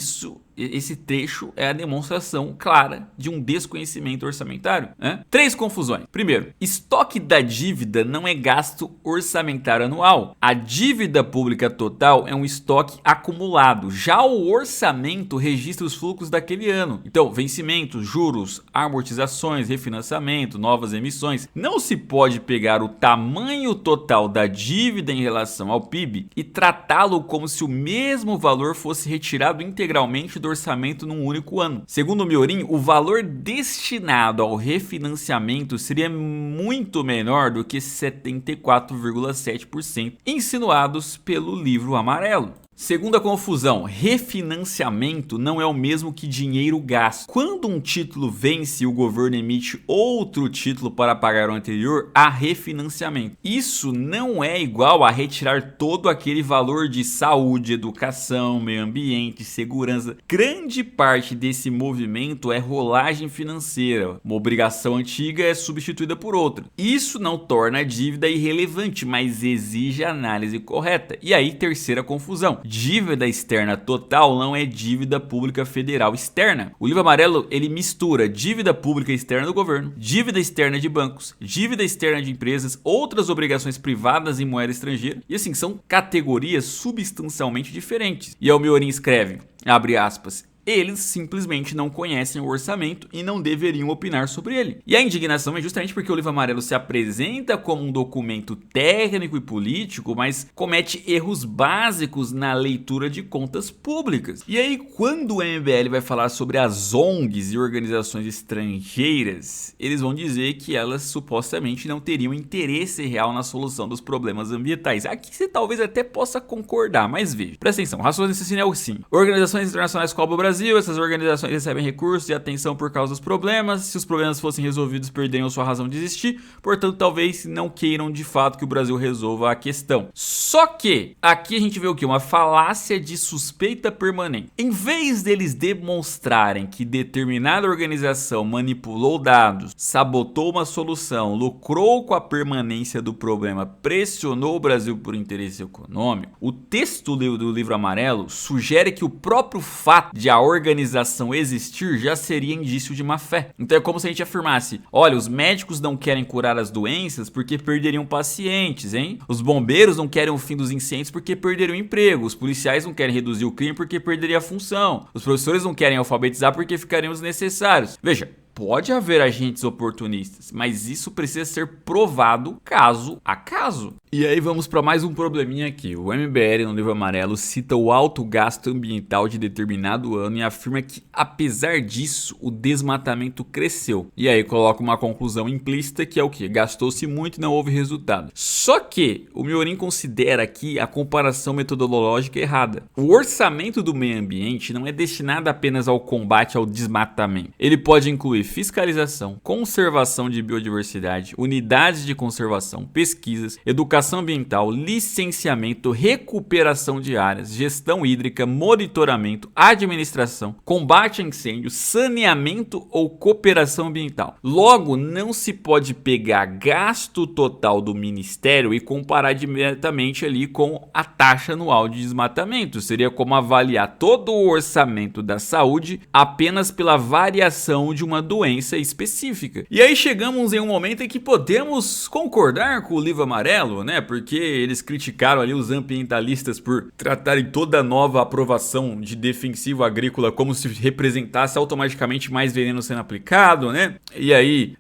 esse trecho é a demonstração clara de um desconhecimento orçamentário, né? 3 confusões. Primeiro, estoque da dívida não é gasto orçamentário anual. A dívida pública total é um estoque acumulado. Já o orçamento registra os fluxos daquele ano. Então, vencimentos, juros, amortizações, refinanciamento, novas emissões. Não se pode pegar o tamanho total da dívida em relação ao PIB e tratá-lo como se o mesmo valor fosse retirado integralmente do orçamento num único ano. Segundo o Miorin, o valor destinado ao refinanciamento seria muito menor do que 74,7% insinuados pelo livro amarelo. Segunda confusão, refinanciamento não é o mesmo que dinheiro gasto. Quando um título vence e o governo emite outro título para pagar o anterior, há refinanciamento. Isso não é igual a retirar todo aquele valor de saúde, educação, meio ambiente, segurança. Grande parte desse movimento é rolagem financeira. Uma obrigação antiga é substituída por outra. Isso não torna a dívida irrelevante, mas exige análise correta. E aí, terceira confusão. Dívida externa total não é dívida pública federal externa. O livro amarelo, ele mistura dívida pública externa do governo, dívida externa de bancos, dívida externa de empresas, outras obrigações privadas em moeda estrangeira. E assim, são categorias substancialmente diferentes. E aí o Miorin escreve, abre aspas, eles simplesmente não conhecem o orçamento e não deveriam opinar sobre ele. E a indignação é justamente porque o livro amarelo se apresenta como um documento técnico e político, mas comete erros básicos na leitura de contas públicas. E aí, quando o MBL vai falar sobre as ONGs e organizações estrangeiras, eles vão dizer que elas supostamente não teriam interesse real na solução dos problemas ambientais. Aqui você talvez até possa concordar, mas veja, presta atenção, o raciocínio é o sim. Organizações internacionais cobram o Brasil, essas organizações recebem recursos e atenção por causa dos problemas. Se os problemas fossem resolvidos, perderiam sua razão de existir. Portanto, talvez não queiram de fato que o Brasil resolva a questão. Só que aqui a gente vê o que? Uma falácia de suspeita permanente. Em vez deles demonstrarem que determinada organização manipulou dados, sabotou uma solução, lucrou com a permanência do problema, pressionou o Brasil por interesse econômico, o texto do livro amarelo sugere que o próprio fato de a organização existir já seria indício de má fé. Então é como se a gente afirmasse, olha, os médicos não querem curar as doenças porque perderiam pacientes, hein? Os bombeiros não querem o fim dos incêndios porque perderiam emprego, os policiais não querem reduzir o crime porque perderia a função, os professores não querem alfabetizar porque ficariam desnecessários. Veja, pode haver agentes oportunistas, mas isso precisa ser provado caso a caso. E aí vamos para mais um probleminha aqui. O MBL no livro amarelo cita o alto gasto ambiental de determinado ano e afirma que, apesar disso, o desmatamento cresceu. E aí coloca uma conclusão implícita que é o que? Gastou-se muito e não houve resultado. Só que o Miorin considera aqui a comparação metodológica errada. O orçamento do meio ambiente não é destinado apenas ao combate ao desmatamento. Ele pode incluir fiscalização, conservação de biodiversidade, unidades de conservação, pesquisas, educação ambiental, licenciamento, recuperação de áreas, gestão hídrica, monitoramento, administração, combate a incêndio, saneamento ou cooperação ambiental. Logo, não se pode pegar gasto total do ministério e comparar diretamente ali com a taxa anual de desmatamento. Seria como avaliar todo o orçamento da saúde apenas pela variação de uma doença doença específica. E aí chegamos em um momento em que podemos concordar com o livro amarelo, né? Porque eles criticaram ali os ambientalistas por tratarem toda a nova aprovação de defensivo agrícola como se representasse automaticamente mais veneno sendo aplicado, né? E aí,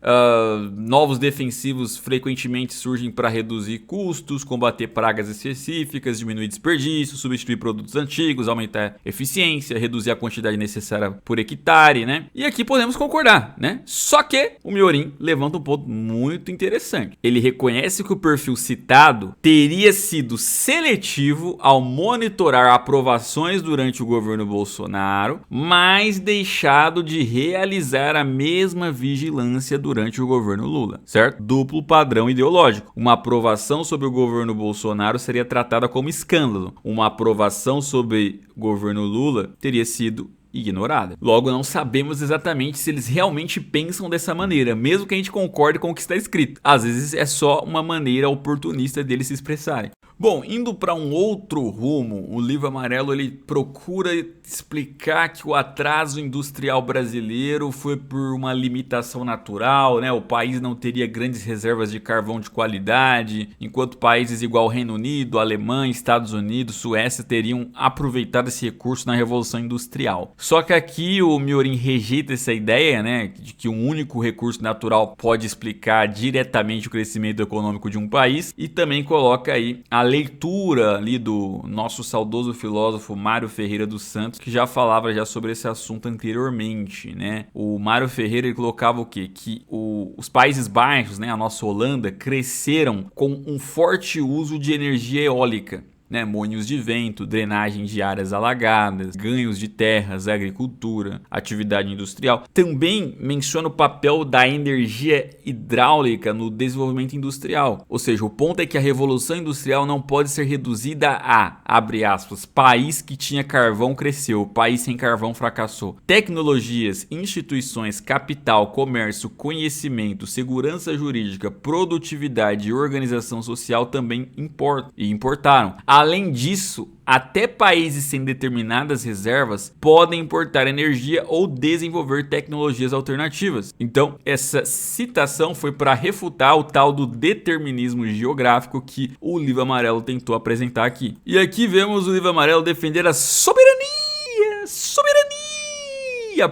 novos defensivos frequentemente surgem para reduzir custos, combater pragas específicas, diminuir desperdício, substituir produtos antigos, aumentar a eficiência, reduzir a quantidade necessária por hectare, né? E aqui podemos concordar, né? Só que o Miorin levanta um ponto muito interessante. Ele reconhece que o perfil citado teria sido seletivo ao monitorar aprovações durante o governo Bolsonaro, mas deixado de realizar a mesma vigilância durante o governo Lula, certo? Duplo padrão ideológico. Uma aprovação sobre o governo Bolsonaro seria tratada como escândalo. Uma aprovação sobre o governo Lula teria sido ignorada. Logo, não sabemos exatamente se eles realmente pensam dessa maneira, mesmo que a gente concorde com o que está escrito. Às vezes é só uma maneira oportunista deles se expressarem. Bom, indo para um outro rumo, o livro amarelo ele procura explicar que o atraso industrial brasileiro foi por uma limitação natural, né? O país não teria grandes reservas de carvão de qualidade, enquanto países igual Reino Unido, Alemanha, Estados Unidos, Suécia teriam aproveitado esse recurso na Revolução Industrial. Só que aqui o Miorin rejeita essa ideia, né, de que um único recurso natural pode explicar diretamente o crescimento econômico de um país, e também coloca aí a leitura ali do nosso saudoso filósofo Mário Ferreira dos Santos, que já falava já sobre esse assunto anteriormente, né? O Mário Ferreira ele colocava o quê? Que os Países Baixos, né, a nossa Holanda, cresceram com um forte uso de energia eólica, né, moinhos de vento, drenagem de áreas alagadas, ganhos de terras, agricultura, atividade industrial. Também menciona o papel da energia hidráulica no desenvolvimento industrial. Ou seja, o ponto é que a revolução industrial não pode ser reduzida a, abre aspas, país que tinha carvão cresceu, país sem carvão fracassou. Tecnologias, instituições, capital, comércio, conhecimento, segurança jurídica, produtividade e organização social também importam e importaram. Além disso, até países sem determinadas reservas podem importar energia ou desenvolver tecnologias alternativas. Então, essa citação foi para refutar o tal do determinismo geográfico que o livro amarelo tentou apresentar aqui. E aqui vemos o livro amarelo defender a soberania.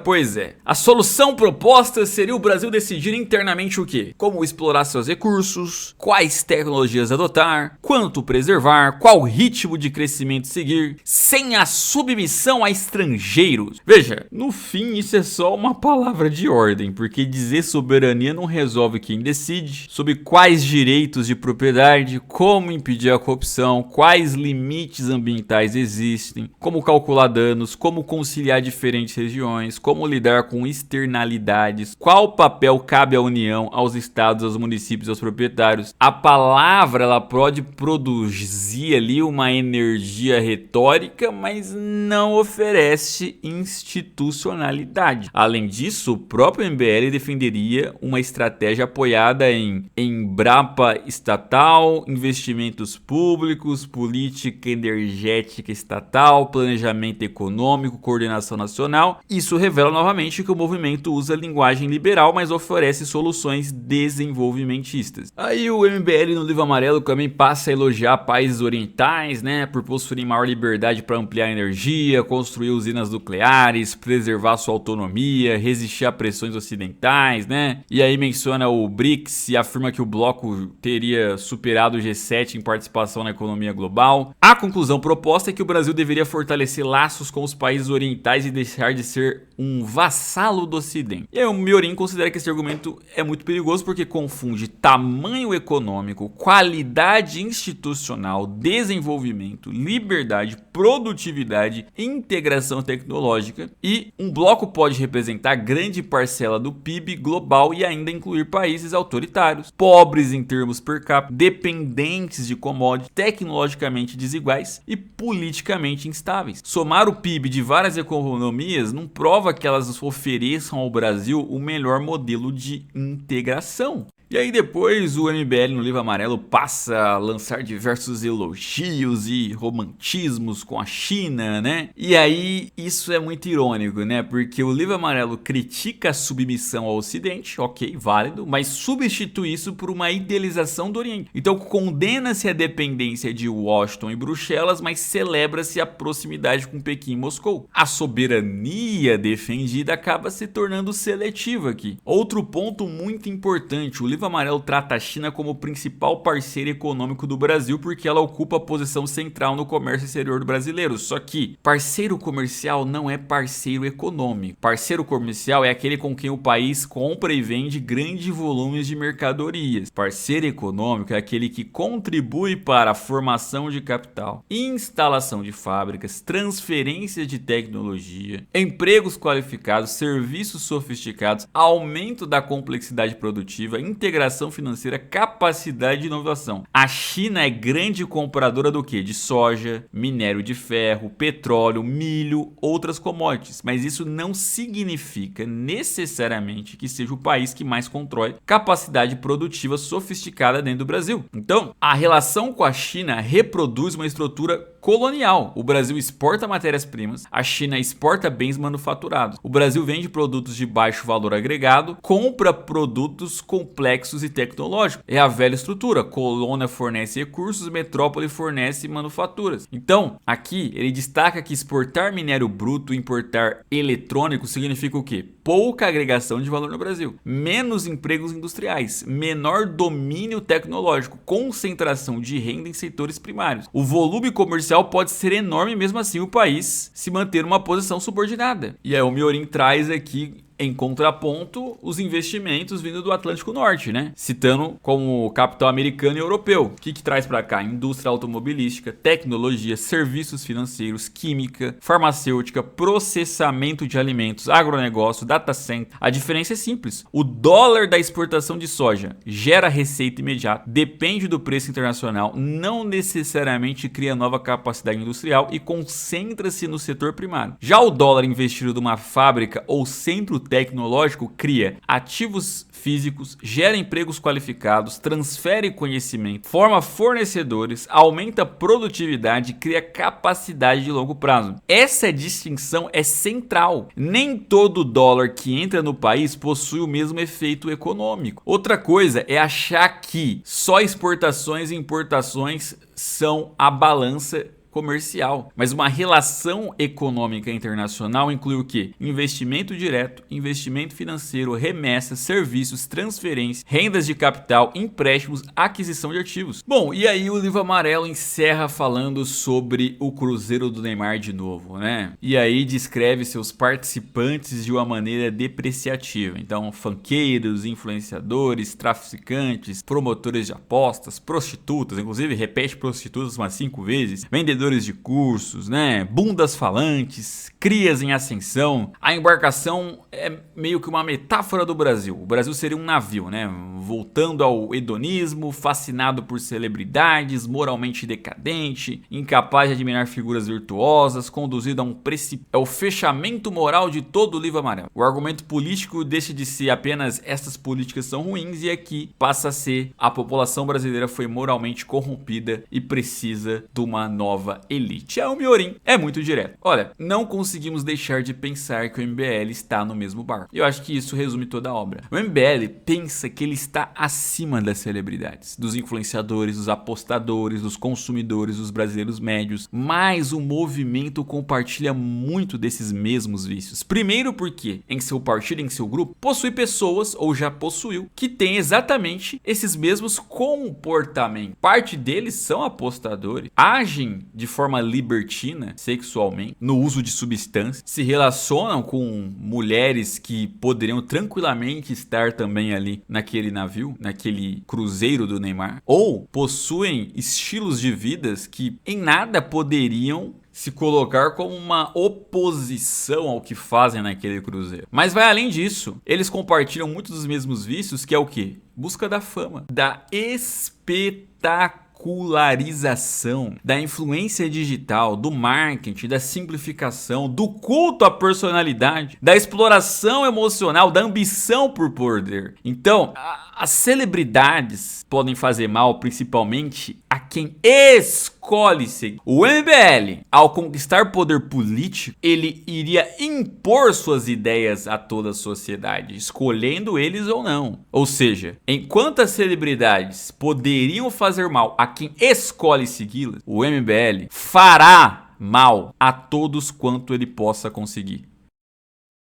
Pois é, a solução proposta seria o Brasil decidir internamente o quê? Como explorar seus recursos, quais tecnologias adotar, quanto preservar, qual ritmo de crescimento seguir, sem a submissão a estrangeiros. Veja, no fim isso é só uma palavra de ordem, porque dizer soberania não resolve quem decide, sobre quais direitos de propriedade, como impedir a corrupção, quais limites ambientais existem, como calcular danos, como conciliar diferentes regiões, como lidar com externalidades, qual papel cabe à União, aos estados, aos municípios, aos proprietários. A palavra ela pode produzir ali uma energia retórica, mas não oferece institucionalidade. Além disso, o próprio MBL defenderia uma estratégia apoiada em Embrapa estatal, investimentos públicos, política energética estatal, planejamento econômico, coordenação nacional. Isso revela novamente que o movimento usa linguagem liberal, mas oferece soluções desenvolvimentistas. Aí o MBL no livro amarelo também passa a elogiar países orientais, né, por possuírem maior liberdade para ampliar a energia, construir usinas nucleares, preservar sua autonomia, resistir a pressões ocidentais, né? E aí menciona o BRICS e afirma que o bloco teria superado o G7 em participação na economia global. A conclusão proposta é que o Brasil deveria fortalecer laços com os países orientais e deixar de ser um vassalo do Ocidente. E aí o Miorin considera que esse argumento é muito perigoso porque confunde tamanho econômico, qualidade institucional, desenvolvimento, liberdade, produtividade, integração tecnológica, e um bloco pode representar grande parcela do PIB global e ainda incluir países autoritários, pobres em termos per capita, dependentes de commodities, tecnologicamente desiguais e politicamente instáveis. Somar o PIB de várias economias não prova que elas ofereçam ao Brasil o melhor modelo de integração. E aí depois o MBL no livro amarelo passa a lançar diversos elogios e romantismos com a China, né? E aí isso é muito irônico, né? Porque o livro amarelo critica a submissão ao Ocidente, ok, válido, mas substitui isso por uma idealização do Oriente. Então condena-se a dependência de Washington e Bruxelas, mas celebra-se a proximidade com Pequim e Moscou. A soberania defendida acaba se tornando seletiva aqui. Outro ponto muito importante, o livro amarelo trata a China como o principal parceiro econômico do Brasil porque ela ocupa a posição central no comércio exterior do brasileiro. Só que parceiro comercial não é parceiro econômico. Parceiro comercial é aquele com quem o país compra e vende grandes volumes de mercadorias. Parceiro econômico é aquele que contribui para a formação de capital, instalação de fábricas, transferência de tecnologia, empregos qualificados, serviços sofisticados, aumento da complexidade produtiva, integração financeira, capacidade de inovação. A China é grande compradora do quê? De soja, minério de ferro, petróleo, milho, outras commodities, mas isso não significa necessariamente que seja o país que mais controle capacidade produtiva sofisticada dentro do Brasil. Então, a relação com a China reproduz uma estrutura colonial. O Brasil exporta matérias-primas, a China exporta bens manufaturados. O Brasil vende produtos de baixo valor agregado, compra produtos complexos e tecnológicos. É a velha estrutura. Colônia fornece recursos, metrópole fornece manufaturas. Então, aqui ele destaca que exportar minério bruto e importar eletrônico significa o quê? Pouca agregação de valor no Brasil, menos empregos industriais, menor domínio tecnológico, concentração de renda em setores primários. O volume comercial pode ser enorme, mesmo assim o país se manter numa posição subordinada. E aí o Miorin traz aqui em contraponto os investimentos vindo do Atlântico Norte, né? Citando como capital americano e europeu. O que traz para cá? Indústria automobilística, tecnologia, serviços financeiros, química, farmacêutica, processamento de alimentos, agronegócio, data center. A diferença é simples. O dólar da exportação de soja gera receita imediata, depende do preço internacional, não necessariamente cria nova capacidade industrial e concentra-se no setor primário. Já o dólar investido numa fábrica ou centro tecnológico cria ativos físicos, gera empregos qualificados, transfere conhecimento, forma fornecedores, aumenta produtividade, cria capacidade de longo prazo. Essa distinção é central. Nem todo dólar que entra no país possui o mesmo efeito econômico. Outra coisa é achar que só exportações e importações são a balança comercial, mas uma relação econômica internacional inclui o quê? Investimento direto, investimento financeiro, remessas, serviços, transferências, rendas de capital, empréstimos, aquisição de ativos. Bom, e aí o livro amarelo encerra falando sobre o Cruzeiro do Neymar de novo, né? E aí descreve seus participantes de uma maneira depreciativa. Então, funkeiros, influenciadores, traficantes, promotores de apostas, prostitutas, inclusive repete prostitutas umas 5 vezes, vendedores de cursos, né? Bundas falantes, crias em ascensão. A embarcação é meio que uma metáfora do Brasil. O Brasil seria um navio, né? Voltando ao hedonismo, fascinado por celebridades, moralmente decadente, incapaz de admirar figuras virtuosas, conduzido a um precipício. É o fechamento moral de todo o livro amarelo. O argumento político deixa de ser apenas essas políticas são ruins e aqui passa a ser a população brasileira foi moralmente corrompida e precisa de uma nova elite. O Miorin é muito direto. Olha, não conseguimos deixar de pensar que o MBL está no mesmo barco. Eu acho que isso resume toda a obra. O MBL pensa que ele está acima das celebridades, dos influenciadores, dos apostadores, dos consumidores, dos brasileiros médios, mas o movimento compartilha muito desses mesmos vícios. Primeiro porque em seu partido, em seu grupo, possui pessoas, ou já possuiu, que têm exatamente esses mesmos comportamentos. Parte deles são apostadores, agem de forma libertina, sexualmente, no uso de substâncias, se relacionam com mulheres que poderiam tranquilamente estar também ali naquele navio, naquele cruzeiro do Neymar, ou possuem estilos de vidas que em nada poderiam se colocar como uma oposição ao que fazem naquele cruzeiro. Mas vai além disso, eles compartilham muitos dos mesmos vícios, que é o quê? Busca da fama, da espetacularização secularização, da influência digital, do marketing, da simplificação, do culto à personalidade, da exploração emocional, da ambição por poder. Então, as celebridades podem fazer mal principalmente a quem escolhe seguir. O MBL, ao conquistar poder político, ele iria impor suas ideias a toda a sociedade, escolhendo eles ou não. Ou seja, enquanto as celebridades poderiam fazer mal a quem escolhe segui-las, o MBL fará mal a todos quanto ele possa conseguir.